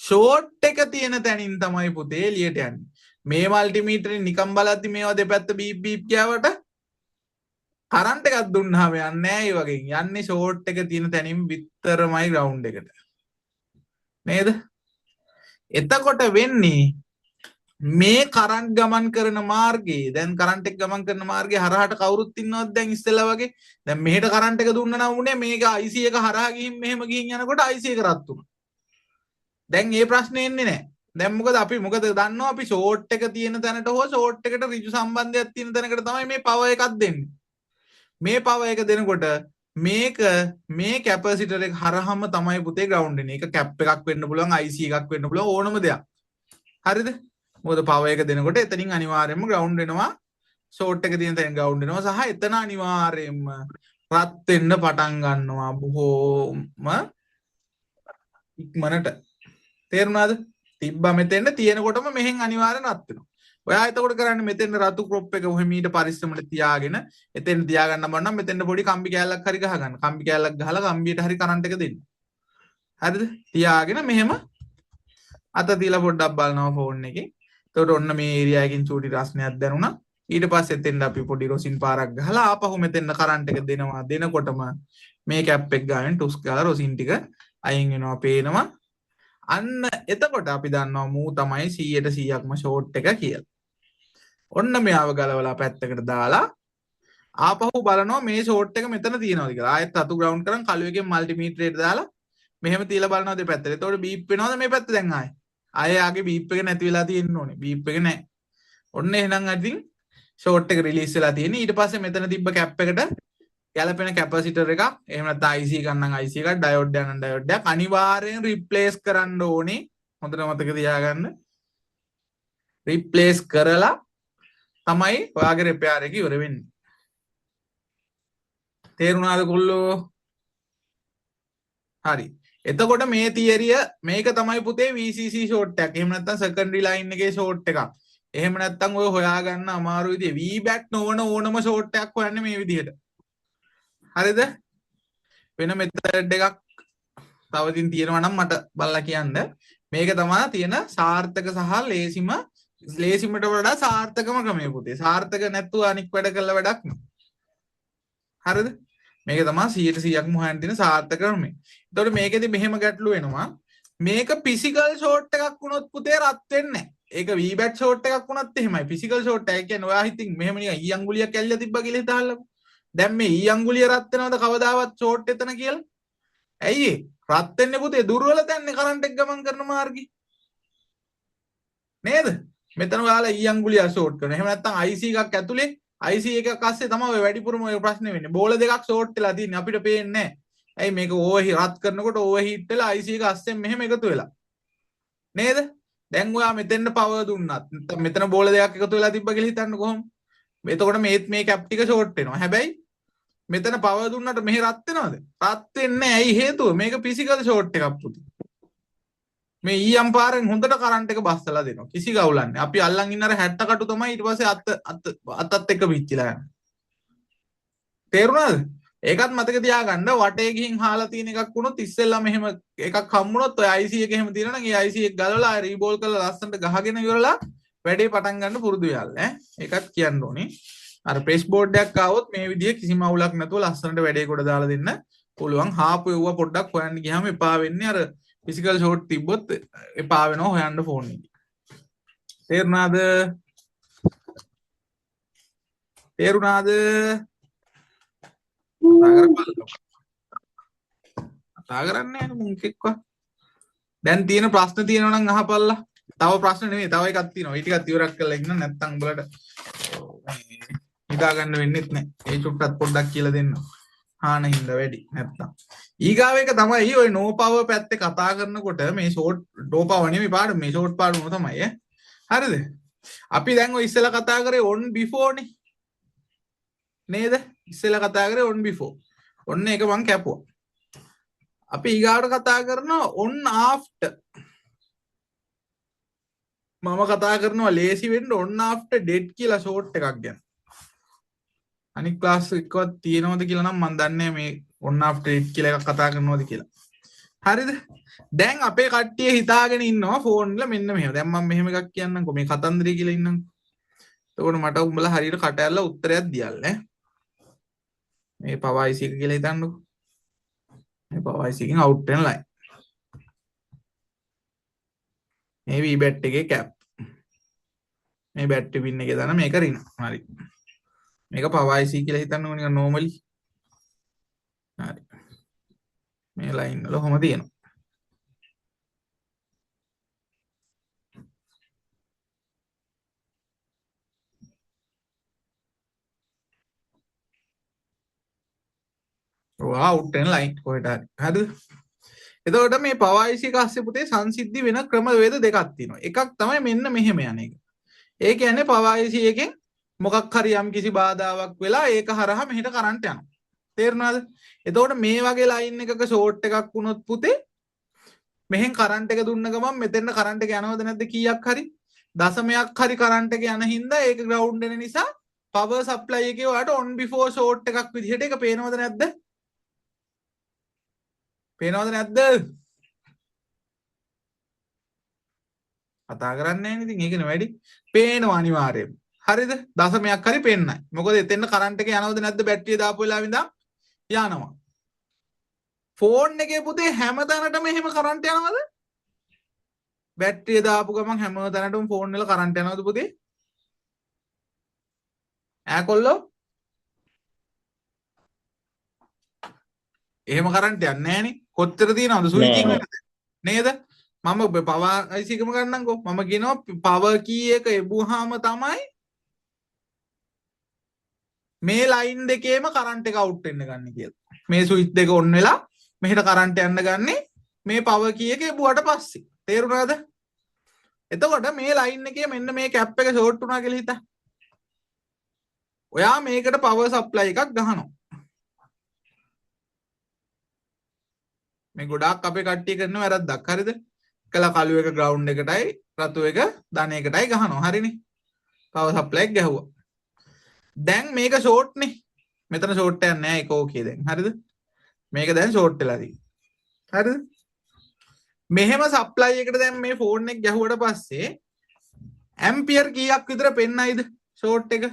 ෂෝට් එක තියෙන තැනින් තමයි පුතේ එළියට යන්නේ. මේ මල්ටිමීටරේ නිකම් බලද්දි මේවා දෙපැත්ත බීප් බීප් කියවට කරන්ට් එකක් දුන්නාම යන්නේ නැහැ ඒ වගේ. යන්නේ ෂෝට් එක තියෙන තැනින් විතරමයි ග්‍රවුන්ඩ් එකට. නේද? එතකොට වෙන්නේ මේ කරන්ට් ගමන් කරන මාර්ගයේ දැන් කරන්ට් එක ගමන් කරන මාර්ගයේ හරහාට කවුරුත් ඉන්නවද දැන් ඉස්සෙල්ලා වගේ? දැන් මෙහෙට කරන්ට් එක දුන්නා නම් උනේ මේක IC එක හරහා ගිහින් මෙහෙම ගිහින් යනකොට IC එක රත් වුණා. දැන් මේ ප්‍රශ්නේ එන්නේ නැහැ. දැන් මොකද අපි මොකද දන්නවා අපි ෂෝට් එක තියෙන තැනට හෝ ෂෝට් එකට ඍජු සම්බන්ධයක් තියෙන තැනකට තමයි මේ පවර් එකක් දෙන්නේ. මේ පවර් එක දෙනකොට මේක මේ කැපැසිටර් එක හරහාම තමයි පුතේ ග්‍රවුන්ඩ් වෙන්නේ. ඒක කැප් එකක් වෙන්න පුළුවන්, IC එකක් වෙන්න පුළුවන් ඕනම දෙයක්. හරිද? මොකද පවර් එක දෙනකොට එතනින් අනිවාර්යයෙන්ම ග්‍රවුන්ඩ් වෙනවා. ෂෝට් එක තියෙන තැන ග්‍රවුන්ඩ් වෙනවා සහ එතන අනිවාර්යයෙන්ම රත් වෙන්න පටන් ගන්නවා බොහෝම ඉක්මනට. තේරුණාද? තිබ්බා මෙතෙන්ද තියෙනකොටම මෙහෙන් අනිවාර්යෙන් රත් වෙනවා. ඔයා එතකොට කරන්නේ මෙතෙන් රතු ක්‍රොප් එක ඔහෙ මීට පරිස්සමට තියාගෙන එතෙන් තියාගන්න බෑ නම් මෙතෙන් පොඩි කම්බි කෑල්ලක් හරි ගහගන්න. කම්බි කෑල්ලක් ගහලා කම්බියට හරි කරන්ට් එක දෙන්න. හරිද? තියාගෙන මෙහෙම අත තියලා පොඩ්ඩක් බලනවා ෆෝන් එකේ. එතකොට ඔන්න මේ ඒරියා එකකින් චූටි රස්නයක් දැනුණා. ඊට පස්සේ එතෙන්ද අපි පොඩි රොසින් පාරක් ගහලා ආපහු මෙතෙන් කරන්ට් එක දෙනවා. දෙනකොටම මේ කැප් එක ගාවෙන් ටුස් ගාලා රොසින් ටික අයින් වෙනවා පේනවා. අන්න එතකොට අපි දන්නවා මූ තමයි 100%ක්ම ෂෝට් එක කියලා. ඔන්න මෙයාව ගලවලා පැත්තකට දාලා ආපහු බලනවා මේ ෂෝට් එක මෙතන තියෙනවද කියලා. ආයෙත් අතු ග්‍රවුන්ඩ් කරන් කළු එකෙන් මල්ටිමීටරේට දාලා මෙහෙම තියලා බලනවා දෙපැත්තට. එතකොට බීප් වෙනවද මේ පැත්ත දැන් ආයෙ? ආයෙ ආගේ බීප් එක නැති වෙලා තියෙන්න ඕනේ. බීප් එක නැහැ. ඔන්න එහෙනම් අදින් ෂෝට් එක රිලීස් වෙලා තියෙන්නේ. ඊට පස්සේ මෙතන තිබ්බ කැප් එකට ගැලපෙන කැපැසිටර් එකක් එහෙම නැත්නම් IC එකක් නම් IC එකක් ඩයෝඩ් එකක් නම් ඩයෝඩ් එකක් අනිවාර්යෙන් රිප්ලේස් කරන්න ඕනේ. හොඳට මතක තියාගන්න. රිප්ලේස් කරලා තමයි ඔයාගේ රිපෙයාර් එක ඉවර වෙන්නේ. තේරුණාද කොල්ලෝ? හරි. එතකොට මේ තියරිය මේක තමයි පුතේ VCC ෂෝට් එකක්. එහෙම නැත්නම් සෙකන්ඩරි ලයින් එකේ ෂෝට් එකක්. එහෙම නැත්නම් ඔය හොයාගන්න අමාරු විදිය VBAT නොවන ඕනම ෂෝට් එකක් හොයන්නේ මේ විදිහට. හරිද? වෙන මෙතඩ් එකක් තව ඉතින් තියෙනවා නම් මට බලලා කියන්න. මේක තමයි තියෙන සාර්ථක සහ ලේසිමට වඩා සාර්ථකම ක්‍රමය පුතේ. සාර්ථක නැත්නම් අනික් වැඩ කළ වැඩක් නෑ. හරිද? මේක තමයි 100%ක්ම හොයන්න තියෙන සාර්ථක ක්‍රමය. එතකොට මේකෙදි මෙහෙම ගැටලු වෙනවා. මේක ෆිසිකල් ෂෝට් එකක් වුණොත් පුතේ රත් වෙන්නේ නැහැ. ඒක VBAT ෂෝට් එකක් වුණත් එහෙමයි. ෆිසිකල් ෂෝට් එක කියන්නේ ඔයා හිතින් මෙහෙම නිකන් ඊ අඟුලියක් ඇල්ල තිබ්බා කියලා හිතාලකෝ. දැන් මේ ඊ අඟුලිය රත් වෙනවද කවදාවත් ෂෝට් එතන කියලා? ඇයි ඒ? රත් වෙන්නේ පුතේ දුර්වල තැන්නේ කරන්ට් එක ගමන් කරන මාර්ගේ. නේද? මෙතන ඔයාලා ඊ අඟුලිය ෂෝට් කරනවා. එහෙම නැත්නම් IC එකක් ඇතුලේ IC එකක් අස්සේ තමයි ඔය වැඩිපුරම ඔය ප්‍රශ්නේ වෙන්නේ. බෝල දෙකක් ෂෝට් වෙලා තියෙන්නේ අපිට පේන්නේ නැහැ. ඇයි මේක ඕවර් රත් කරනකොට ඕවර් හීට් වෙලා IC එක අස්සෙන් මෙහෙම එකතු වෙලා. නේද? දැන් ඔයා මෙතෙන්ට පවර් දුන්නත් නැත්නම් මෙතන බෝල දෙකක් එකතු වෙලා තිබ්බ කියලා හිතන්න කොහොමද? එතකොට මේ කැප් ටික ෂෝට් වෙනවා. හැබැයි මෙතන පවර් දුන්නට මෙහෙ රත් වෙනවද? රත් වෙන්නේ නැහැ. ඇයි හේතුව? මේක ෆිසිකල් ෂෝට් එකක් පුතේ. මේ ඊ අම්පාරෙන් හොඳට කරන්ට් එක බස්සලා දෙනවා. කිසි ගවුලක් නැහැ. අපි අල්ලන් ඉන්න අර 60 කටු තමයි ඊට පස්සේ අතත් එක්ක පිච්චිලා යන්නේ. තේරුණාද? ඒකත් මතක තියාගන්න වටේ ගිහින් හාලා තියෙන එකක් වුණොත් ඉස්සෙල්ලා මෙහෙම එකක් හම්බුනොත් ඔය IC එක එහෙම තියෙනවා නම් ඒ IC එක ගලවලා රීබෝල් කරලා ලස්සනට ගහගෙන ඉවරලා වැඩේ පටන් ගන්න පුරුදු වෙලා ඈ. ඒකත් කියන්න ඕනේ. අර ප්‍රෙස් බෝඩ් එකක් ආවොත් මේ විදිය කිසිම අවුලක් නැතුව ලස්සනට වැඩේ කොට දාලා දෙන්න පුළුවන්. හාපු එව්වා පොඩ්ඩක් හොයන්න ගියාම එපා වෙන්නේ අර ෆිසිකල් ෂෝට් තිබ්බොත් එපා වෙනවා හොයන්න ෆෝන් එකේ. තේරුණාද? තේරුණාද? කතා කරන්නේ නැහැ මුන් එක්කවා. දැන් තියෙන ප්‍රශ්න තියෙනවා නම් අහපල්ලා. තව ප්‍රශ්න නෙමෙයි තව එකක් තියෙනවා. ඒ ටිකත් ඉවරක් කරලා ඉන්න නැත්තම් උඹලට හිතා ගන්න වෙන්නෙත් නැහැ. ඒ චුට්ටත් පොඩ්ඩක් කියලා දෙන්න. හාන හින්දා වැඩි නැත්තම්. ඊගාව එක තමයි ওই නෝ පවර් පැත්තේ කතා කරනකොට මේ ෂෝට් නෝ පවර් නෙමෙයි පාඩම මේ ෂෝට් පාඩම තමයි ඈ. හරිද? අපි දැන් ඔය ඉස්සෙල්ලා කතා කරේ on before නේ. නේද? ඉස්සෙල්ලා කතා කරේ on before. ඔන්න ඒක මං කැපුවා. අපි ඊගාවට කතා කරනවා on after. මම කතා කරනවා ලේසි වෙන්න on after dead කියලා ෂෝට් එකක් ගැන. අනික් ක්ලාස් එකවත් තියෙනවද කියලා නම් මන් දන්නේ මේ on after dead කියලා එකක් කතා කරනවද කියලා. හරිද? දැන් අපේ කට්ටිය හිතාගෙන ඉන්නවා ෆෝන් වල මෙන්න මෙහෙම. දැන් මම මෙහෙම එකක් කියන්නම්කෝ මේ කතන්දරය කියලා ඉන්නම්කෝ. එතකොට මට උඹලා හරියට කට ඇරලා උත්තරයක් දියල්ලා ඈ. මේ පවර් IC එක කියලා හිතන්නකෝ. මේ පවර් IC එකෙන් අවුට් වෙන ලයින්. මේ VBAT එකේ කැප්. මේ බැටරි පින් එකේ දාන මේක රින. හරි. මේක පවර් IC කියලා හිතන්නකෝ නිකන් normally. හරි. මේ ලයින් වල කොහොම තියෙනවා. අවුට් වෙන ලයින් කොහෙට හරි. හරිද? එතකොට මේ පවර් IC එක ASCII පුතේ සංසිද්ධි වෙන ක්‍රමවේද දෙකක් තියෙනවා. එකක් තමයි මෙන්න මෙහෙම යන එක. ඒ කියන්නේ පවර් IC එකෙන් මොකක් හරි යම් කිසි බාධාවක් වෙලා ඒක හරහා මෙහෙට කරන්ට් යනවා. තේරුණාද? එතකොට මේ වගේ ලයින් එකක ෂෝට් එකක් වුණොත් පුතේ මෙහෙන් කරන්ට් එක දුන්න ගමන් මෙතෙන්ට කරන්ට් එක යනවද නැද්ද කීයක් හරි දශමයක් හරි කරන්ට් එක යන හින්දා ඒක ග්‍රවුන්ඩ් වෙන නිසා පවර් සප්ලයි එකේ ඔයාලට on before ෂෝට් එකක් විදිහට ඒක පේනවද නැද්ද? පේනවද නැද්ද? කතා කරන්නේ නැහැ ඉතින් ඒකනේ වැඩි. පේනවා අනිවාර්යයෙන්. හරිද? දශමයක් හරි පේන්නයි. මොකද එතෙන් කරන්ට් එක යනවද නැද්ද බැටරිය දාපු වෙලාවෙ ඉඳන් යනවා. ෆෝන් එකේ පුතේ හැම තැනටම එහෙම කරන්ට් යනවද? බැටරිය දාපු ගමන් හැම තැනටම ෆෝන් වල කරන්ට් යනවද පුතේ? ඈකොල්ලෝ? එහෙම කරන්ට් යන්නේ නැහනේ. කොච්චර තියෙනවද ස්විචින් නේද? මම පවර් IC එකම ගන්නම්කෝ. මම කියනවා පවර් කී එක එබුවාම තමයි මේ ලයින් දෙකේම කරන්ට් එක අවුට් වෙන්න ගන්න කියලා. මේ ස්විච් දෙක ඔන් වෙලා මෙහෙට කරන්ට් යන්න ගන්නේ මේ පවර් කී එක එබුවට පස්සේ. තේරුණාද? එතකොට මේ ලයින් එකේ මෙන්න මේ කැප් එක ෂෝට් වුණා කියලා හිතා. ඔයා මේකට පවර් සප්ලයි එකක් ගහනවා. මේ ගොඩාක් අපේ කට්ටිය කරන වැරද්දක්. හරිද? කළා කළු එක ග්‍රවුන්ඩ් එකටයි රතු එක ධන එකටයි ගහනවා. හරිනේ. පවර් සප්ලයි එක ගැහුවා. දැන් මේක ෂෝට් නේ. මෙතන ෂෝට් එකක් නැහැ ඒක ඕකේ දැන්. හරිද? මේක දැන් ෂෝට් වෙලා තියෙනවා. හරිද? මෙහෙම සප්ලයි එකට දැන් මේ ෆෝන් එක ගැහුවට පස්සේ ඇම්පියර් කීයක් විතර පෙන්නයිද ෂෝට් එක?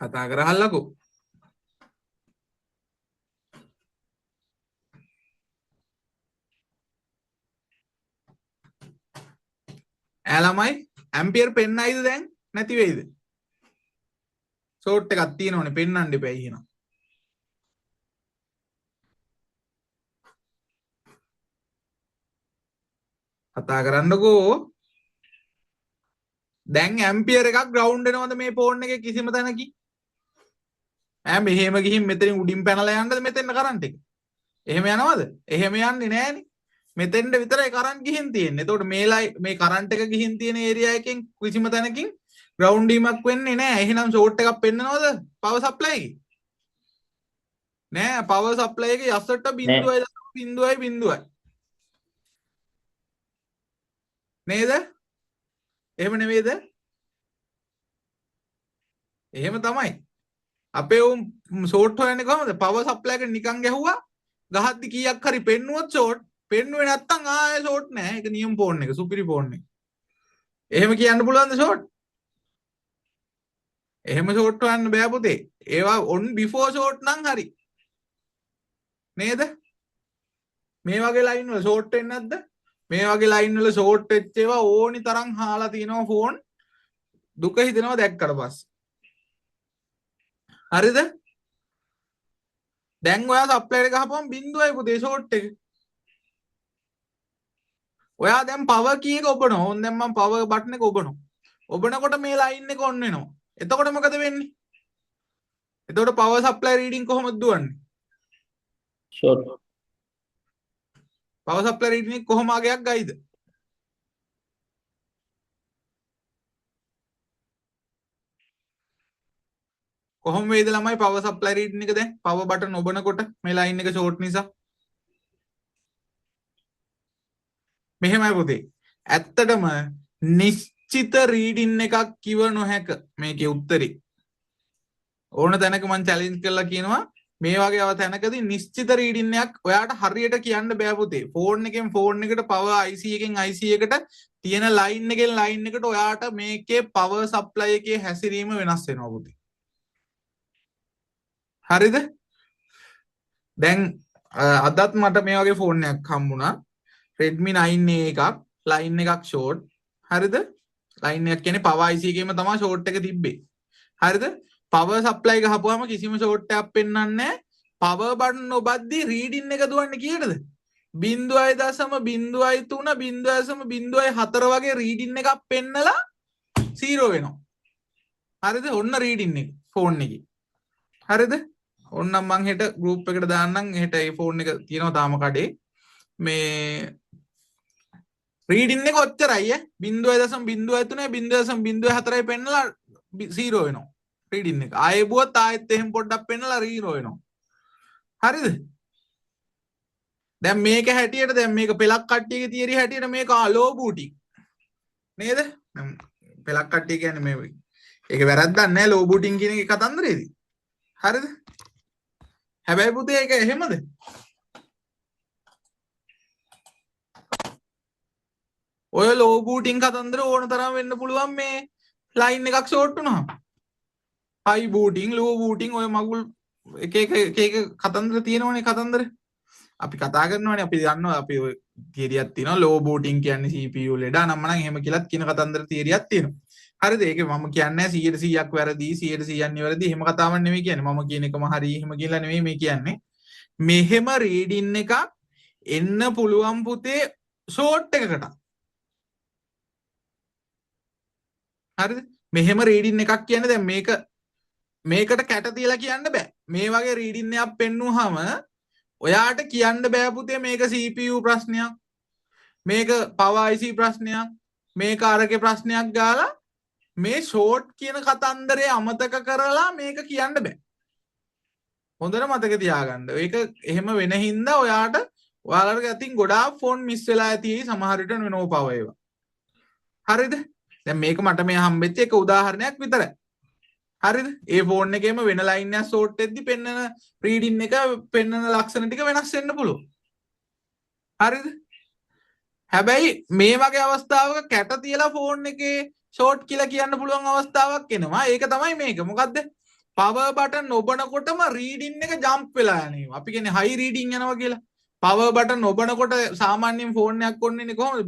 කතා කරහල්ලකෝ. ඈ ළමයි ඇම්පියර් පෙන්නයිද දැන් නැති වෙයිද? ෂෝට් එකක් තියෙනවනේ පෙන්නන්න එපා එහෙනම්. කතා කරන්නකෝ. දැන් ඇම්පියර් එකක් ග්‍රවුන්ඩ් වෙනවද මේ ෆෝන් එකේ කිසිම තැනකින්? ඈ මෙහෙම ගිහින් මෙතනින් උඩින් පැනලා යන්නද මෙතෙන් කරන්ට් එක? එහෙම යනවද? එහෙම යන්නේ නෑනේ. මෙතෙන්ට විතරයි කරන්ට් ගිහින් තියෙන්නේ. එතකොට මේ කරන්ට් එක ගිහින් තියෙන ඒරියා එකෙන් කිසිම තැනකින් ග්‍රවුන්ඩ් වීමක් වෙන්නේ නෑ. එහෙනම් ෂෝට් එකක් පෙන්නනවද පවර් සප්ලයි එකේ? නෑ පවර් සප්ලයි එකේ යසට බිඳුවයි. නේද? එහෙම නෙවෙයිද? එහෙම තමයි. අපේ උන් ෂෝට් හොයන්නේ කොහමද? පවර් සප්ලයි එකට නිකන් ගැහුවා. ගහද්දි කීයක් හරි පෙන්නුවොත් ෂෝට්. පෙන්නුවේ නැත්තම් ආයේ ෂෝට් නෑ. ඒක නියම ෆෝන් එක, සුපිරි ෆෝන් එක. එහෙම කියන්න පුළුවන්ද ෂෝට්? එහෙම ෂෝට් හොයන්න බෑ පුතේ. ඒවා on before ෂෝට් නම් හරි. නේද? මේ වගේ ලයින් වල ෂෝට් වෙන්නේ නැද්ද? මේ වගේ ලයින් වල ෂෝට් වෙච්ච ඒවා ඕනි තරම් හාලා තිනවා ෆෝන්. දුක හිතෙනවා දැක්කට පස්සේ. හරිද? දැන් ඔයා සප්ලයි එක ගහපුවම බිඳුවයි පුතේ ෂෝට් එක. ඔයා දැන් පවර් කී එක ඔබනවා. ඕන් දැන් මම පවර් බටන් එක ඔබනවා. ඔබනකොට මේ ලයින් එක ඔන් වෙනවා. එතකොට මොකද වෙන්නේ? එතකොට පවර් සප්ලයි රීඩින් කොහොමද දුවන්නේ? ෂෝට් පවර් සප්ලයි රීඩින් එක කොහොම ආගයක් ගයිද? කොහොම වේද ළමයි පවර් සප්ලයි රීඩින් එක දැන් පවර් බටන් ඔබනකොට මේ ලයින් එක ෂෝට් නිසා? මෙහෙමයි පුතේ. ඇත්තටම නිශ්චිත රීඩින් එකක් කිව නොහැක මේකේ උත්තරේ. ඕන තැනක මම චැලෙන්ජ් කරලා කියනවා මේ වගේ තැනකදී නිශ්චිත රීඩින් එකක් ඔයාට හරියට කියන්න බෑ පුතේ. ෆෝන් එකෙන් ෆෝන් එකට පවර් IC එකෙන් IC එකට තියෙන ලයින් එකෙන් ලයින් එකට ඔයාට මේකේ පවර් සප්ලයි එකේ හැසිරීම වෙනස් වෙනවා පුතේ. හරිද? දැන් අදත් මට මේ වගේ ෆෝන් එකක් හම්බුණා. Redmi 9A එකක් ලයින් එකක් ෂෝට්. හරිද? ලයින් එකක් කියන්නේ පවර් IC එකේම තමයි ෂෝට් එක තිබ්බේ. හරිද? පවර් සප්ලයි ගහපුවාම කිසිම ෂෝට් එකක් පෙන්වන්නේ නැහැ. පවර් බටන් ඔබද්දි රීඩින් එක දුවන්නේ කීයටද? 0.03 0.04 වගේ රීඩින් එකක් පෙන්නලා 0 වෙනවා. හරිද? ඔන්න රීඩින් එක ෆෝන් එකේ. හරිද? ඔන්නම් මං හෙට ගෲප් එකට දාන්නම්. හෙට ඒ ෆෝන් එක තියෙනවා තාම කඩේ. මේ රීඩින් එක ඔච්චරයි ඈ 0.03 0.04යි පෙන්නලා 0 වෙනවා රීඩින් එක. ආයෙ බුවත් ආයෙත් එහෙම පොඩ්ඩක් පෙන්නලා 0 වෙනවා. හරිද? දැන් මේක හැටියට දැන් මේක පෙලක් කට්ටියගේ තියරි හැටියට මේක ලෝ බූටින් නේද? පෙලක් කට්ටිය කියන්නේ මේ ඒක වැරද්දක් නෑ ලෝ බූටින් කියන එක කතන්දරේදී. හරිද? හැබැයි පුතේ ඒක එහෙමද? ඔය ලෝ බූටින් කතන්දර ඕන තරම් වෙන්න පුළුවන් මේ ලයින් එකක් ෂෝට් වුණාම. හයි බූටින් ලෝ බූටින් ඔය මගුල් එක කතන්දර තියෙනවනේ කතන්දර. අපි කතා කරනවානේ අපි දන්නවා අපි ඔය තියරියක් තියෙනවා ලෝ බූටින් කියන්නේ CPU ලෙඩ නම් එහෙම කියලාත් කියන කතන්දර තියරියක් තියෙනවා. හරිද? ඒක මම කියන්නේ 100%ක් වැරදි 100%ක් නිවැරදි එහෙම කතාවක් නෙමෙයි කියන්නේ. මම කියන එකම හරි එහෙම කියලා නෙමෙයි මේ කියන්නේ. මෙහෙම රීඩින් එකක් එන්න පුළුවන් පුතේ ෂෝට් එකකට. හරිද? මෙහෙම රීඩින් එකක් කියන්නේ දැන් මේකට කැට තියලා කියන්න බෑ. මේ වගේ රීඩින් එකක් පෙන්නුවාම ඔයාට කියන්න බෑ පුතේ මේක CPU ප්‍රශ්නයක්. මේක power IC ප්‍රශ්නයක්. මේක අරගේ ප්‍රශ්නයක් ගාලා මේ ෂෝට් කියන කතන්දරේ අමතක කරලා මේක කියන්න බෑ. හොඳට මතක තියාගන්න. ඒක එහෙම වෙන හින්දා ඔයාලට අතින් ගොඩාක් ෆෝන් මිස් වෙලා ඇති සමහර විට නෝ පවර් ඒවා. හරිද? දැන් මේක මට මේ හම්බෙච්ච එක උදාහරණයක් විතරයි. හරිද? ඒ ෆෝන් එකේම වෙන ලයින් එකක් ෂෝට් වෙද්දි පෙන්නන රීඩින් එක පෙන්නන ලක්ෂණ ටික වෙනස් වෙන්න පුළුවන්. හරිද? හැබැයි මේ වගේ අවස්ථාවක කැට තියලා ෆෝන් එකේ ෂෝට් කියලා කියන්න පුළුවන් අවස්ථාවක් එනවා. ඒක තමයි මේක. මොකද්ද? පවර් බටන් ඔබනකොටම රීඩින් එක ජම්ප් වෙලා යනවා. අපි කියන්නේ හයි රීඩින් යනවා කියලා. පවර් බටන් ඔබනකොට සාමාන්‍යයෙන් ෆෝන් එකක් ඔන් වෙන්නේ කොහොමද?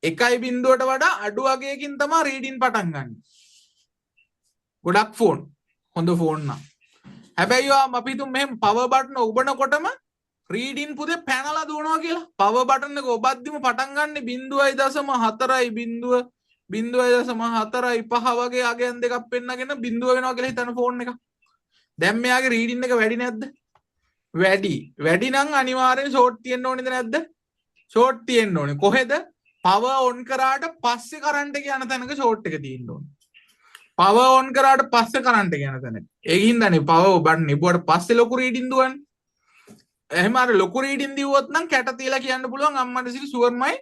0.1ට වඩා අඩු අගයකින් තමයි රීඩින් පටන් ගන්න. ගොඩක් ෆෝන් හොඳ ෆෝන් නම්. හැබැයි අපි හිතමු මෙහෙම පවර් බටන් ඔබනකොටම රීඩින් පුතේ පැනලා දුවනවා කියලා. පවර් බටන් එක ඔබද්දිම පටන් ගන්න 0.4 0.4 වගේ අගයන් දෙකක් පෙන්නගෙන 0 වෙනවා කියලා හිතන ෆෝන් එක. දැන් මෙයාගේ රීඩින් එක වැඩි නැද්ද? වැඩි. වැඩි නම් අනිවාර්යෙන් ෂෝට් තියෙන්න ඕනේද නැද්ද? ෂෝට් තියෙන්න ඕනේ. කොහෙද? පවර් ඔන් කරාට පස්සේ කරන්ට් එක යන තැනක ෂෝට් එක තියෙන්න ඕනේ. පවර් ඔන් කරාට පස්සේ කරන්ට් එක යන තැන. ඒකින් දන්නේ පවර් බටන් නිබුවට පස්සේ ලොකු රීඩින් දුවන්නේ. එහෙම අර ලොකු රීඩින් දිවුවොත් නම් කැට තියලා කියන්න පුළුවන් අම්මට සිරි ෂුවර්මයි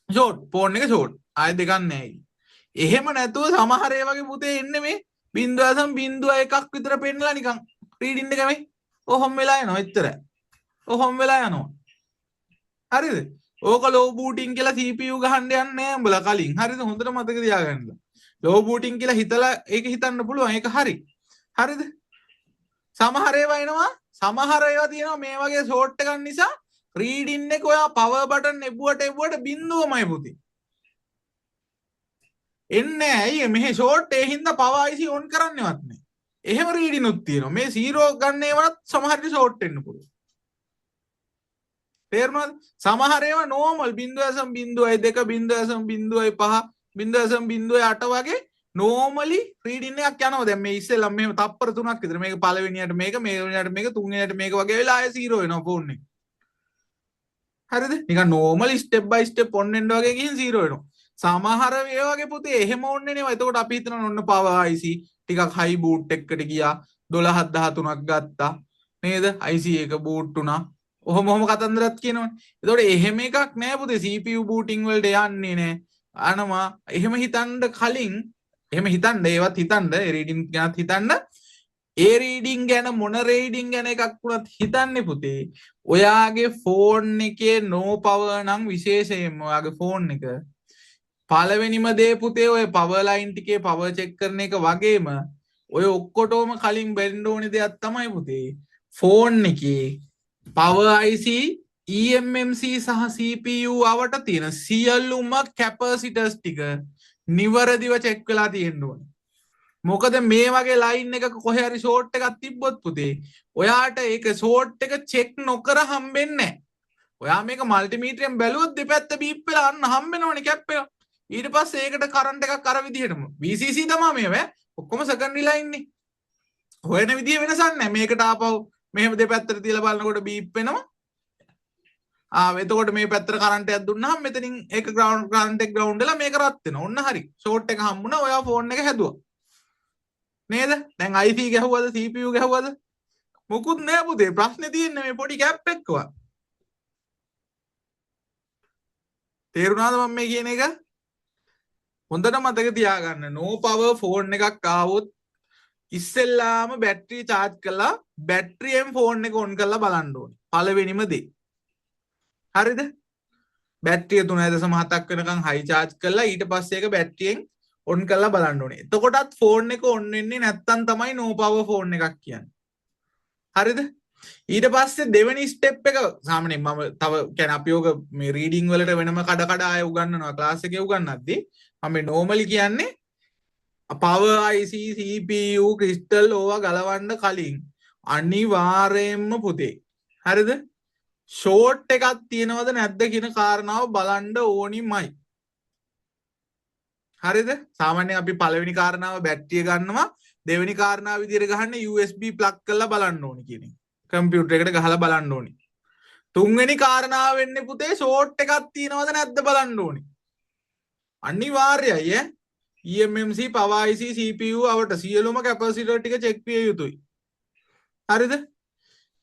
ෂෝට් ෆෝන් එක ෂෝට්. ආයෙ දෙකක් නැහැ. එහෙම නැතුව සමහර ඒ වගේ පුතේ එන්නේ මේ 0.01ක් විතර පෙන්නලා නිකන් රීඩින් එක මේ ඔහොම වෙලා යනවා එච්චරයි. ඔහොම වෙලා යනවා. හරිද? ඕක ලෝ බූටින් කියලා CPU ගහන්න යන්නේ නැහැ උඹලා කලින්. හරිද? හොඳට මතක තියාගන්න. ලෝ බූටින් කියලා හිතලා ඒක හිතන්න පුළුවන්. ඒක හරි. හරිද? සමහර ඒවා එනවා. සමහර ඒවා තියෙනවා මේ වගේ ෂෝට් එකක් නිසා රීඩින් එක ඔයා පවර් බටන් එබුවට බිඳුවමයි පුතේ. එන්නේ ඇයි මෙහෙ ෂෝට් ඒ හින්දා පවර් IC ඔන් කරන්නේවත් නැහැ. එහෙම රීඩින් උත් තියෙනවා. මේ 0 ගන්න ඒවත් සමහර විට ෂෝට් වෙන්න පුළුවන්. තේරුණාද? සමහර ඒවා නෝමල් 0.02 0.05 0.08 වගේ නෝමලි රීඩින් එකක් යනවා. දැන් මේ ඉස්සෙල්ලා මෙහෙම තප්පර 3ක් විතර මේක පළවෙනියට මේක වෙනියට මේක තුන්වෙනියට මේක වගේ වෙලා ආයෙ 0 වෙනවා ෆෝන් එක. හරිද? නිකන් normal step bye step on වෙන්න වගේ ගිහින් 0 වෙනවා. සමහර ඒ වගේ පුතේ එහෙම ඔන් වෙනවා. එතකොට අපි හිතනවා ඔන්න පවර් IC ටිකක් හයි බූට් එකකට ගියා 12 13ක් ගත්තා නේද? IC එක බූට් වුණා. ඔහොම කතන්දරත් කියනවනේ. එතකොට එහෙම එකක් නෑ පුතේ. CPU බූටින් වලට යන්නේ නෑ. අනවා එහෙම හිතන්න කලින් එහෙම හිතන්න ඒවත් හිතන්න ඒ රීඩින් ගැනත් හිතන්න. ඒ රීඩින් ගැන මොන රීඩින් ගැන එකක් වුණත් හිතන්නේ පුතේ. ඔයාගේ ෆෝන් එකේ නෝ පවර් නම් විශේෂයෙන්ම ඔයාගේ ෆෝන් එක පළවෙනිම දේ පුතේ ඔය පවර් ලයින් ටිකේ පවර් චෙක් කරන එක වගේම ඔය ඔක්කොටම කලින් බෙන්න ඕනේ දෙයක් තමයි පුතේ ෆෝන් එකේ පවර් IC EMMC සහ CPU අවට තියෙන සියලුම කැපැසිටර්ස් ටික නිවැරදිව චෙක් වෙලා තියෙන්න ඕනේ. මොකද මේ වගේ ලයින් එකක කොහේ හරි ෂෝට් එකක් තිබ්බොත් පුතේ ඔයාට ඒක ෂෝට් එක චෙක් නොකර හම්බෙන්නේ නැහැ. ඔයා මේක මල්ටිමීටරයෙන් බැලුවොත් දෙපැත්ත බීප් වෙලා අන්න හම්බෙනවනේ කැප් එක. ඊට පස්සේ ඒකට කරන්ට් එකක් අර විදිහටම VCC තමයි මේව ඔක්කොම සෙකන්ඩරි ලයින් නේ. හොයන විදිය වෙනසක් නැහැ. මේකට ආපහු මෙහෙම දෙපැත්තට තියලා බලනකොට බීප් වෙනවා. එතකොට මේ පැත්තට කරන්ට් එකක් දුන්නාම මෙතනින් ඒක ග්‍රවුන්ඩ් කරන්ට් එක ග්‍රවුන්ඩ් වෙලා මේක රත් වෙනවා. ඔන්න හරි. ෂෝට් එක හම්බුණා. ඔයා ෆෝන් එක හැදුවා. නේද? දැන් IC ගැහුවද CPU ගැහුවද? මොකුත් නෑ පුතේ. ප්‍රශ්නේ තියෙන්නේ මේ පොඩි කැප් එකකවත්. තේරුණාද මම මේ කියන එක? හොඳට මතක තියාගන්න. නෝ පවර් ෆෝන් එකක් ආවොත් ඉස්සෙල්ලාම බැටරිය charge කරලා බැටරියෙන් ෆෝන් එක ඔන් කරලා බලන්න ඕනේ. පළවෙනිම දේ. හරිද? බැටරිය 3.7ක් වෙනකන් high charge කරලා ඊට පස්සේ ඒක බැටරියෙන් ඔන් කරලා බලන්න ඕනේ. එතකොටත් ෆෝන් එක ඔන් වෙන්නේ නැත්තම් තමයි no power ෆෝන් එකක් කියන්නේ. හරිද? ඊට පස්සේ දෙවෙනි ස්ටෙප් එක සාමාන්‍යයෙන් මම තව කියන්නේ අපි ඔක මේ රීඩින් වලට වෙනම කඩ ආය උගන්වනවා ක්ලාස් එකේ උගන්වද්දී මම නෝමලි කියන්නේ power IC CPU crystal ඕවා ගලවන්න කලින් අනිවාර්යයෙන්ම පුතේ හරිද ෂෝට් එකක් තියෙනවද නැද්ද කියන කාරණාව බලන්න ඕනිමයි. හරිද? සාමාන්‍යයෙන් අපි පළවෙනි කාරණාව බැටරිය ගන්නවා දෙවෙනි කාරණාව විදිහට ගහන්නේ USB plug කරලා බලන්න ඕනි කියන එක. කම්පියුටර් එකට ගහලා බලන්න ඕනි. තුන්වෙනි කාරණාව වෙන්නේ පුතේ ෂෝට් එකක් තියෙනවද නැද්ද බලන්න ඕනේ. අනිවාර්යයි EMMC power IC CPU අවට සියලුම කැපැසිටර් ටික චෙක් විය යුතුයි. හරිද?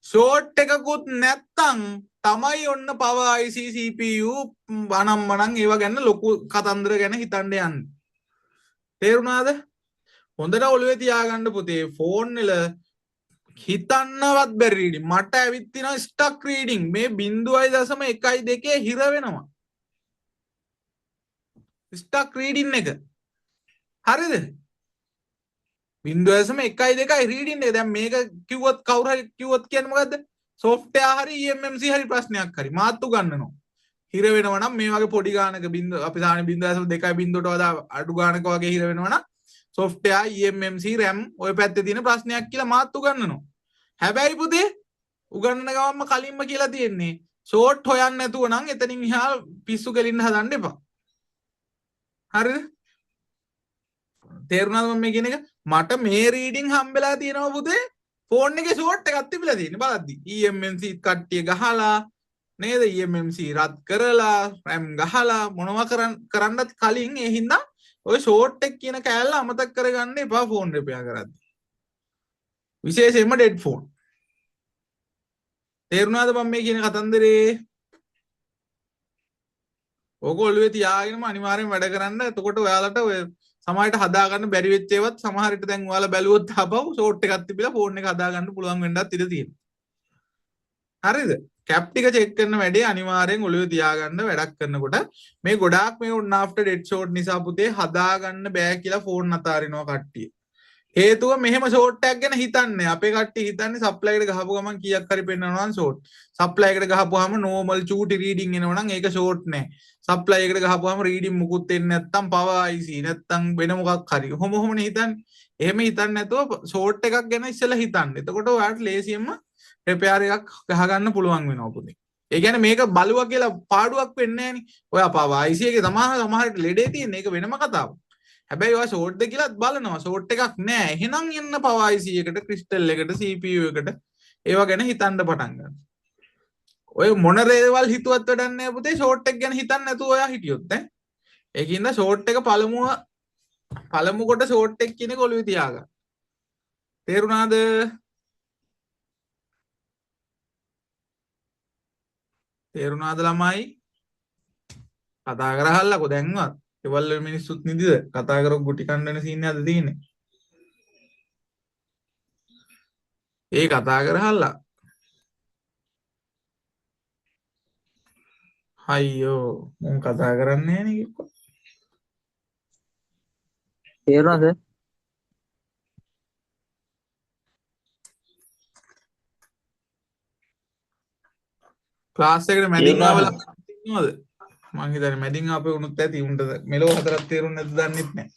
ෂෝට් එකකුත් නැත්තම් තමයි ඔන්න power IC CPU අනම්මනම් ඒවා ගැන ලොකු කතන්දර ගැන හිතන්න යන්නේ. තේරුණාද? හොඳට ඔළුවේ තියාගන්න පුතේ ෆෝන් වල හිතන්නවත් බැරි රීඩින් මට ඇවිත් තියෙනවා ස්ටක් රීඩින් මේ 0.12 හිර වෙනවා. ස්ටක් රීඩින් එක. හරිද? 0.12 රීඩින් එක. දැන් මේක කිව්වොත් කවුරු හරි කිව්වොත් කියන්නේ මොකද්ද? software හරි EMMC හරි ප්‍රශ්නයක් හරි මාත්තු ගන්නනවා. හිර වෙනවා නම් මේ වගේ පොඩි ගානක අපි සාමාන්‍ය 0.2 බින්දුවට වඩා අඩු ගානක වගේ හිර වෙනවා නම් software EMMC RAM ඔය පැත්තේ තියෙන ප්‍රශ්නයක් කියලා මාත්තු ගන්නනවා. හැබැයි පුතේ උගන්නන ගමන්ම කලින්ම කියලා තියෙන්නේ ෂෝට් හොයන්න නැතුව නම් එතනින් එහා පිස්සු කෙලින්න හදන්න එපා. හරිද? තේරුණාද මම මේ කියන එක? මට මේ රීඩින් හම්බෙලා තියෙනවා පුතේ ෆෝන් එකේ ෂෝට් එකක් තිබිලා තියෙන්නේ බලද්දි. EMMC කට්ටිය ගහලා නේද? EMMC රත් කරලා RAM ගහලා මොනවා කරන්නත් කලින් ඒ හින්දා ඔය ෂෝට් එක කියන කෑල්ල අමතක කරගන්න එපා ෆෝන් රිපෙයාර් කරද්දි. විශේෂයෙන්ම ඩෙඩ් ෆෝන්. තේරුණාද මම මේ කියන කතන්දරේ? ඕක ඔළුවේ තියාගෙනම අනිවාර්යෙන් වැඩ කරන්න. එතකොට ඔයාලට ඔය සමහරට හදාගන්න බැරි වෙච්ච ඒවත් සමහරට දැන් ඔයාලා බැලුවොත් ආපහු ෂෝට් එකක් තිබිලා ෆෝන් එක හදාගන්න පුළුවන් වෙන්නත් ඉඩ තියෙනවා. හරිද? කැප් ටික චෙක් කරන වැඩේ අනිවාර්යෙන් ඔළුවේ තියාගන්න වැඩක් කරනකොට මේ ගොඩාක් මේ on after dead shot නිසා පුතේ හදාගන්න බෑ කියලා ෆෝන් අතාරිනවා කට්ටිය. හේතුව මෙහෙම ෂෝට් එකක් ගැන හිතන්නේ. අපේ කට්ටිය හිතන්නේ සප්ලයි එකට ගහපු ගමන් කීයක් හරි පෙන්නනවා නම් ෂෝට්. සප්ලයි එකට ගහපුවාම normal චූටි රීඩින් එනවා නම් ඒක ෂෝට් නෑ. සප්ලයි එකට ගහපුවාම රීඩින් මුකුත් එන්නේ නැත්තම් power IC නැත්තම් වෙන මොකක් හරි. කොහොමනේ හිතන්නේ? එහෙම හිතන්නේ නැතුව ෂෝට් එකක් ගැන ඉස්සෙල්ලා හිතන්න. එතකොට ඔයාලට ලේසියෙන්ම රිපෙයාර් එකක් ගහගන්න පුළුවන් වෙනවා පුතේ. ඒ කියන්නේ මේක බලුවා කියලා පාඩුවක් වෙන්නේ නෑනේ. ඔයා power IC එකේ සමහරට ලෙඩේ තියෙන එක වෙනම කතාවක්. හැබැයි ඔයා ෂෝට්ද කියලාත් බලනවා ෂෝට් එකක් නෑ. එහෙනම් එන්න power IC එකට ක්‍රිස්ටල් එකට CPU එකට ඒවා ගැන හිතන්න පටන් ගන්න. ඔය මොන රේවල් හිතුවත් වැඩක් නෑ පුතේ ෂෝට් එක ගැන හිතන්න නැතුව ඔයා හිටියොත් ඈ. ඒකින්ද ෂෝට් එක පළමු කොට ෂෝට් එක කියන එක ඔළුවේ තියාගන්න. තේරුණාද? තේරුණාද ළමයි? කතා කරහල්ලකෝ දැන්වත්. ඒවල් වල මිනිස්සුත් නිදිද? කතා කරොත් ගුටි කන්නන සීන් එකද තියෙන්නේ? ඒ කතා කරහල්ලා. අයියෝ මම කතා කරන්නේ නෑනේ කිව්වා. තේරුණාද? ක්ලාස් එකට මැදින් තේරුණාද? ආවලා ඉන්නවද? මං හිතන්නේ මැදින් ආපේ උනුත් ඇති උන්ට මෙලෝ හතරක් තේරුන්නේ නැද්ද දන්නෙත් නෑ.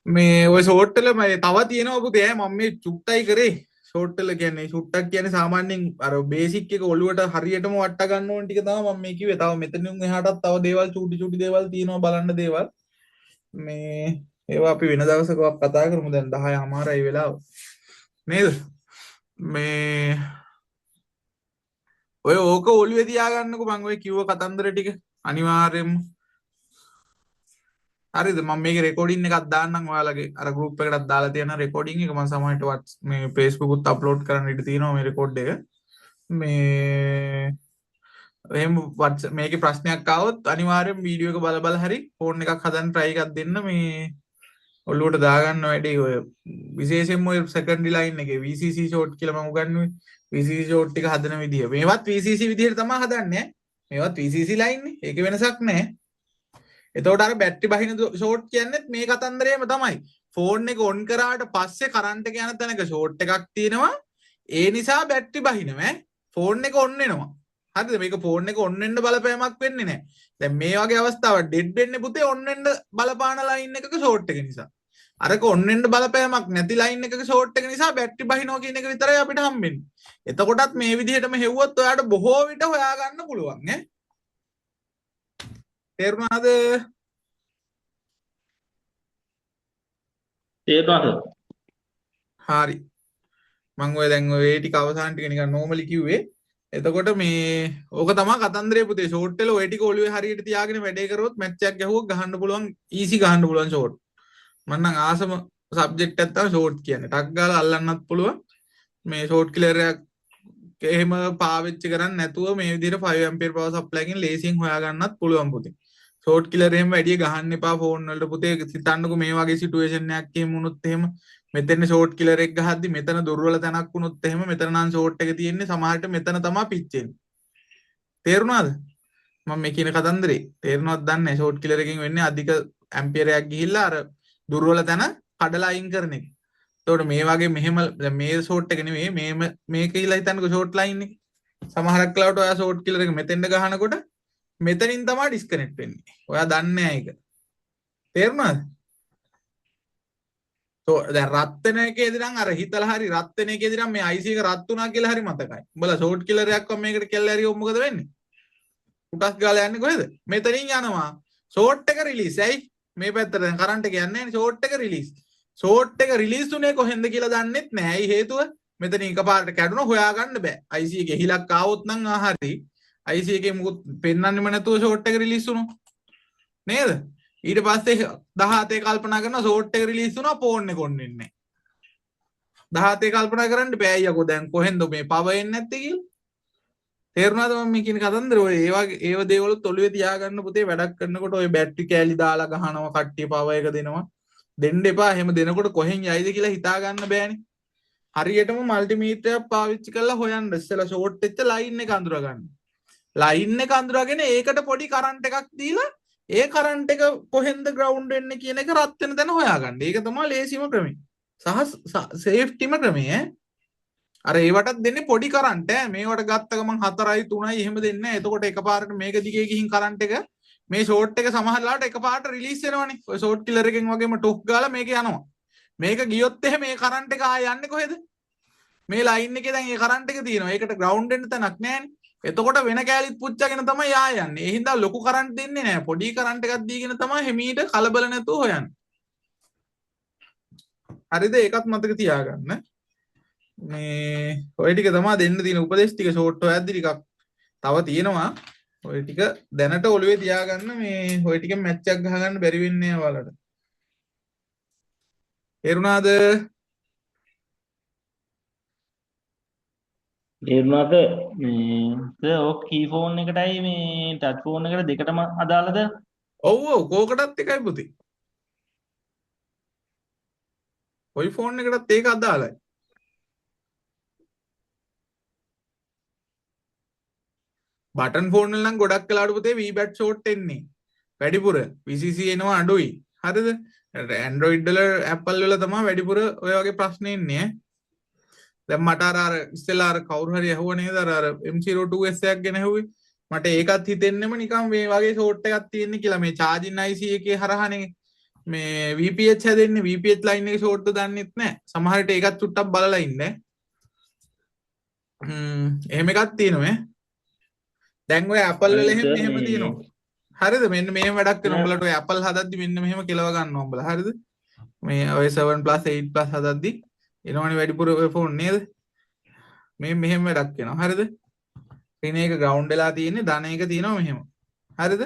මේ ඔය ෂෝට් වල මම තව තියෙනවා පුතේ මම මේ චුට්ටයි කරේ. ෂෝට් වල කියන්නේ චුට්ටක් කියන්නේ සාමාන්‍යයෙන් අර බේසික් එක ඔළුවට හරියටම වට ගන්න ඕන ටික තමයි මම මේ කිව්වේ. තව මෙතනින් එහාටත් තව දේවල් චූටි දේවල් තියෙනවා බලන්න දේවල්. මේ ඒවා අපි වෙන දවසක කතා කරමු. දැන් 10:00යි වෙලාව. නේද? මේ ඔය ඕක ඔළුවේ තියාගන්නකෝ මම ඔය කිව්ව කතන්දර ටික අනිවාර්යයෙන්ම. හරිද? මම මේකේ රෙකෝඩින් එකක් දාන්නම් ඔයාලගේ අර ගෲප් එකකටත් දාලා තියෙන රෙකෝඩින් එක මම සමහරට මේ Facebook උත් අප්ලෝඩ් කරන්න ඉඩ තියෙනවා මේ රෙකෝඩ් එක. මේ එහෙම මේකේ ප්‍රශ්නයක් ආවොත් අනිවාර්යයෙන් වීඩියෝ එක බල හරි ෆෝන් එකක් හදන්න try එකක් දෙන්න මේ ඔළුවට දාගන්න වැඩේ ඔය විශේෂයෙන්ම ඔය සෙකන්ඩරි ලයින් එකේ VCC ෂෝට් කියලා මම උගන්වුවේ. VCC ෂෝට් ටික හදන විදිය. මේවත් VCC විදියට තමයි හදන්නේ. මේවත් VCC ලයින් නේ. ඒක වෙනසක් නැහැ. එතකොට අර බැටරි බහින ෂෝට් කියන්නේත් මේ කතන්දරේම තමයි. ෆෝන් එක ඔන් කරාට පස්සේ කරන්ට් එක යන තැනක ෂෝට් එකක් තියෙනවා. ඒ නිසා බැටරි බහිනවා ඈ. ෆෝන් එක ඔන් වෙනවා. හරිද? මේක ෆෝන් එක ඔන් වෙන්න බලපෑමක් වෙන්නේ නැහැ. දැන් මේ වගේ අවස්ථාවක් ඩෙඩ් වෙන්නේ පුතේ ඔන් වෙන්න බලපාන ලයින් එකක ෂෝට් එක නිසා. අරක ඔන් වෙන්න බලපෑමක් නැති ලයින් එකක ෂෝට් එක නිසා බැටරි බහිනවා කියන එක විතරයි අපිට හම්බෙන්නේ. එතකොටත් මේ විදිහටම හෙව්වොත් ඔයාලට බොහෝ විට හොයාගන්න පුළුවන් ඈ. තේරුණාද? තේරුණාද? හරි. මම ඔය දැන් ඔය ටික අවසාන ටික නිකන් normally කිව්වේ. එතකොට මේ ඕක තමයි කතන්දරේ පුතේ ෂෝට් වල ඔය ටික ඔළුවේ හරියට තියාගෙන වැඩේ කරොත් මැච් එකක් ගැහුවොත් ගහන්න පුළුවන් ඊසි ගහන්න පුළුවන් ෂෝට්. මම නම් ආසම සබ්ජෙක්ට් එකක් තමයි ෂෝට් කියන්නේ. ටක් ගාලා අල්ලන්නත් පුළුවන්. මේ ෂෝට් කිලර් එකක් එහෙම පාවිච්චි කරන්නේ නැතුව මේ විදිහට 5 ඇම්පියර් පවර් සප්ලයි එකෙන් ලේසියෙන් හොයා ගන්නත් පුළුවන් පුතේ. ෂෝට් කිලර් එහෙම වැඩි ගහන්න එපා ෆෝන් වලට පුතේ. හිතන්නකෝ මේ වගේ සිටුේෂන් එකක් එහෙම වුණොත් එහෙම මෙතන ෂෝට් කිලර් එක ගහද්දි මෙතන දුර්වල තැනක් වුණොත් එහෙම මෙතන නම් ෂෝට් එක තියෙන්නේ සමහරට මෙතන තමයි පිච්චෙන්නේ. තේරුණාද? මම මේ කියන කතන්දරේ තේරුණාද දන්නේ නැහැ. ෂෝට් කිලර් එකකින් වෙන්නේ අධික ඇම්පියරයක් ගිහිල්ලා අර දුර්වල තැන කඩලා අයින් කරන එක. එතකොට මේ වගේ මෙහෙම දැන් මේ ෂෝට් එක නෙමෙයි මේක කියලා හිතන්නකෝ ෂෝට් ලයින් එක. සමහරක් වෙලාවට ඔයා ෂෝට් කිලර් එක මෙතෙන්ද ගහනකොට මෙතනින් තමයි ඩිස්කනෙක්ට් වෙන්නේ. ඔයා දන්නේ නැහැ ඒක. තේරුණාද? දැන් රත් වෙන එකේදී නම් අර හිතලා හරි රත් වෙන එකේදී නම් මේ IC එක රත් වුණා කියලා හරි මතකයි. උඹලා ෂෝට් කිලර් එකක් වම් මේකට කෙල්ල ඇරියොත් මොකද වෙන්නේ? උටස් ගාලා යන්නේ කොහෙද? මෙතනින් යනවා. ෂෝට් එක රිලීස්. ඇයි? මේ පැත්තට දැන් කරන්ට් එක යන්නේ නැහැ නේ. ෂෝට් එක රිලීස්. ෂෝට් එක රිලීස් උනේ කොහෙන්ද කියලා දන්නෙත් නැහැ. ඇයි හේතුව? මෙතන එකපාරට කැඩුණා හොයාගන්න බෑ. IC එකේ හිලක් ආවොත් නම් හරි IC එකේ මුකුත් පෙන්වන්නෙම නැතුව ෂෝට් එක රිලීස් වුණා. නේද? ඊට පස්සේ 17 කල්පනා කරනවා ෂෝට් එක රිලීස් වුණා ෆෝන් එක ඔන්න වෙන්නේ නැහැ. 17 කල්පනා කරන්න බෑ යකෝ දැන් කොහෙන්ද මේ පව එන්නේ නැත්තේ කියලා. තේරුණාද මම මේ කියන කතන්දර ඔය ඒ වගේ ඒව දේවල් ඔළුවේ තියාගන්න පුතේ වැඩක් කරනකොට ඔය බැටරි කෑලි දාලා ගහනවා කට්ටිය පව එක දෙනවා. දෙන්න එපා. එහෙම දෙනකොට කොහෙන් යයිද කියලා හිතා ගන්න බෑනේ. හරියටම මල්ටිමීටරයක් පාවිච්චි කරලා හොයන්න ඉස්සෙල්ලා ෂෝට් වෙච්ච ලයින් එක අඳුර ගන්න. ලයින් එක අඳුරගෙන ඒකට පොඩි කරන්ට් එකක් දීලා ඒ කරන්ට් එක කොහෙන්ද ග්‍රවුන්ඩ් වෙන්නේ කියන එක රත් වෙන තැන හොයාගන්න. ඒක තමයි ලේසිම ක්‍රමය. සහ සේෆ්ටිම ක්‍රමය ඈ. අර ඒවටත් දෙන්නේ පොඩි කරන්ට් ඈ. මේවට ගත්ත ගමන් 4යි 3යි එහෙම දෙන්නේ නැහැ. එතකොට එකපාරට මේක දිගේ ගිහින් කරන්ට් එක මේ ෂෝට් එක සමහරලාට එකපාරට රිලීස් වෙනවනේ. ඔය ෂෝට් කිලර් එකෙන් වගේම ටොක් ගාලා මේක යනවා. මේක ගියොත් එහෙම මේ කරන්ට් එක ආය යන්නේ කොහෙද? මේ ලයින් එකේ දැන් ඒ කරන්ට් එක තියෙනවා. ඒකට ග්‍රවුන්ඩ් වෙන්න තැනක් නැහැනේ. එතකොට වෙන කෑලිත් පුච්චගෙන තමයි ආය යන්නේ. ඒ හින්දා ලොකු කරන්ට් දෙන්නේ නැහැ. පොඩි කරන්ට් එකක් දීගෙන තමයි හිමීට කලබල නැතුව හොයන්නේ. හරිද? ඒකත් මතක තියාගන්න. මේ ඔය ටික තමයි දෙන්න තියෙන උපදේශ ටික ෂෝට් හොයද්දි ටිකක් තව තියෙනවා. ඔය ටික දැනට ඔළුවේ තියාගන්න. මේ ඔය ටිකෙන් මැච් එකක් ගහගන්න බැරි වෙන්නේ ඔයාලට. තේරුණාද? තේරුණාද මේ ඔක් කී ෆෝන් එකටයි මේ ටච් ෆෝන් එකට දෙකටම අදාළද? ඔව් ඔව් කෝකටත් එකයි පුතේ. ඔයි ෆෝන් එකටත් ඒක අදාළයි. බටන් ෆෝන් වල නම් ගොඩක් වෙලාවට පුතේ VBAT ෂෝට් එන්නේ. වැඩිපුර VCC එනවා අඩුයි. හරිද? Android වල Apple වල තමයි වැඩිපුර ඔය වගේ ප්‍රශ්න එන්නේ. දැන් මට අර ඉස්සෙල්ලා අර කවුරු හරි ඇහුවා නේද අර M02S එකක් ගැන ඇහුවේ. මට ඒකත් හිතෙන්නෙම නිකන් මේ වගේ ෂෝට් එකක් තියෙන්නේ කියලා. මේ charging IC එකේ හරහානේ මේ VPH හැදෙන්නේ. VPH line එකේ ෂෝට්ද දන්නෙත් නැහැ. සමහර විට ඒකත් චුට්ටක් බලලා ඉන්නේ. එහෙම එකක් තියෙනවා. දැන් ඔය Apple වල එහෙම තියෙනවා. හරිද? මෙන්න මෙහෙම වැඩක් කරනවා. උඹලට ඔය Apple හදද්දි මෙන්න මෙහෙම කෙලව ගන්නවා උඹලා. හරිද? මේ ඔය 7 plus 8 plus හදද්දි එනවනේ වැඩිපුර ඔය ෆෝන් නේද? මේ මෙහෙම වැඩක් වෙනවා. හරිද? රින එක ග්‍රවුන්ඩ් වෙලා තියෙන්නේ ධන එක තියෙනවා මෙහෙම. හරිද?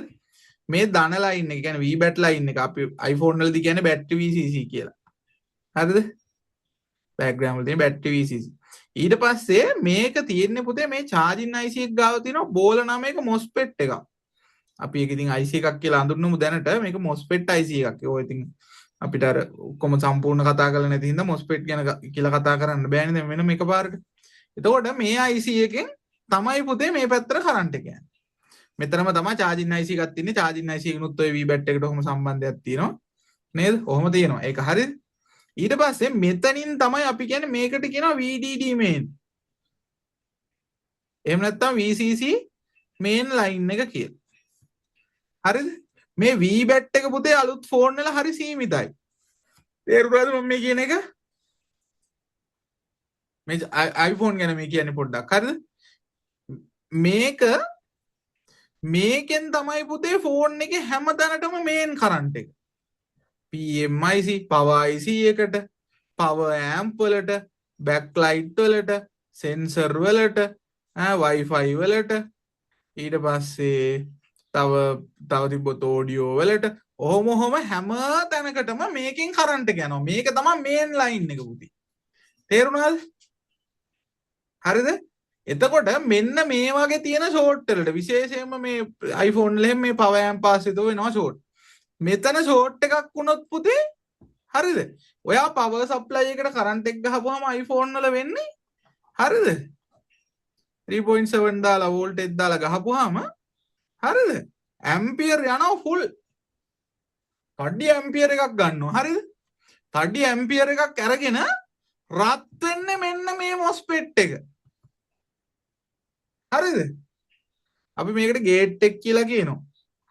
මේ ධන ලයින් එක කියන්නේ VBAT ලයින් එක අපි iPhone වලදී කියන්නේ battery VCC කියලා. හරිද? බෑග්‍රවුන්ඩ් වල තියෙන battery VCC. ඊට පස්සේ මේක තියෙන්නේ පුතේ මේ charging IC එක ගාව තියෙනවා බෝල නමයක MOSFET එකක්. අපි ඒක ඉතින් IC එකක් කියලා අඳුරනමු දැනට මේක MOSFET IC එකක්. ඒක ඉතින් අපිට අර ඔක්කොම සම්පූර්ණ කතා කරලා නැති හින්දා MOSFET ගැන කියලා කතා කරන්න බෑනේ දැන් වෙන මේක පාරකට. එතකොට මේ IC එකෙන් තමයි පුතේ මේ පැත්තට කරන්ට් එක යන්නේ. මෙතනම තමයි charging IC එකක් තියෙන්නේ. charging IC එකනොත් ඔය VBAT එකට ඔහොම සම්බන්ධයක් තියෙනවා. නේද? ඔහොම තියෙනවා. ඒක හරියද? ඊට පස්සේ මෙතනින් තමයි අපි කියන්නේ මේකට කියනවා VDD main. එහෙම නැත්නම් VCC main line එක කියලා. හරිද? මේ VBAT එක පුතේ අලුත් ෆෝන් වල හරි සීමිතයි. තේරුණාද මම මේ කියන එක? මේ iPhone ගැන මේ කියන්නේ පොඩ්ඩක්. හරිද? මේකෙන් තමයි පුතේ ෆෝන් එකේ හැම තැනටම මේන් කරන්ට් එක. PMIC power IC එකට, power amp වලට, backlight වලට, sensor වලට, Wi-Fi වලට ඊට පස්සේ තව තිබ්බොත් ඕඩියෝ වලට ඔහොම හැම තැනකටම මේකෙන් කරන්ට් එක යනවා. මේක තමයි මේන් ලයින් එක පුතේ. තේරුණාද? හරිද? එතකොට මෙන්න මේ වගේ තියෙන ෂෝට් වලට විශේෂයෙන්ම මේ iPhone වලින් මේ power amp pass එක වෙනවා ෂෝට්. මෙතන ෂෝට් එකක් වුණොත් පුතේ හරිද? ඔයා power supply එකට කරන්ට් එක ගහපුවාම iPhone වල වෙන්නේ හරිද? 3.7 දාලා වෝල්ටේජ් දාලා ගහපුවාම හරිද? ඇම්පියර් යනවා ෆුල්. තඩි ඇම්පියර් එකක් ගන්නවා. හරිද? තඩි ඇම්පියර් එකක් අරගෙන රත් වෙන්නේ මෙන්න මේ MOSFET එක. හරිද? අපි මේකට ගේට් එක කියලා කියනවා.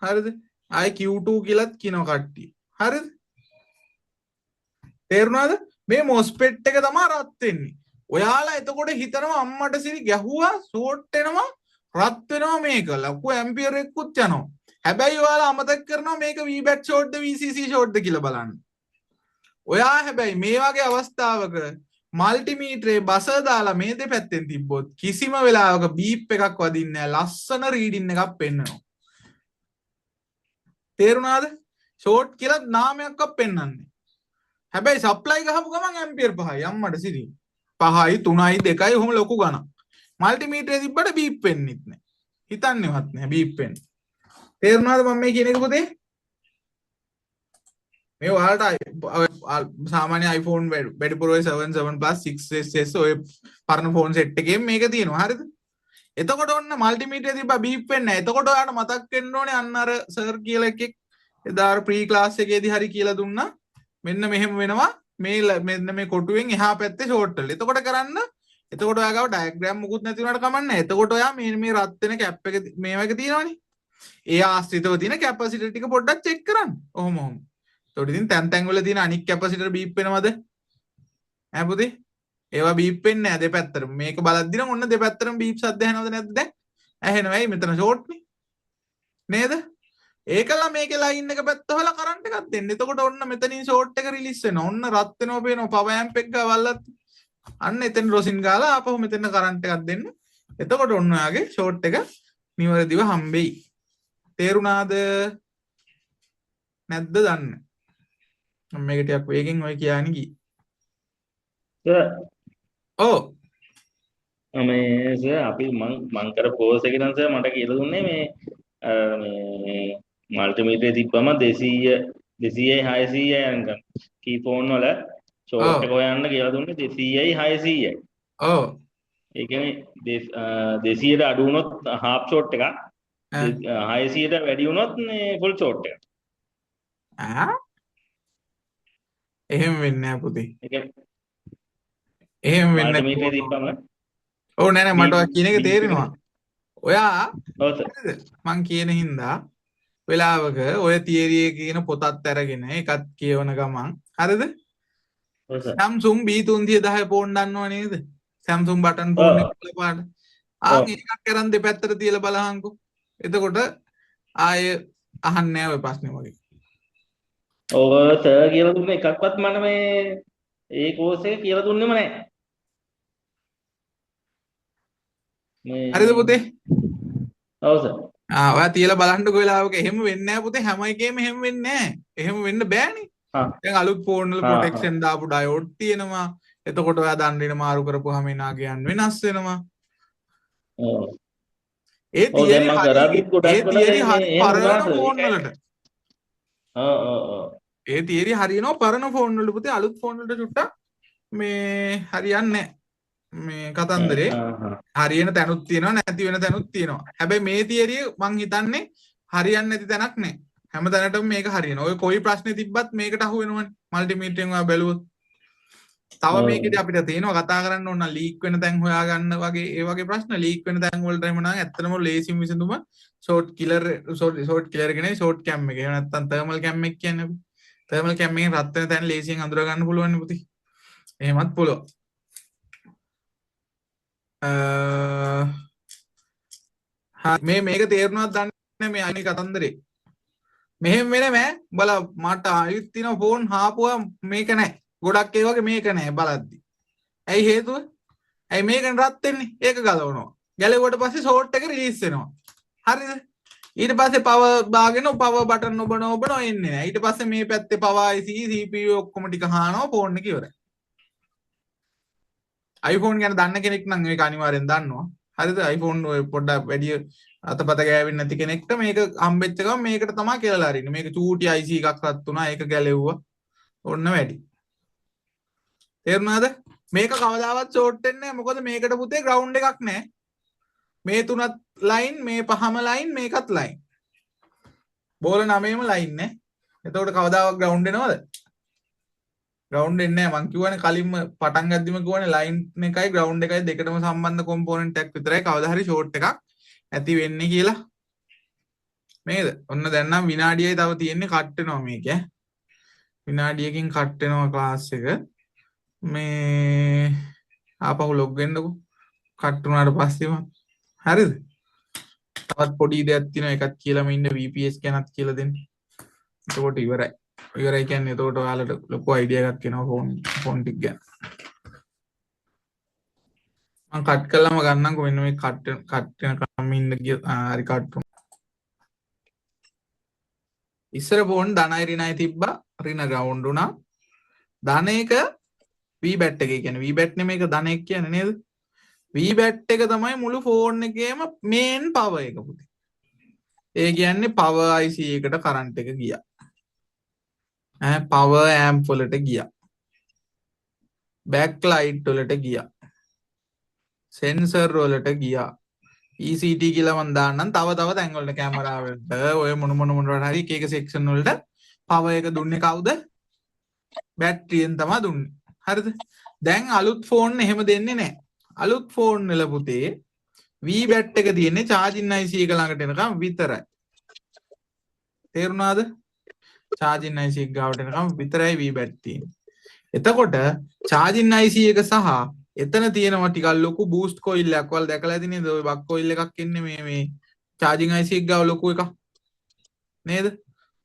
හරිද? ආයි Q2 කියලාත් කියනවා කට්ටිය. හරිද? තේරුණාද? මේ MOSFET එක තමයි රත් වෙන්නේ. ඔයාලා එතකොට හිතනවා අම්මට සිරි ගැහුවා ෂෝට් වෙනවා රත් වෙනවා මේක ලොකු ඇම්පියර් එකකුත් යනවා. හැබැයි ඔයාලා අමතක කරනවා මේක VBAT ෂෝට්ද VCC ෂෝට්ද කියලා බලන්න. ඔයා හැබැයි මේ වගේ අවස්ථාවක මල්ටිමීටරේ බසර් දාලා මේ දෙපැත්තෙන් තිබ්බොත් කිසිම වෙලාවක බීප් එකක් වදින්නේ නැහැ. ලස්සන රීඩින් එකක් පෙන්නනවා. තේරුණාද? ෂෝට් කියලා නාමයක්වත් පෙන්වන්නේ. හැබැයි සප්ලයි ගහපු ගමන් ඇම්පියර් 5යි අම්මට සිරි. 5යි 3යි 2යි ඔහොම ලොකු ගණන්. මල්ටිමීටරේ තිබ්බට බීප් වෙන්නෙත් නැහැ. හිතන්නේවත් නැහැ බීප් වෙන්නේ. තේරුණාද මම මේ කියන එක පුතේ? මේ ඔයාලට සාමාන්‍ය iPhone වැඩිපුර 7 Plus 6s ඔය පරණ ෆෝන් සෙට් එකෙන් මේක තියෙනවා. හරිද? එතකොට ඔන්න මල්ටිමීටරේ තිබ්බා බීප් වෙන්නේ නැහැ. එතකොට ඔයාලට මතක් වෙන්න ඕනේ අන්න අර සර් කියලා එකෙක් එදා අර ප්‍රී ක්ලාස් එකේදී හරි කියලා දුන්නා. මෙන්න මෙහෙම වෙනවා. මෙන්න මේ කොටුවෙන් එහා පැත්තේ ෂෝට් වල. එතකොට කරන්න එතකොට ඔයා ගාව ඩයග්‍රෑම් මුකුත් නැති වුණාට කමක් නැහැ. එතකොට ඔයා මේ රත් වෙන කැප් එක මේවා එක තියෙනවනේ. ඒ ආශ්‍රිතව තියෙන කැපැසිටර් ටික පොඩ්ඩක් චෙක් කරන්න. ඔහොම. එතකොට ඉතින් තැන් වල තියෙන අනික් කැපැසිටර් බීප් වෙනවද? ඈ පුතේ? ඒවා බීප් වෙන්නේ නැහැ දෙපැත්තටම. මේක බලද්දි නම් ඔන්න දෙපැත්තටම බීප් සද්ද ඇහෙනවද නැද්ද දැන්? ඇහෙනවා. ඇයි මෙතන ෂෝට් නේ? නේද? ඒකලා මේකේ ලයින් එක පැත්ත හොලා කරන්ට් එකක් දෙන්න. එතකොට ඔන්න මෙතනින් ෂෝට් එක රිලීස් වෙනවා. ඔන්න රත් වෙනවා පේනවා. පවර් ඇම්ප් එක ගාවල්ලත් අන්න එතෙන් රොසින් ගාලා ආපහු මෙතන කරන්ට් එකක් දෙන්න. එතකොට ඔන්න ඔයාගේ ෂෝට් එක නිවැරදිව හම්බෙයි. තේරුණාද? නැද්ද දන්න? මම මේක ටිකක් වේගෙන් ඔය කියන්නේ කි. ඔව්. මේ සර් අපි මං කර කෝස් එකේ නම් සර් මට කියලා දුන්නේ මේ මල්ටිමීටරේ තිබ්බම 200 200යි 600යි යනකම් කී ෆෝන් වල ෂෝට් එක හොයන්න කියලා දුන්නේ 200යි 600යි. ඔව්. ඒ කියන්නේ 200ට අඩු වුණොත් හාෆ් ෂෝට් එකක් 600ට වැඩි වුණොත් ෆුල් ෂෝට් එකක්. එහෙම වෙන්නේ නැහැ පුතේ. ඒ කියන්නේ එහෙම වෙන්නේ මල්ටිමීටරේ තිබ්බම ඔව් නෑ මට ඔය කියන එක තේරෙනවා. ඔයා ඔව් සර්. මං කියන හින්දා වෙලාවක ඔය තියරි එකේ කියන පොතත් අරගෙන එකත් කියවන ගමන් හරිද? ඔව් සර්. Samsung B310 ෆෝන් දන්නව නේද? Samsung බටන් ෆෝන් එක බලපාන. ඒකක් කරන් දෙපැත්තට තියලා බලහන්කෝ. එතකොට ආයේ අහන්නේ නැහැ ඔය ප්‍රශ්නේ වගේ. ඔව් සර් කියලා දුන්නේ එකක්වත් මම මේ ඒ කෝස් එක කියලා දුන්නෙම නැහැ. හරිද පුතේ? ඔව් සර්. ඔයා තියලා බලන්නකෝ වෙලාවක එහෙම වෙන්නේ නැහැ පුතේ. හැම එකේම එහෙම වෙන්නේ නැහැ. එහෙම වෙන්න බෑනේ. දැන් අලුත් ෆෝන් වල ප්‍රොටෙක්ෂන් දාපු ඩයෝඩ් තියෙනවා. එතකොට ඔයා දණ්ඩින මාරු කරපුවාම එනාගයන් වෙනස් වෙනවා. ඔව්. ඒ තියරි හරි පරණ ෆෝන් වලට. ඒ තියරි හරියනවා පරණ ෆෝන් වලට පුතේ. අලුත් ෆෝන් වලට චුට්ටක් මේ හරියන්නේ නැහැ. මේ කතන්දරේ හරියන තැනුත් තියෙනවා නැති වෙන තැනුත් තියෙනවා. හැබැයි මේ තියරිය මං හිතන්නේ හරියන්නේ නැති තැනක් නැහැ. හැම තැනටම මේක හරියනවා. ඔය කොයි ප්‍රශ්නේ තිබ්බත් මේකට අහු වෙනවනේ. මල්ටිමීටරෙන් ඔයා බැලුවොත්. තව මේකදී අපිට තියෙනවා කතා කරන්න ඕන ලීක් වෙන තැන් හොයාගන්න වගේ ඒ වගේ ප්‍රශ්න ලීක් වෙන තැන් වලට එහෙම නම් ඇත්තටම ලේසිම විසඳුම ෂෝට් කිලර් කියන්නේ ෂෝට් කැම් එක. එහෙම නැත්නම් තර්මල් කැම් එක කියන්නේ අපි. තර්මල් කැම් එකෙන් රත් වෙන තැන් ලේසියෙන් අඳුර ගන්න පුළුවන් නේ පුතේ. එහෙමත් පුළුවන්. මේක තේරුණාද දන්නේ මේ අනිත් කතන්දරේ. මෙහෙම වෙන්නේ මෑ බල මට අයිත් තියෙන ෆෝන් හාපුවා මේක නැහැ. ගොඩක් ඒ වගේ මේක නැහැ බලද්දි. ඇයි හේතුව? ඇයි මේකෙන් රත් වෙන්නේ? ඒක ගලවනවා. ගැලෙව්වට පස්සේ ෂෝට් එක රිලීස් වෙනවා. හරිද? ඊට පස්සේ පවර් දාගෙන පවර් බටන් ඔබන එන්නේ නැහැ. ඊට පස්සේ මේ පැත්තේ පවර් IC CPU ඔක්කොම ටික හානවා ෆෝන් එක ඉවරයි. iPhone ගැන දන්න කෙනෙක් නම් මේක අනිවාර්යෙන් දන්නවා. හරිද? iPhone ඔය පොඩ්ඩක් වැඩි අතපත ගෑවෙන්නේ නැති කෙනෙක්ට මේක හම්බෙච්ච ගමන් මේකට තමයි කියලා අරින්නේ. මේක චූටි IC එකක් රත් වුණා. ඒක ගැලෙව්වා. ඔන්න වැඩි. තේරුණාද? මේක කවදාවත් ෂෝට් වෙන්නේ නැහැ. මොකද මේකට පුතේ ග්‍රවුන්ඩ් එකක් නැහැ. මේ තුනත් ලයින්, මේ පහම ලයින්, මේකත් ලයින්. බෝල 9ම ලයින් නේ. එතකොට කවදාවත් ග්‍රවුන්ඩ් වෙනවද? ග්‍රවුන්ඩ් වෙන්නේ නැහැ. මං කියවනේ කලින්ම පටන් ගද්දිම කියවනේ ලයින් එකයි ග්‍රවුන්ඩ් එකයි දෙකටම සම්බන්ධ කොම්පොනන්ට් එකක් විතරයි කවදා හරි ෂෝට් එකක් ඇති වෙන්නේ කියලා. නේද? ඔන්න දැන් නම් විනාඩියයි තව තියෙන්නේ කට් වෙනවා මේක. විනාඩියකින් කට් වෙනවා ක්ලාස් එක. මේ ආපහු ලොග් වෙන්නකෝ. කට් වුණාට පස්සේම හරිද? තවත් පොඩි දෙයක් තියෙනවා ඒකත් කියලාම ඉන්න VPS ගැනත් කියලා දෙන්න. එතකොට ඉවරයි. ඉවරයි කියන්නේ එතකොට ඔයාලට ලොකු අයිඩියා එකක් එනවා ෆෝන් ටික ගැන. මම කට් කළාම ගන්නම්කො මෙන්න මේ කට් වෙනකම් ඉන්න ගිය හරි කට් වුණා. ඉස්සර ෆෝන් ධනයි ඍණයි තිබ්බා. ඍණ ග්‍රවුන්ඩ් වුණා. ධන එක VBAT එකේ කියන්නේ VBAT නෙමෙයි ඒක ධන එක කියන්නේ නේද? VBAT එක තමයි මුළු ෆෝන් එකේම මේන් පවර් එක පුතේ. ඒ කියන්නේ පවර් IC එකට කරන්ට් එක ගියා. පවර් ඇම්ප් වලට ගියා. බෑක් ලයිට් වලට ගියා. සෙන්සර් වලට ගියා. ECT කියලා මම දාන්නම් තව තැන් වලට කැමරා වලට ඔය මොන හරි එක සෙක්ෂන් වලට පවර් එක දුන්නේ කවුද? බැටරියෙන් තමයි දුන්නේ. හරිද? දැන් අලුත් ෆෝන් එහෙම දෙන්නේ නැහැ. අලුත් ෆෝන් වල පුතේ VBAT එක තියෙන්නේ charging IC එක ළඟට එනකම් විතරයි. තේරුණාද? charging IC එක ගාවට එනකම් විතරයි VBAT තියෙන්නේ. එතකොට charging IC එක සහ එතන තියෙනවා ටිකක් ලොකු බූස්ට් කොයිල් එකක් වල දැකලා ඇති නේද? ඔය බක් කොයිල් එකක් එන්නේ මේ charging IC එක ගාව ලොකු එකක්. නේද?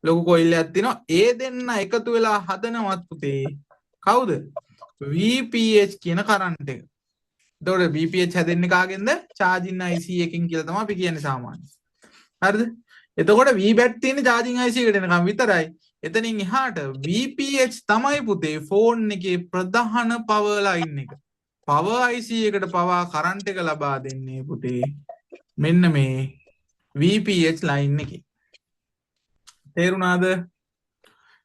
ලොකු කොයිල් එකක් තියෙනවා. ඒ දෙන්න එකතු වෙලා හදනවත් පුතේ කවුද? VPH කියන කරන්ට් එක. එතකොට VPH හැදෙන්නේ කාගෙන්ද? charging IC එකකින් කියලා තමයි අපි කියන්නේ සාමාන්‍යයෙන්. හරිද? එතකොට VBAT තියෙන්නේ charging IC එකට එනකම් විතරයි. එතනින් එහාට VPH තමයි පුතේ ෆෝන් එකේ ප්‍රධාන පවර් ලයින් එක. පවර් IC එකට පවා කරන්ට් එක ලබා දෙන්නේ පුතේ මෙන්න මේ VPH ලයින් එකේ. තේරුණාද?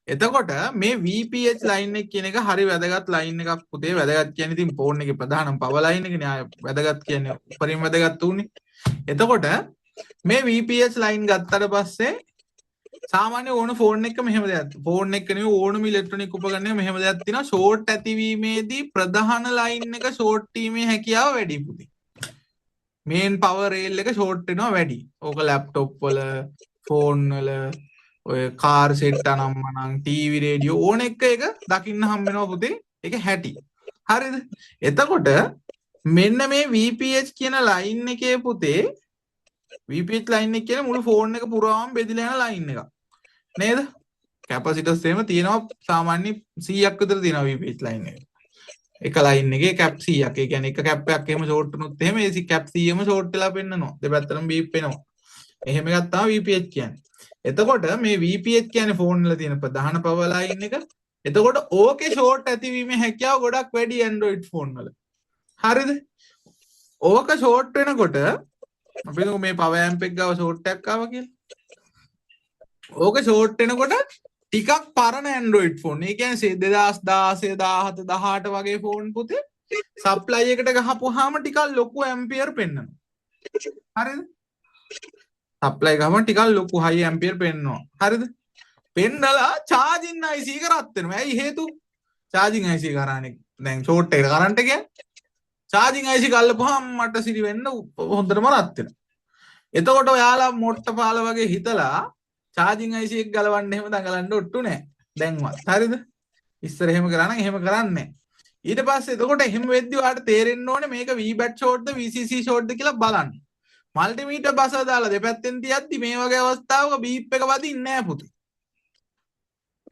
එතකොට මේ VPH ලයින් එක කියන එක හරි වැදගත් ලයින් එකක් පුතේ. වැදගත් කියන්නේ ඉතින් ෆෝන් එකේ ප්‍රධානම පවර් ලයින් එකනේ. වැදගත් කියන්නේ උපරිම වැදගත් උනේ. එතකොට මේ VPH ලයින් ගත්තට පස්සේ සාමාන්‍ය ඕන ෆෝන් එකක මෙහෙම දෙයක්. ෆෝන් එක නෙවෙයි ඕනම ඉලෙක්ට්‍රොනික උපකරණයක මෙහෙම දෙයක් තියෙනවා. ෂෝට් ඇතිවීමේදී ප්‍රධාන ලයින් එක ෂෝට් වීමේ හැකියාව වැඩි පුතේ. මේන් පවර් රේල් එක ෂෝට් වෙනවා වැඩි. ඕක ලැප්ටොප් වල, ෆෝන් වල, ඔය කාර් සෙට් අනම්මනම්, ටීවී රේඩියෝ ඕන එක දකින්න හම්බ වෙනවා පුතේ. ඒක හැටි. හරිද? එතකොට මෙන්න මේ VPH කියන ලයින් එකේ පුතේ VPH ලයින් එක කියන්නේ මුළු ෆෝන් එක පුරාම බෙදලා යන ලයින් එකක්. නේද? කැපසිටර්ස් එහෙම තියෙනවා සාමාන්‍ය 100ක් විතර තියෙනවා VPH ලයින් එක. එක ලයින් එකේ කැප් 100ක්. ඒ කියන්නේ එක කැප් එකක් එහෙම ෂෝට් වුණොත් එහෙම ඒ කැප් 100ම ෂෝට් වෙලා පෙන්නනවා. දෙපැත්තටම බීප් වෙනවා. එහෙම එකක් තමයි VPH කියන්නේ. එතකොට මේ VPH කියන්නේ ෆෝන් වල තියෙන ප්‍රධාන පවර් ලයින් එක. එතකොට ඕකේ ෂෝට් ඇතිවීමේ හැකියාව ගොඩක් වැඩි Android ෆෝන් වල. හරිද? ඕක ෂෝට් වෙනකොට අපි හිතමු මේ පවර් ඇම්ප් එක ගාව ෂෝට් එකක් ආවා කියලා. ඕක ෂෝට් වෙනකොට ටිකක් පරණ Android ෆෝන්. ඒ කියන්නේ 2016 17 18 වගේ ෆෝන් පුතේ සප්ලයි එකට ගහපුවාම ටිකක් ලොකු ඇම්පියර් පෙන්වනවා. හරිද? සප්ලයි ගහම ටිකක් ලොකු හයි ඇම්පියර් පෙන්වනවා. හරිද? පෙන්නලා charging IC එක රත් වෙනවා. ඇයි හේතුව? charging IC කරානේ දැන් ෂෝට් එකට කරන්ට් එක charging IC ගල්ලපුවාම මට සිරි වෙන්න හොඳටම රත් වෙනවා. එතකොට ඔයාලා මොට්ට පාල වගේ හිතලා charging IC එක ගලවන්න එහෙම දඟලන්න ඔට්ටු නැහැ. දැන්වත්. හරිද? ඉස්සර එහෙම කරා නම් එහෙම කරන්නේ. ඊට පස්සේ එතකොට එහෙම වෙද්දි ඔයාලට තේරෙන්න ඕනේ මේක VBAT ෂෝට්ද VCC ෂෝට්ද කියලා බලන්න. මල්ටිමීටර් බසර් දාලා දෙපැත්තෙන් තියද්දි මේ වගේ අවස්ථාවක බීප් එක වදින්නේ නැහැ පුතේ.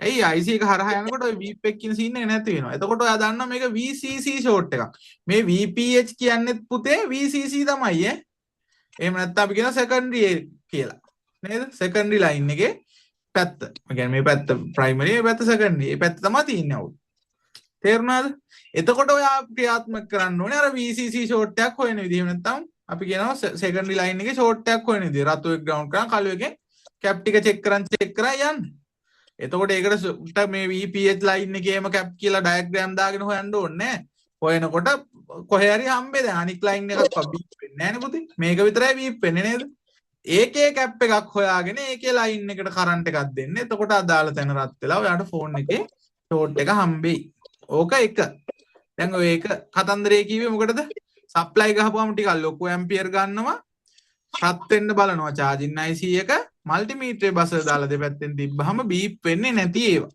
ඇයි IC එක හරහා යනකොට ඔය weep එකකින් scene එක නැති වෙනවා. එතකොට ඔයා දන්නවා මේක VCC short එකක්. මේ VPH කියන්නේත් පුතේ VCC තමයි ඈ. එහෙම නැත්නම් අපි කියනවා secondary කියලා. නේද? secondary line එකේ පැත්ත. ඒ කියන්නේ මේ පැත්ත primary, මේ පැත්ත secondary. මේ පැත්ත තමයි තියෙන්නේ අවුල්. තේරුණාද? එතකොට ඔයා ක්‍රියාත්මක කරන්න ඕනේ අර VCC short එකක් හොයන විදිහ. එහෙම නැත්නම් අපි කියනවා secondary line එකේ short එකක් හොයන විදිහ. රතු එක ground කරන් කළු එකේ cap ටික check කරන් යන්න. එතකොට ඒකට මේ VPH line එකේම cap කියලා diagram දාගෙන හොයන්න ඕනේ නැහැ. හොයනකොට කොහේ හරි හම්බෙයි. දැන් අනික් line එකක් beep වෙන්නේ නැහැ නේ පුතේ. මේක විතරයි beep වෙන්නේ නේද? ඒකේ cap එකක් හොයාගෙන ඒකේ line එකට current එකක් දෙන්න. එතකොට අදාළ තැන රත් වෙලා ඔයාට phone එකේ short එක හම්බෙයි. ඕක එක. දැන් ඔය එක කතන්දරේ කිව්වේ මොකටද? supply ගහපුවම ටිකක් ලොකු ampere ගන්නවා. රත් වෙන්න බලනවා charging IC එක multimeter බසර් දාලා දෙපැත්තෙන් තිබ්බහම beep වෙන්නේ නැති ඒවා.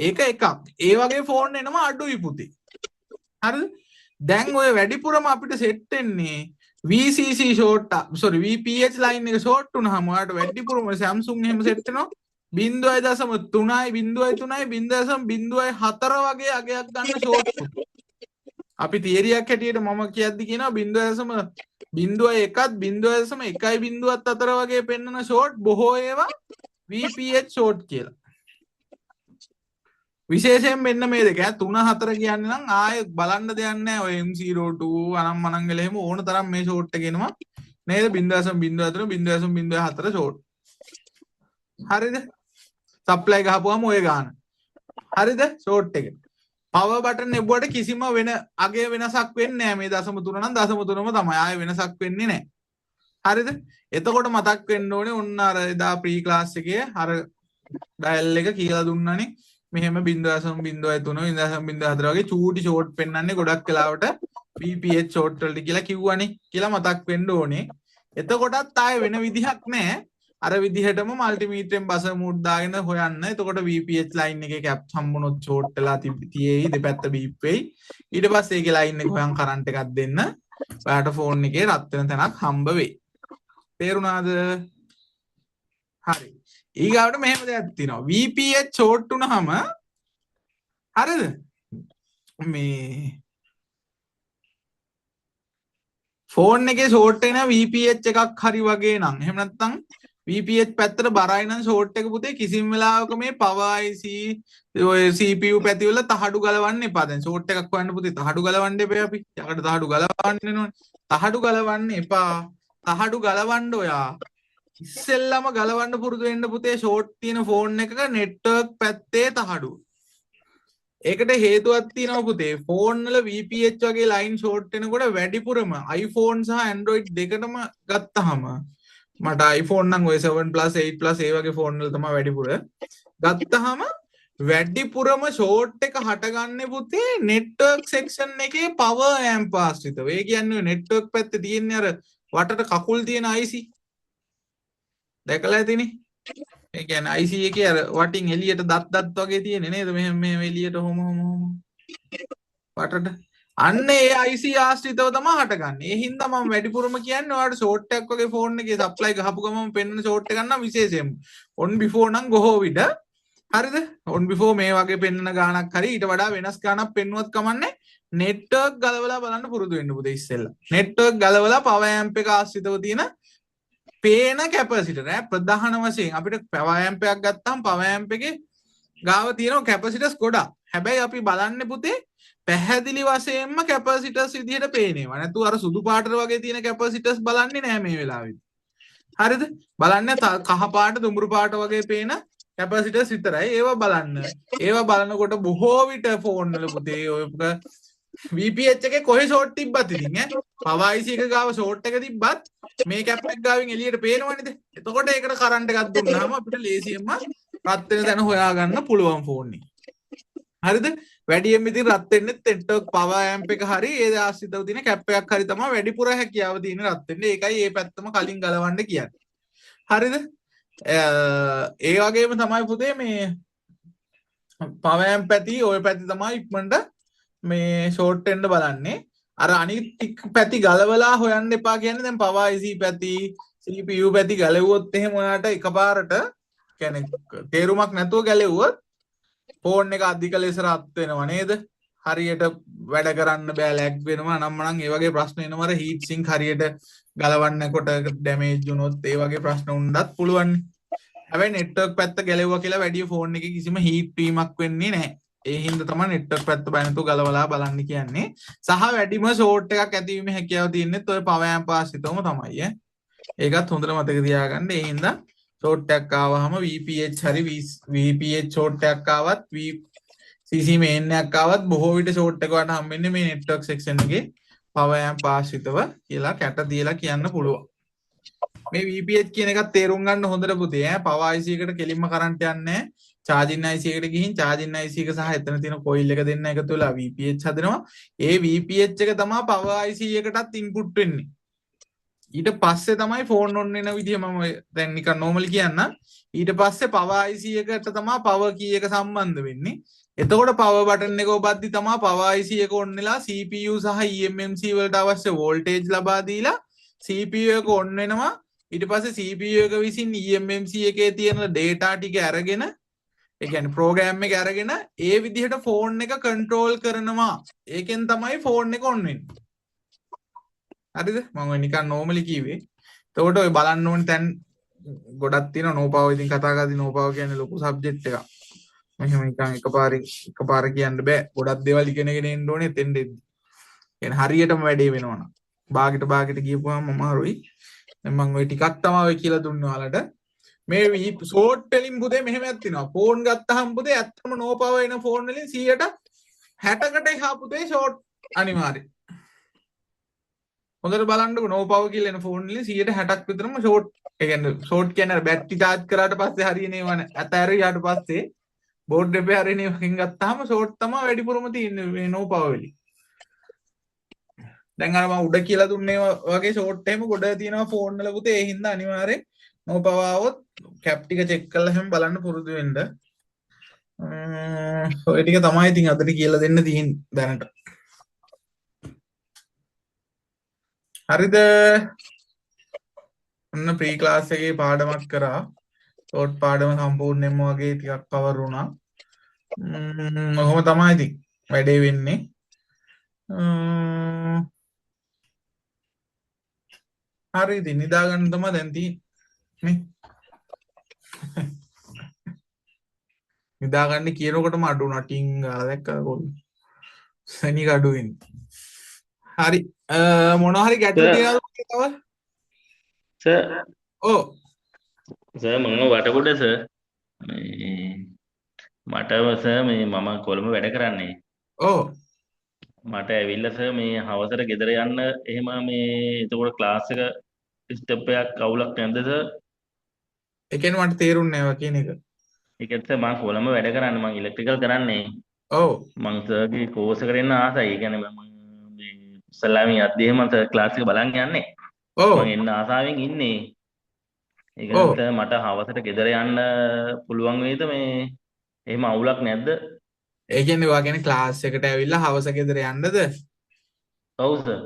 ඒක එකක්. ඒ වගේ phone එනවා අඩුයි පුතේ. හරිද? දැන් ඔය වැඩිපුරම අපිට set වෙන්නේ VCC short VPH line එක short වුණාම ඔයාලට වැඩිපුරම Samsung එහෙම set වෙනවා 0.3යි 0.4 වගේ අගයක් ගන්න short. අපි තියරියක් හැටියට මම කියද්දි කියනවා 0.01ත් 0.1යි 0.4 වගේ පෙන්වන short බොහෝ ඒවා VPH short කියලා. විශේෂයෙන් මෙන්න මේ දෙක 3 4 කියන්නේ නම් ආයෙ බලන්න දෙයක් නැහැ. ඔය M02 අනම් මනංගල එහෙම ඕන තරම් මේ short එක එනවා නේද? 0.04 0.04 short. හරිද? supply ගහපුවම ඔය ගාන. හරිද? short එක. power button එබුවට කිසිම වෙන අගේ වෙනසක් වෙන්නේ නැහැ. මේ 0.3 නම් 0.3ම තමයි. ආයෙ වෙනසක් වෙන්නේ නැහැ. හරිද? එතකොට මතක් වෙන්න ඕනේ ඔන්න අර එදා pre class එකේ අර dial එක කියලා දුන්නානේ. මෙහෙම 0.03 0.04 වගේ චූටි ෂෝට් පෙන්වන්නේ ගොඩක් වෙලාවට VPH ෂෝට් වලට කියලා කිව්වනේ කියලා මතක් වෙන්න ඕනේ. එතකොටත් ආයෙ වෙන විදිහක් නැහැ. අර විදිහටම මල්ටිමීටරෙන් බස මූඩ් දාගෙන හොයන්න. එතකොට VPH line එකේ කැප් හම්බුනොත් ෂෝට් වෙලා තියෙයි දෙපැත්ත බීප් වෙයි. ඊට පස්සේ ඒකේ line එක හොයන් කරන්ට් එකක් දෙන්න. ඔයාට ෆෝන් එකේ රත් වෙන තැනක් හම්බ වෙයි. තේරුණාද? හරි. ඊගාවට මෙහෙම දෙයක් තියෙනවා. VPH ෂෝට් වුණාම හරිද? මේ ෆෝන් එකේ ෂෝට් වෙන VPH එකක් හරි වගේ නම් එහෙම නැත්නම් VPH පැත්තට බරයි නම් ෂෝට් එක පුතේ කිසිම වෙලාවක මේ power IC ඔය CPU පැති වල තහඩු ගලවන්න එපා. දැන් ෂෝට් එකක් හොයන්න පුතේ තහඩු ගලවන්න එපා අපි. යකට තහඩු ගලවන්න වෙනවනේ. තහඩු ගලවන්න එපා. තහඩු ගලවන්න ඔයා ඉස්සෙල්ලම ගලවන්න පුරුදු වෙන්න පුතේ ෂෝට් තියෙන ෆෝන් එකක නෙට්වර්ක් පැත්තේ තහඩු. ඒකට හේතුවක් තියෙනවා පුතේ. ෆෝන් වල VPH වගේ ලයින් ෂෝට් වෙනකොට වැඩිපුරම iPhone සහ Android දෙකටම ගත්තාම මට iPhone නම් ඔය 7 plus 8 plus ඒ වගේ ෆෝන් වල තමයි වැඩිපුර ගත්තාම වැඩිපුරම ෂෝට් එක හටගන්නේ පුතේ නෙට්වර්ක් සෙක්ෂන් එකේ power amp ආශ්‍රිතව. ඒ කියන්නේ නෙට්වර්ක් පැත්තේ තියෙන අර වටට කකුල් තියෙන IC දැකලා ඇතිනේ. ඒ කියන්නේ IC එකේ අර වටින් එළියට දත් වගේ තියෙන්නේ නේද? මෙහෙම එළියට හොම වටට. අන්න ඒ IC ආශ්‍රිතව තමයි හටගන්නේ. ඒ හින්දා මම වැඩිපුරම කියන්නේ ඔයාලට ෂෝට් එකක් වගේ ෆෝන් එකේ සප්ලයි ගහපු ගමන් පෙන්නන ෂෝට් එකක් නම් විශේෂයෙන්ම on before නම් ගොහෝ විට හරිද? on before මේ වගේ පෙන්නන ගානක් හරි ඊට වඩා වෙනස් ගානක් පෙන්නුවත් කමන්නේ. නෙට්වර්ක් ගලවලා බලන්න පුරුදු වෙන්න පුතේ ඉස්සෙල්ලා. නෙට්වර්ක් ගලවලා power amp එක ආශ්‍රිතව තියෙන පේන කැපසිටර් ඈ ප්‍රධාන වශයෙන් අපිට power amp එකක් ගත්තාම power amp එකේ ගාව තියෙන කැපසිටර්ස් ගොඩක්. හැබැයි අපි බලන්නේ පුතේ පැහැදිලි වශයෙන්ම කැපසිටර්ස් විදිහට පේනවා. නැතු අර සුදු පාටට වගේ තියෙන කැපසිටර්ස් බලන්නේ නැහැ මේ වෙලාවෙදි. හරිද? බලන්නේ කහ පාට දුඹුරු පාට වගේ පේන කැපසිටර්ස් විතරයි. ඒවා බලන්න. ඒවා බලනකොට බොහෝ විට ෆෝන් වල පුතේ ඔය VPH එකේ කොහේ ෂෝට් තිබ්බත් ඉතින් ඈ power IC එක ගාව ෂෝට් එක තිබ්බත් මේ කැප් එක ගාවින් එළියට පේනවනේද? එතකොට ඒකට කරන්ට් එකක් දුන්නාම අපිට ලේසියෙන්ම රත් වෙන තැන හොයාගන්න පුළුවන් ෆෝන් එක. හරිද? වැඩියෙන් ඉතින් රත් වෙන්නේ නෙට්වර්ක් power amp එක හරි ඒ ආශ්‍රිතව තියෙන කැප් එකක් හරි තමයි වැඩිපුර හැකියාව තියෙන රත් වෙන්නේ. ඒකයි මේ පැත්තම කලින් ගලවන්න කියන්නේ. හරිද? ඒ වගේම තමයි පුතේ මේ power amp පැති ඔය පැති තමයි ඉක්මනට මේ ෂෝට් වෙන්න බලන්නේ. අර අනිත් පැති ගලවලා හොයන්න එපා කියන්නේ දැන් power IC පැති CPU පැති ගලවුවොත් එහෙම ඔයාට එකපාරට කියන්නේ තේරුමක් නැතුව ගැලෙව්වොත් ෆෝන් එක අධික ලෙස රත් වෙනවා නේද? හරියට වැඩ කරන්න බෑ ලැග් වෙනවා නම් ඒ වගේ ප්‍රශ්න එනවා. අර හීට් සින්ක් හරියට ගලවන්නකොට ඩැමේජ් වුණොත් ඒ වගේ ප්‍රශ්න උන්නත් පුළුවන්. හැබැයි නෙට්වර්ක් පැත්ත ගැලෙවුවා කියලා වැඩි ෆෝන් එකේ කිසිම හීට් වීමක් වෙන්නේ නැහැ. ඒ හින්දා තමයි නෙට්වර්ක් පැත්ත බැනතු ගලවලා බලන්න කියන්නේ. සහ වැඩිම ෂෝට් එකක් ඇතිවීමේ හැකියාව තියෙන්නේ ඔය පවර් ඇම්ප් ආශ්‍රිතවම තමයි ඈ. ඒකත් හොඳට මතක තියාගන්න. ඒ හින්දා ෂෝට් එකක් ආවහම VPH හරි VPH ෂෝට් එකක් ආවත් CC මේන් එකක් ආවත් බොහෝ විට ෂෝට් එක වලට හම්බෙන්නේ මේ නෙට්වර්ක් සෙක්ෂන් එකේ පවර් ඇම්ප් ආශ්‍රිතව කියලා කැට තියලා කියන්න පුළුවන්. මේ VPH කියන එකත් තේරුම් ගන්න හොඳට පුතේ ඈ. පවර් IC එකට කෙලින්ම කරන්ට් යන්නේ නැහැ. චාර්ජින් IC එකට ගිහින් චාර්ජින් IC එක සහ එතන තියෙන කොයිල් එක දෙන්න එකතු වෙලා VPH හදනවා. ඒ VPH එක තමයි පවර් IC එකටත් ඉන්පුට් වෙන්නේ. ඊට පස්සේ තමයි ෆෝන් ඔන් වෙන විදිය මම දැන් නිකන් නෝමලි කියන්න. ඊට පස්සේ පවර් IC එකට තමයි පවර් කී එක සම්බන්ධ වෙන්නේ. එතකොට පවර් බටන් එක ඔබද්දි තමයි පවර් IC එක ඔන් වෙලා CPU සහ eMMC වලට අවශ්‍ය වෝල්ටේජ් ලබා දීලා CPU එක ඔන් වෙනවා. ඊට පස්සේ CPU එක විසින් eMMC එකේ තියෙන data ටික අරගෙන ඒ කියන්නේ ප්‍රෝග්‍රෑම් එක අරගෙන ඒ විදිහට ෆෝන් එක කන්ට්‍රෝල් කරනවා. ඒකෙන් තමයි ෆෝන් එක ඔන් වෙන්නේ. හරිද? මම ඔය නිකන් නෝමලි කිව්වේ. එතකොට ඔය බලන්න ඕනේ තැන් ගොඩක් තියෙනවා. නෝපාව ඉතින් කතා කරද්දී නෝපාව කියන්නේ ලොකු සබ්ජෙක්ට් එකක්. මෙහෙම නිකන් එකපාර කියන්න බෑ. ගොඩක් දේවල් ඉගෙනගෙන එන්න ඕනේ එතෙන් දෙද්දි. يعني හරියටම වැඩේ වෙනවනම්. භාගයට ගියපුවාම අමාරුයි. දැන් මම ඔය ටිකක් තමයි ඔය කියලා දුන්නේ ඔයාලට. මේ ෂෝට් වලින් පුතේ මෙහෙමයක් තියෙනවා. ෆෝන් ගත්තාම පුතේ ඇත්තම නෝපාව එන ෆෝන් වලින් 60කට එහා පුතේ ෂෝට් අනිවාර්යයි. හොඳට බලන්නකො නෝපාව කියලා එන ෆෝන් වලින් 60ක් විතරම ෂෝට්. ඒ කියන්නේ ෂෝට් කියන්නේ අර බැටරි charge කරාට පස්සේ හරියන ඒවා නෑ. අතෑරියාට පස්සේ බෝඩ් එකේ හරියන ඒවාකින් ගත්තාම ෂෝට් තමයි වැඩිපුරම තියෙන්නේ මේ නෝපාව වලින්. දැන් අර මම උඩ කියලා දුන්නේ වගේ ෂෝට් එහෙම ගොඩ තියෙනවා ෆෝන් වල පුතේ. ඒ හින්දා අනිවාර්යෙන් නෝපාව આવොත් කැප් ටික චෙක් කරලා හැම බලන්න පුරුදු වෙන්න. ඔය ටික තමයි ඉතින් අදට කියලා දෙන්න තියෙන්නේ දැනට. හරිද? ඔන්න ප්‍රී ක්ලාස් එකේ පාඩමක් කරා. ෂෝට් පාඩම සම්පූර්ණයෙන්ම වගේ ටිකක් කවර් වුණා. ඔහොම තමයි ඉතින් වැඩේ වෙන්නේ. හරි ඉතින් නිදා ගන්න තමයි දැන් තියෙන්නේ. නිදා ගන්න කියනකොටම අඩු වුණා ටින් ගාලා දැක්කද කොල්ල. සෙනික අඩු වෙන්නේ. හරි මොනවා හරි ගැටලු තියනවද තව? සර් ඔව් සර් මම වටකොඩ සර් මට සර් මේ මම කොළඹ වැඩ කරන්නේ. ඔව් මට ඇවිල්ලා සර් මේ හවසට ගෙදර යන්න එහෙම මේ එතකොට ක්ලාස් එක ස්ටෙප් එකක් අවුලක් නැද්ද සර්? ඒ කියන්නේ මට තේරුන්නේ නැහැ කියන එක. ඒකත් සර් මම කොළඹ වැඩ කරන්නේ මම ඉලෙක්ට්‍රිකල් කරන්නේ. ඔව් මං සර්ගේ කෝස් එකට එන්න ආසයි. ඒ කියන්නේ මම මේ ඉස්සල්ලාම යද්දී එහෙම සර් ක්ලාස් එක බලන් යන්නේ. ඔව් මම එන්න ආසාවෙන් ඉන්නේ. ඒක නිසා මට හවසට ගෙදර යන්න පුළුවන් වේද මේ එහෙම අවුලක් නැද්ද? ඒ කියන්නේ ඔයා කියන්නේ ක්ලාස් එකට ඇවිල්ලා හවස ගෙදර යන්නද? ඔව් සර්.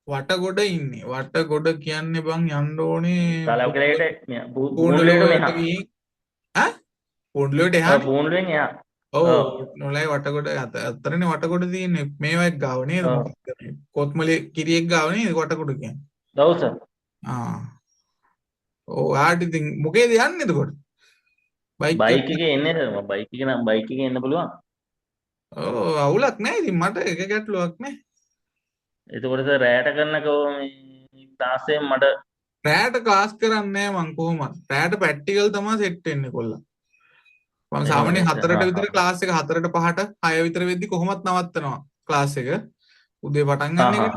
වටගොඩ ඉන්නේ. වටගොඩ කියන්නේ බං යන්න ඕනේ කලවකලේට පූණ්ඩුවලට ගිහින් ඈ පූණ්ඩුවලට එහා පූණ්ඩුවෙන් එහා. ඔව් නොලයි වටගොඩ අතරනේ වටගොඩ තියෙන්නේ මේවක් ගාව නේද? කොත්මලේ කිරියෙක් ගාව නේද වටගොඩ කියන්නේ? ඔව් සර්. ඔව් ආට ඉතින් මොකේද යන්නේ එතකොට? බයික් බයික් එකේ එන්නේ සර්. මම බයික් එකේ නම් බයික් එකේ එන්න පුළුවන්. ඔව් අවුලක් නැහැ ඉතින් මට එක ගැටලුවක් නැහැ. එතකොට සර් රැයට කරනකෝ මේ ක්ලාස් එකෙන් මට රැයට ක්ලාස් කරන්නේ නැහැ මං කොහොමද? රැයට ප්‍රැක්ටිකල් තමයි සෙට් වෙන්නේ කොල්ලා. මම සාමාන්‍යයෙන් 4ට විතර ක්ලාස් එක 4ට 5ට 6 විතර වෙද්දි කොහොමත් නවත්තනවා ක්ලාස් එක. උදේ පටන් ගන්න එක.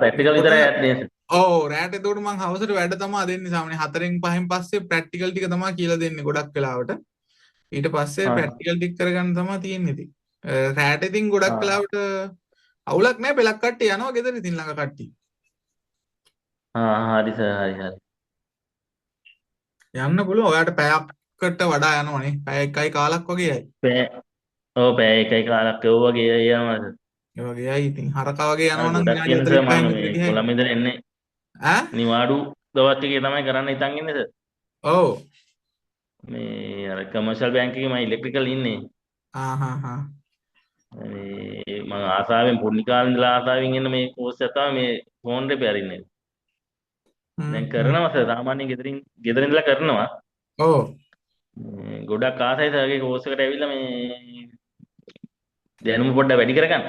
ප්‍රැක්ටිකල් විතරයි යන්නේ සර්. ඔව් රැට එතකොට මං හවසට වැඩ තමයි දෙන්නේ සාමාන්‍යයෙන් 4න් 5න් පස්සේ ප්‍රැක්ටිකල් ටික තමයි කියලා දෙන්නේ ගොඩක් වෙලාවට. ඊට පස්සේ ප්‍රැක්ටිකල් ටික කරගන්න තමයි තියෙන්නේ ඉතින්. රැට ඉතින් ගොඩක් වෙලාවට අවුලක් නැහැ පෙලක් කට්ටිය යනවා ගෙදර ඉතින් ළඟ කට්ටිය. හරි සර් හරි. යන්න පුළුවන්. ඔයාට පැයකට වඩා යනවනේ. පැය එකයි කාලක් වගේ යයි. ඔව් පැය එකයි කාලක් ඒ වගේ යනවා සර්. ඒ වගේ යයි ඉතින් හරකා වගේ යනවා නම් ගොඩක් විනාඩි තියෙන 45 සර් මම මිනිත්තු මේ ගියයි. කොළඹ ඉඳලා එන්නේ ඈ? නිවාඩු දවස් ටිකේ තමයි කරන්න හිතන් ඉන්නේ සර්. ඔව්. මේ අර කමර්ෂල් බැංක් එකේ මම ඉලෙක්ට්‍රිකල් ඉන්නේ. ආහා. මම ආසාවෙන් පොඩි කාලේ ඉඳලා ආසාවෙන් ඉන්න මේ කෝස් එක තමයි මේ ෆෝන් එකේ අරින්නේ. දැන් කරනවා සර් සාමාන්‍යයෙන් ගෙදරින් ඉඳලා කරනවා. ඔව්. ගොඩක් ආසයි සර්ගේ කෝස් එකට ඇවිල්ලා මේ දැනුම පොඩ්ඩක් වැඩි කරගන්න.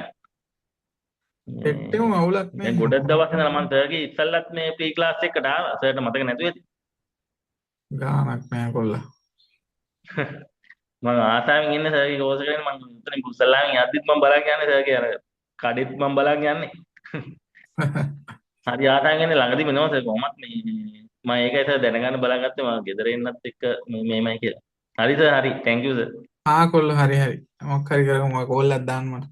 පෙට්ටෙම අවුලක් දැන් නෑ. ගොඩක් දවස් ඉඳලා මම සර්ගේ ඉස්සල්ලත් මේ ප්‍රී ක්ලාස් එකකට ආවා. සර්ට මතක නැතුව ඇති. ගානක් නෑ කොල්ලා. මම ආසාවෙන් ඉන්න සර්ගේ කෝස් එකට මම උතනින් කුසලාවෙන් යද්දිත් මම බලන් යන්නේ සර්ගේ අර කඩෙත් මම බලන් යන්නේ. හරි ආසාවෙන් ඉන්නේ ළඟදිම නෝ සර් කොහොමත් මේ මම ඒකයි සර් දැනගන්න බලාගත්තේ මම ගෙදර එන්නත් එක්ක මේමයි කියලා. හරි සර් හරි thank you සර්. කොල්ල හරි මොකක් හරි කරමු මම කෝල් එකක් දාන්න මට.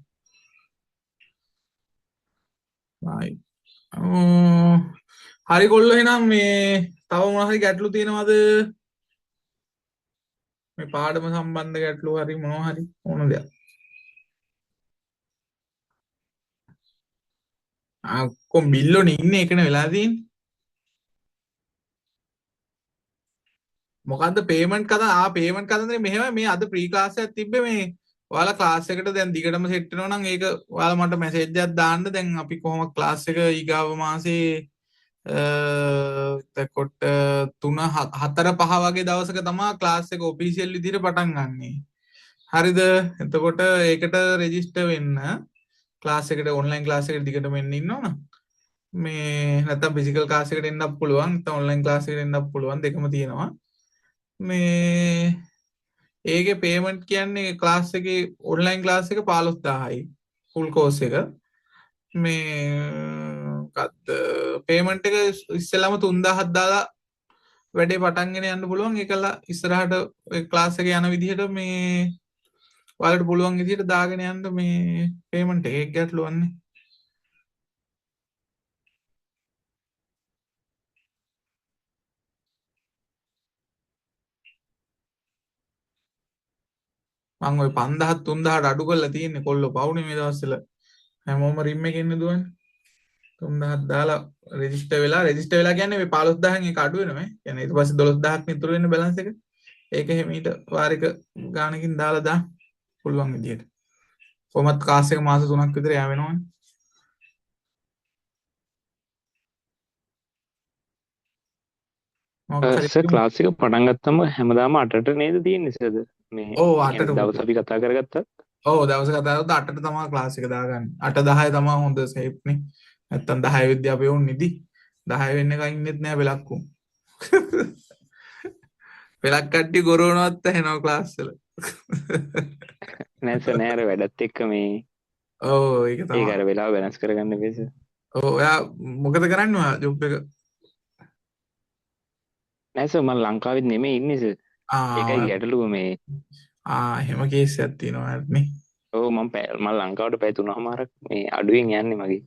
right. හරි කොල්ලෝ එහෙනම් මේ තව මොනවා හරි ගැටලු තියෙනවද? මේ පාඩම සම්බන්ධ ගැටලු හරි මොනවා හරි ඕන දෙයක්. කොම් බිල්ලෝනේ ඉන්නේ එකනේ වෙලා තියෙන්නේ. මොකද්ද පේමන්ට් කතා පේමන්ට් කතානේ මෙහෙම මේ අද ප්‍රී ක්ලාස් එකක් තිබ්බේ මේ ඔයාලා ක්ලාස් එකට දැන් දිගටම සෙට් වෙනවා නම් ඒක ඔයාලා මට මැසේජ් එකක් දාන්න දැන් අපි කොහොමද ක්ලාස් එක ඊගාව මාසේ එතකොට 3 4 5 වගේ දවසක තමයි ක්ලාස් එක ඔෆිෂියල් විදිහට පටන් ගන්නෙ. හරිද? එතකොට ඒකට රෙජිස්ටර් වෙන්න ක්ලාස් එකට ඔන්ලයින් ක්ලාස් එකට දිගටම එන්න ඉන්නවනම් මේ නැත්නම් ෆිසිකල් ක්ලාස් එකට එන්නත් පුළුවන් නැත්නම් ඔන්ලයින් ක්ලාස් එකට එන්නත් පුළුවන් දෙකම තියෙනවා. මේ ඒකේ පේමන්ට් කියන්නේ ක්ලාස් එකේ ඔන්ලයින් ක්ලාස් එක 15000යි ෆුල් කෝස් එක. මේ මොකද්ද පේමන්ට් එක ඉස්සෙල්ලාම 3000ක් දාලා වැඩේ පටන් ගෙන යන්න පුළුවන්. ඒකලා ඉස්සරහට ක්ලාස් එක යන විදිහට මේ ඔයාලට පුළුවන් විදිහට දාගෙන යන්න මේ පේමන්ට් එක ඒක ගැටලුවන්නේ. මම ওই 5000 3000ට අඩු කරලා තියෙන්නේ කොල්ලෝ පවුනේ මේ දවස්වල හැමෝම රිම් එකේ ඉන්නේ දුවන්නේ 3000ක් දාලා රෙජිස්ටර් වෙලා කියන්නේ මේ 15000න් එක අඩු වෙනවා මේ කියන්නේ ඊට පස්සේ 12000ක් ඉතුරු වෙන බැලන්ස් එක ඒක එහෙම ඊට වාරික ගානකින් දාලා දාන්න පුළුවන් විදියට කොහොමත් කාස් එක මාස 3ක් විතර යා වෙනවනේ සර් ක්ලාස් එක පටන් ගත්තම හැමදාම 8ට නේද තියෙන්නේ සර්ද මේ ඔව් එහෙනම් 8ට දවස් අපි කතා කරගත්තත් ඔව් දවස් කතා කරද්දී 8ට තමයි ක්ලාස් එක දාගන්නේ 8 10 තමයි හොඳ සේෆ් නේ නැත්තම් 10 වෙද්දී අපි උන් නිදි 10 වෙන්න එක ඉන්නෙත් නෑ බෙලක්කු පෙලක් කට්ටිය ගොරවනවත් ඇහෙනවා ක්ලාස් වල නෑ සර් නෑ අර වැඩත් එක්ක මේ ඔව් ඒක තමයි ඒක අර වෙලාව වෙනස් කරගන්න බෑ සර් ඔව් ඔයා මොකද කරන්නේ ඔයා ජොබ් එක නෑ සර් මම ලංකාවෙත් නෙමෙයි ඉන්නේ සර් ඒකයි ගැටලුව මේ එහෙම කේස් එකක් තියෙනවා නේ ඔව් මම ලංකාවට පැය 3:00මාරක් මේ අඩුවෙන් යන්නේ මගේ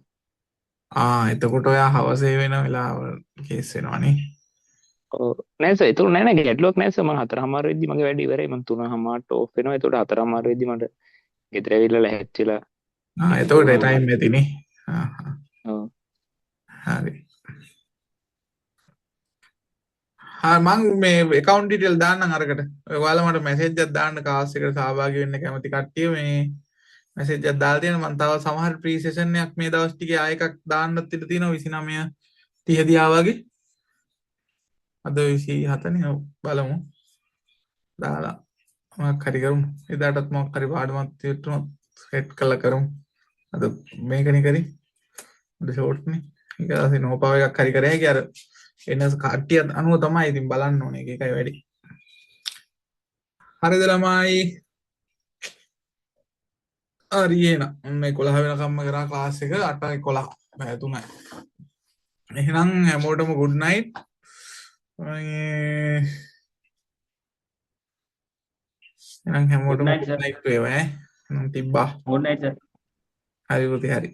එතකොට ඔයා හවසේ වෙන වෙලාව කේස් වෙනවනේ ඔව් නෑ සර් ඒක නෑ ගැටලුවක් නෑ සර් මම 4:00මාර වෙද්දි මගේ වැඩ ඉවරයි මම 3:00මාරට ඕෆ් වෙනවා ඒකට 4:00මාර වෙද්දි මට ගෙදර ඇවිල්ලා ලැහැත්තිලා එතකොට ටයිම් ඇතිනේ ඔව් හරි මං මේ account detail දාන්නම් අරකට ඔයාලා මට message එකක් දාන්න කාස් එකට සහභාගී වෙන්න කැමති කට්ටිය මේ message එකක් දාලා තියෙනවා මම තව සමහර pre session එකක් මේ දවස් ටිකේ ආයෙ එකක් දාන්නත් ඉඩ තියෙනවා 29 30 දිහා වගේ අද 27 නේ බලමු දාලා මොකක් හරි කරමු එදාටත් මොකක් හරි පාඩමක් තියෙන්න සෙට් කරලා කරමු අද මේකනේ කරේ අද ෂෝට් නේ ඊට පස්සේ නෝපාව එකක් හරි කරේ කි අර එන කට්ටිය අනුව තමයි ඉතින් බලන්න ඕනේ ඒකයි වැඩි හරිද ළමයි හරි එහෙනම් මේ 11 වෙනකම්ම කරා ක්ලාස් එක 8:11 පැය 3යි එහෙනම් හැමෝටම good night එහෙනම් හැමෝටම good night වේවා ඈ තිබ්බා good night sir හරි පුතේ හරි